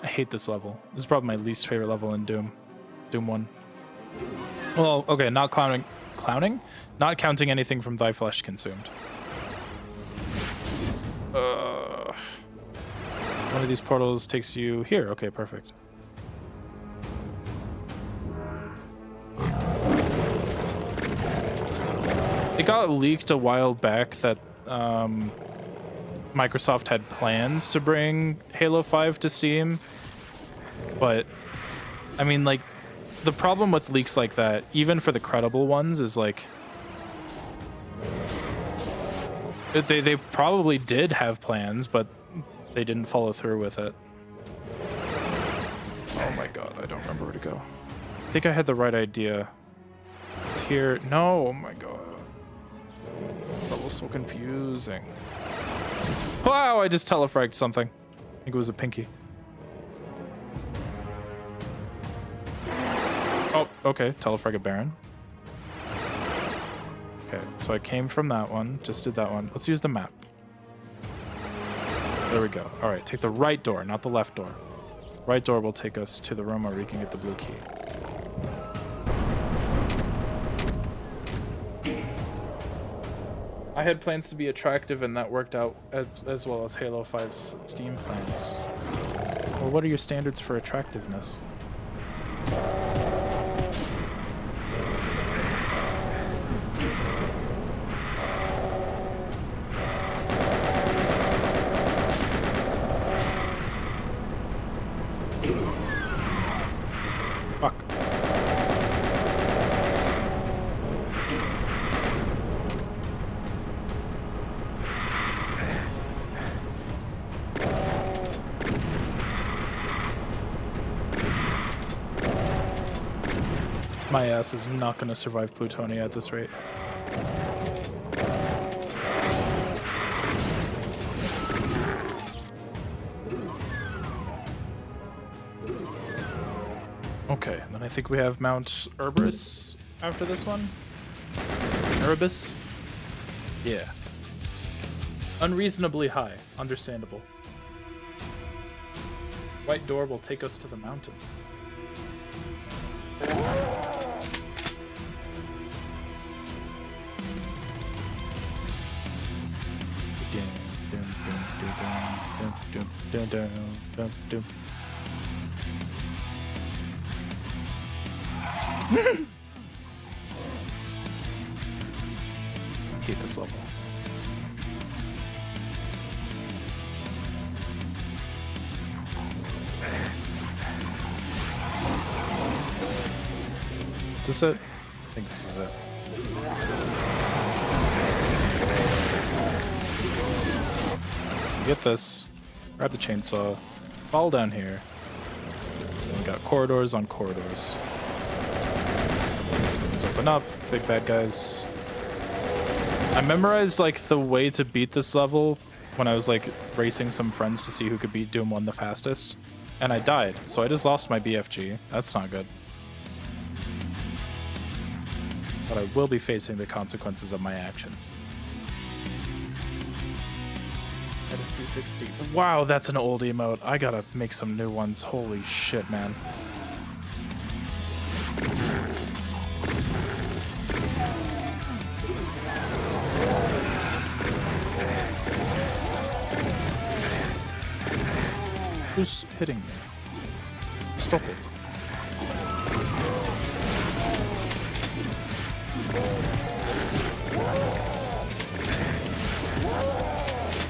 I hate this level. This is probably my least favorite level in Doom. Doom 1. Well, okay, not clowning. Clowning? Not counting anything from Thy Flesh Consumed. One of these portals takes you here. Okay, perfect. It got leaked a while back that Microsoft had plans to bring Halo 5 to Steam, but I mean, like, the problem with leaks like that, even for the credible ones, is like they probably did have plans, but they didn't follow through with it. Oh my god, I don't remember where to go. I think I had the right idea. It's here. No, oh my god. This level's so confusing. Wow, I just telefragged something. I think it was a pinky. Oh, okay. Telefrag a Baron. Okay, so I came from that one. Just did that one. Let's use the map. There we go. All right, take the right door, not the left door. Right door will take us to the room where we can get the blue key. I had plans to be attractive, and that worked out as well as Halo 5's Steam plans. Well, what are your standards for attractiveness? Fuck. My ass is not going to survive Plutonia at this rate. Okay, then I think we have Mount Erebus after this one. Erebus? Yeah. Unreasonably high. Understandable. White door will take us to the mountain. Keep this level. Is this it? I think this is it. Get this. Grab the chainsaw. Fall down here. And we got corridors on corridors. Let's open up. Big bad guys. I memorized like the way to beat this level when I was like racing some friends to see who could beat Doom 1 the fastest. And I died, so I just lost my BFG. That's not good. But I will be facing the consequences of my actions. At a 360. Wow, that's an old emote. I gotta make some new ones. Holy shit, man. Who's hitting me? Stop it.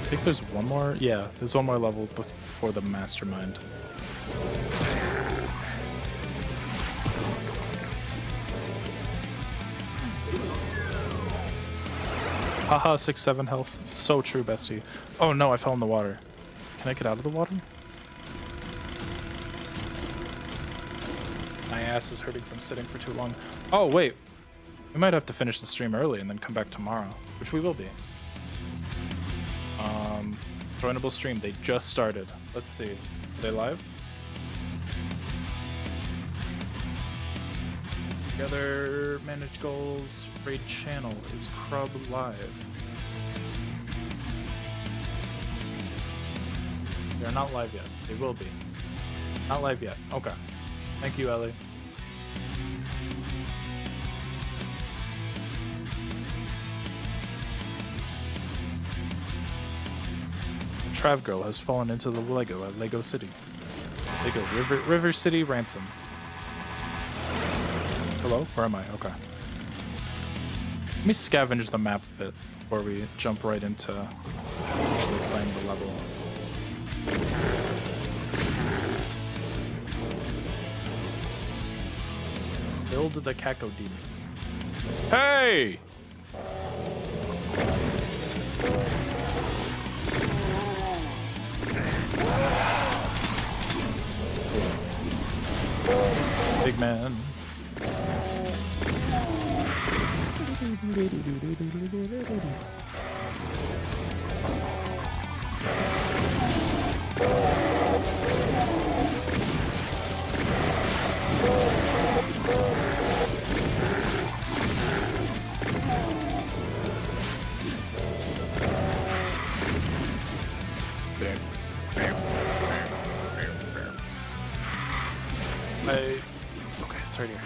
I think there's one more. Yeah, there's one more level before the mastermind. Haha, 6-7 health. So true, bestie. Oh no, I fell in the water. Can I get out of the water? My ass is hurting from sitting for too long. Oh, wait. We might have to finish the stream early and then come back tomorrow, which we will be. Joinable stream. They just started. Let's see. Are they live? Together, manage goals, raid channel. Is Crub live? They're not live yet. They will be. Not live yet. Okay. Thank you, Ellie. Trav girl has fallen into the Lego at Lego City. Lego River City Ransom. Hello? Where am I? Okay. Let me scavenge the map a bit before we jump right into actually playing the level. Build the Kako Demon. Hey! Big man. Okay, it's right here.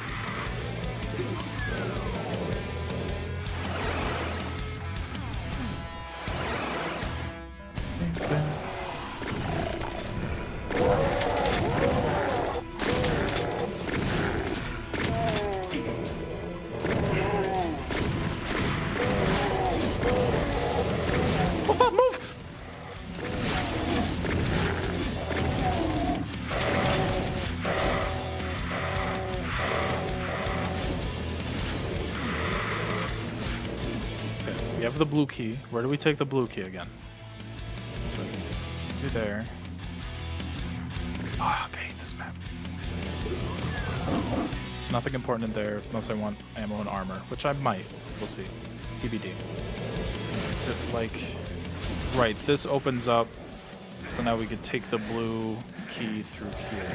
We have the blue key. Where do we take the blue key again? Do there. Oh, okay, I hate this map. There's nothing important in there unless I want ammo and armor, which I might. We'll see. TBD. Is it like... Right, this opens up, so now we could take the blue key through here.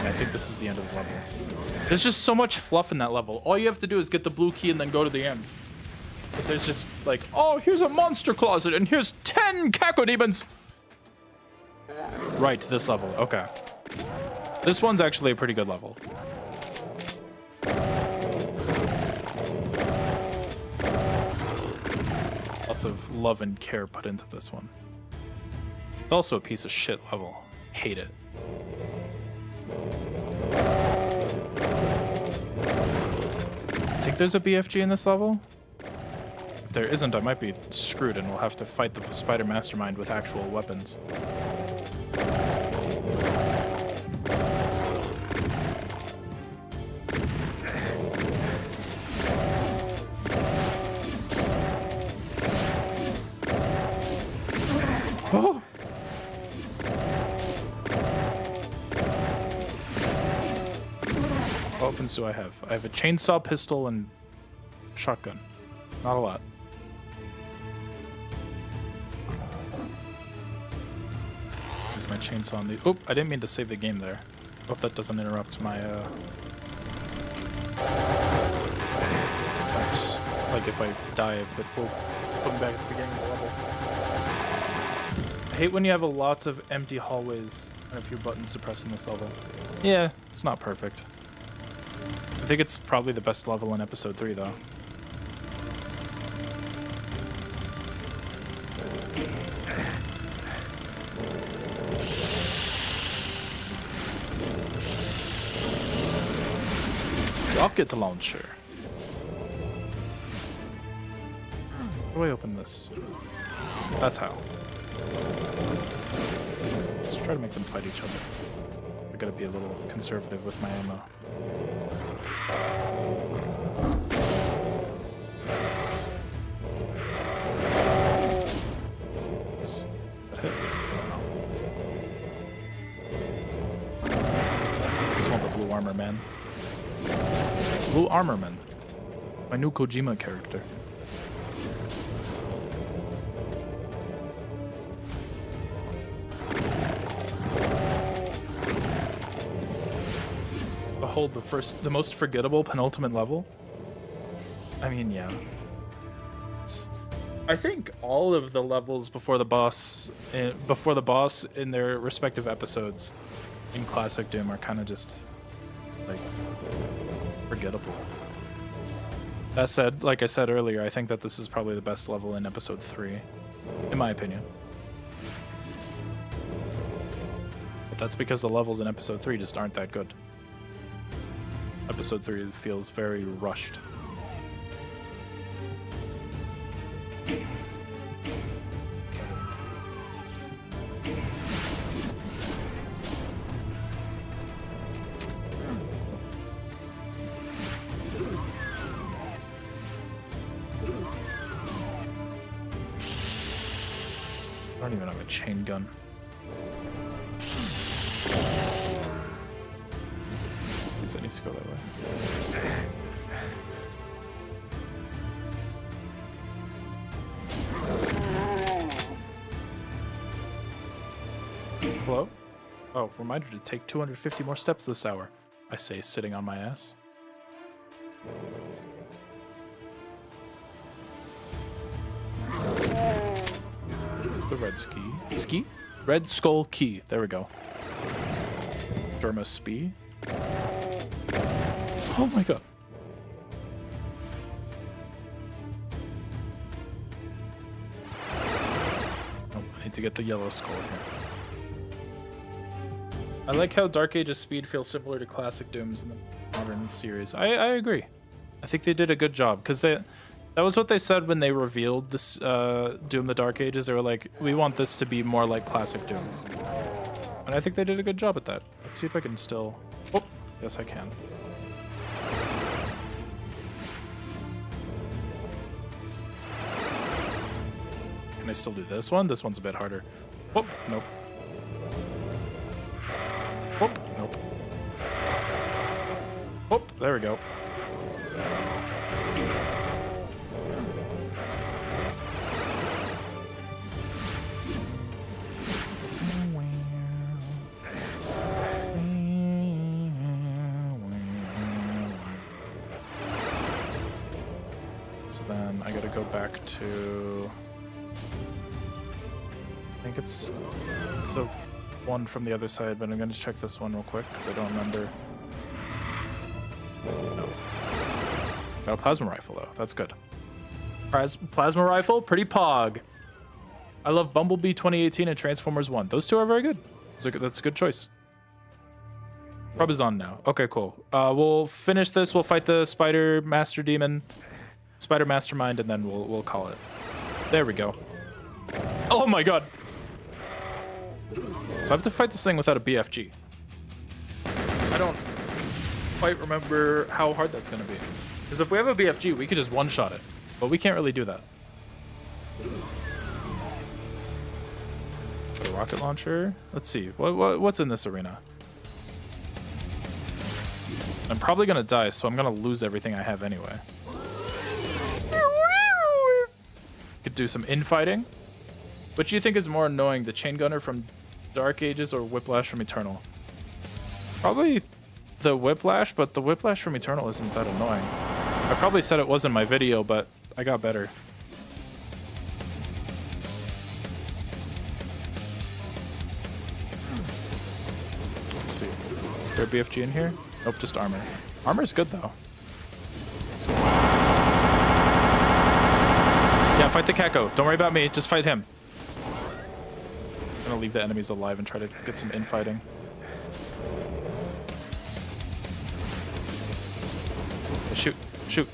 I think this is the end of the level. There's just so much fluff in that level. All you have to do is get the blue key and then go to the end. But there's just like, oh, here's a monster closet and here's 10 cacodemons. Right, this level. Okay. This one's actually a pretty good level. Lots of love and care put into this one. It's also a piece of shit level. Hate it. I think there's a BFG in this level. If there isn't, I might be screwed and we'll have to fight the spider mastermind with actual weapons. Oh! What weapons do I have? I have a chainsaw, pistol, and shotgun. Not a lot. There's my chainsaw on the... Oop, I didn't mean to save the game there. Hope that doesn't interrupt my, attacks. Like if I die, if it will put me back at the beginning of the level. I hate when you have lots of empty hallways and a few buttons to press in this level. Yeah, it's not perfect. I think it's probably the best level in episode 3, though. Rocket launcher. How do I open this? That's how. Let's try to make them fight each other. I gotta be a little conservative with my ammo. That hit? I just want the blue armor man. Blue armor man. My new Kojima character. Behold the most forgettable penultimate level. I mean, yeah. I think all of the levels before the boss in their respective episodes in classic Doom are kind of just like forgettable. That said, like I said earlier, I think that this is probably the best level in episode 3, in my opinion. But that's because the levels in episode 3 just aren't that good. Episode 3 feels very rushed. I don't even have a chain gun. I guess it needs to go that way. Hello? Oh, reminder to take 250 more steps this hour. I say, sitting on my ass. The red ski. Ski? Red skull key. There we go. Derma spee. Oh my god. Oh, I need to get the yellow skull here. I like how Dark Age's speed feels similar to classic Dooms in the modern series. I agree. I think they did a good job because that was what they said when they revealed this Doom the Dark Ages. They were like, we want this to be more like classic Doom. And I think they did a good job at that. Let's see if I can still... Oh, yes I can. Can I still do this one? This one's a bit harder. Whoop, nope. Whoop, nope. Whoop, there we go. So then I gotta go back to... I think it's the one from the other side, but I'm gonna check this one real quick because I don't remember. No. Got a plasma rifle though. That's good. Plasma rifle, pretty pog. I love Bumblebee 2018 and Transformers 1. Those two are very good. That's a good choice. Prub is on now. Okay, cool. We'll finish this. We'll fight the Spider Master Demon, Spider Mastermind, and then we'll call it. There we go. Oh my god. So I have to fight this thing without a BFG. I don't quite remember how hard that's going to be. Because if we have a BFG, we could just one-shot it. But we can't really do that. The rocket launcher. Let's see. What's in this arena? I'm probably going to die, so I'm going to lose everything I have anyway. Could do some infighting. Which do you think is more annoying, the chain gunner from Dark Ages or Whiplash from Eternal? Probably the Whiplash, but the Whiplash from Eternal isn't that annoying. I probably said it was in my video, but I got better. Let's see. Is there a BFG in here? Nope, just armor. Armor's good, though. Yeah, fight the Kako. Don't worry about me. Just fight him. I'm gonna leave the enemies alive and try to get some infighting. Shoot. Shoot.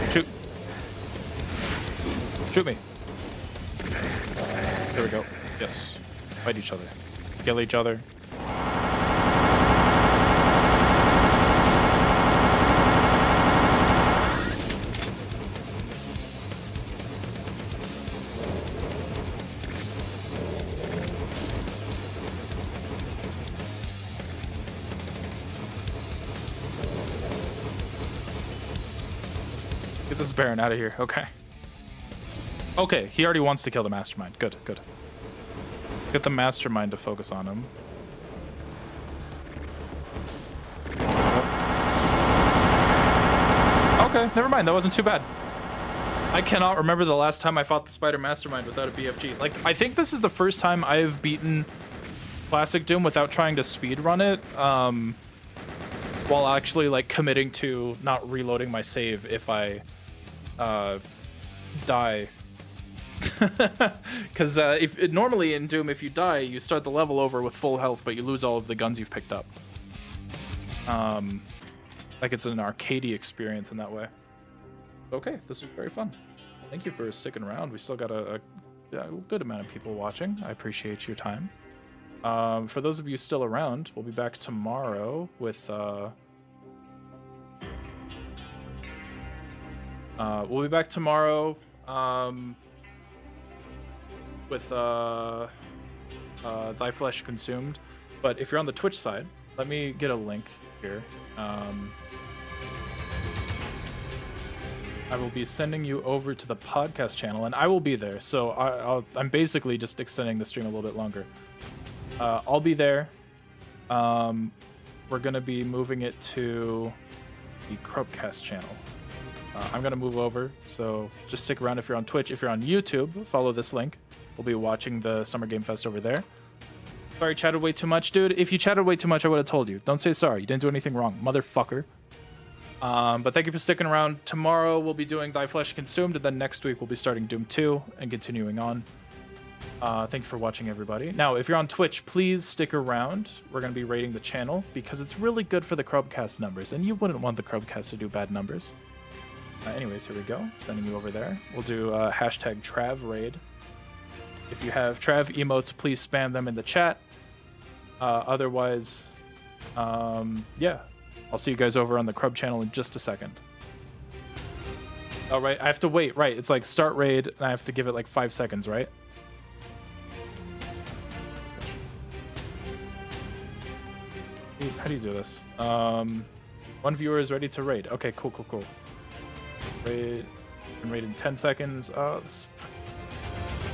Shoot. Shoot me. There we go. Yes. Fight each other. Kill each other. Get this Baron out of here. Okay. Okay, he already wants to kill the Mastermind. Good, good. Let's get the Mastermind to focus on him. Okay, never mind. That wasn't too bad. I cannot remember the last time I fought the Spider Mastermind without a BFG. Like, I think this is the first time I've beaten Classic Doom without trying to speedrun it. While actually, like, committing to not reloading my save if I die. Because normally in Doom, if you die, you start the level over with full health, but you lose all of the guns you've picked up. Like it's an arcadey experience in that way. Okay, this was very fun. Thank you for sticking around. We still got a good amount of people watching. I appreciate your time. For those of you still around, we'll be back tomorrow with we'll be back tomorrow with Thy Flesh Consumed. But if you're on the Twitch side, let me get a link here. I will be sending you over to the podcast channel, and I will be there. So I'm basically just extending the stream a little bit longer. I'll be there. We're going to be moving it to the Krubcast channel. I'm going to move over, so just stick around if you're on Twitch. If you're on YouTube, follow this link. We'll be watching the Summer Game Fest over there. Sorry, chatted way too much, dude. If you chatted way too much, I would have told you. Don't say sorry. You didn't do anything wrong, motherfucker. But thank you for sticking around. Tomorrow we'll be doing Thy Flesh Consumed, and then next week we'll be starting Doom 2 and continuing on. Thank you for watching, everybody. Now, if you're on Twitch, please stick around. We're going to be rating the channel because it's really good for the Krubcast numbers, and you wouldn't want the Krubcast to do bad numbers. Anyways, here we go. Sending you over there. We'll do hashtag Trav raid. If you have Trav emotes, please spam them in the chat. Otherwise, yeah, I'll see you guys over on the Krub channel in just a second. Oh, right. I have to wait. Right. It's like start raid, and I have to give it like 5 seconds, right? How do you do this? One viewer is ready to raid. Okay, cool. Raid. And raid in 10 seconds. Oh, this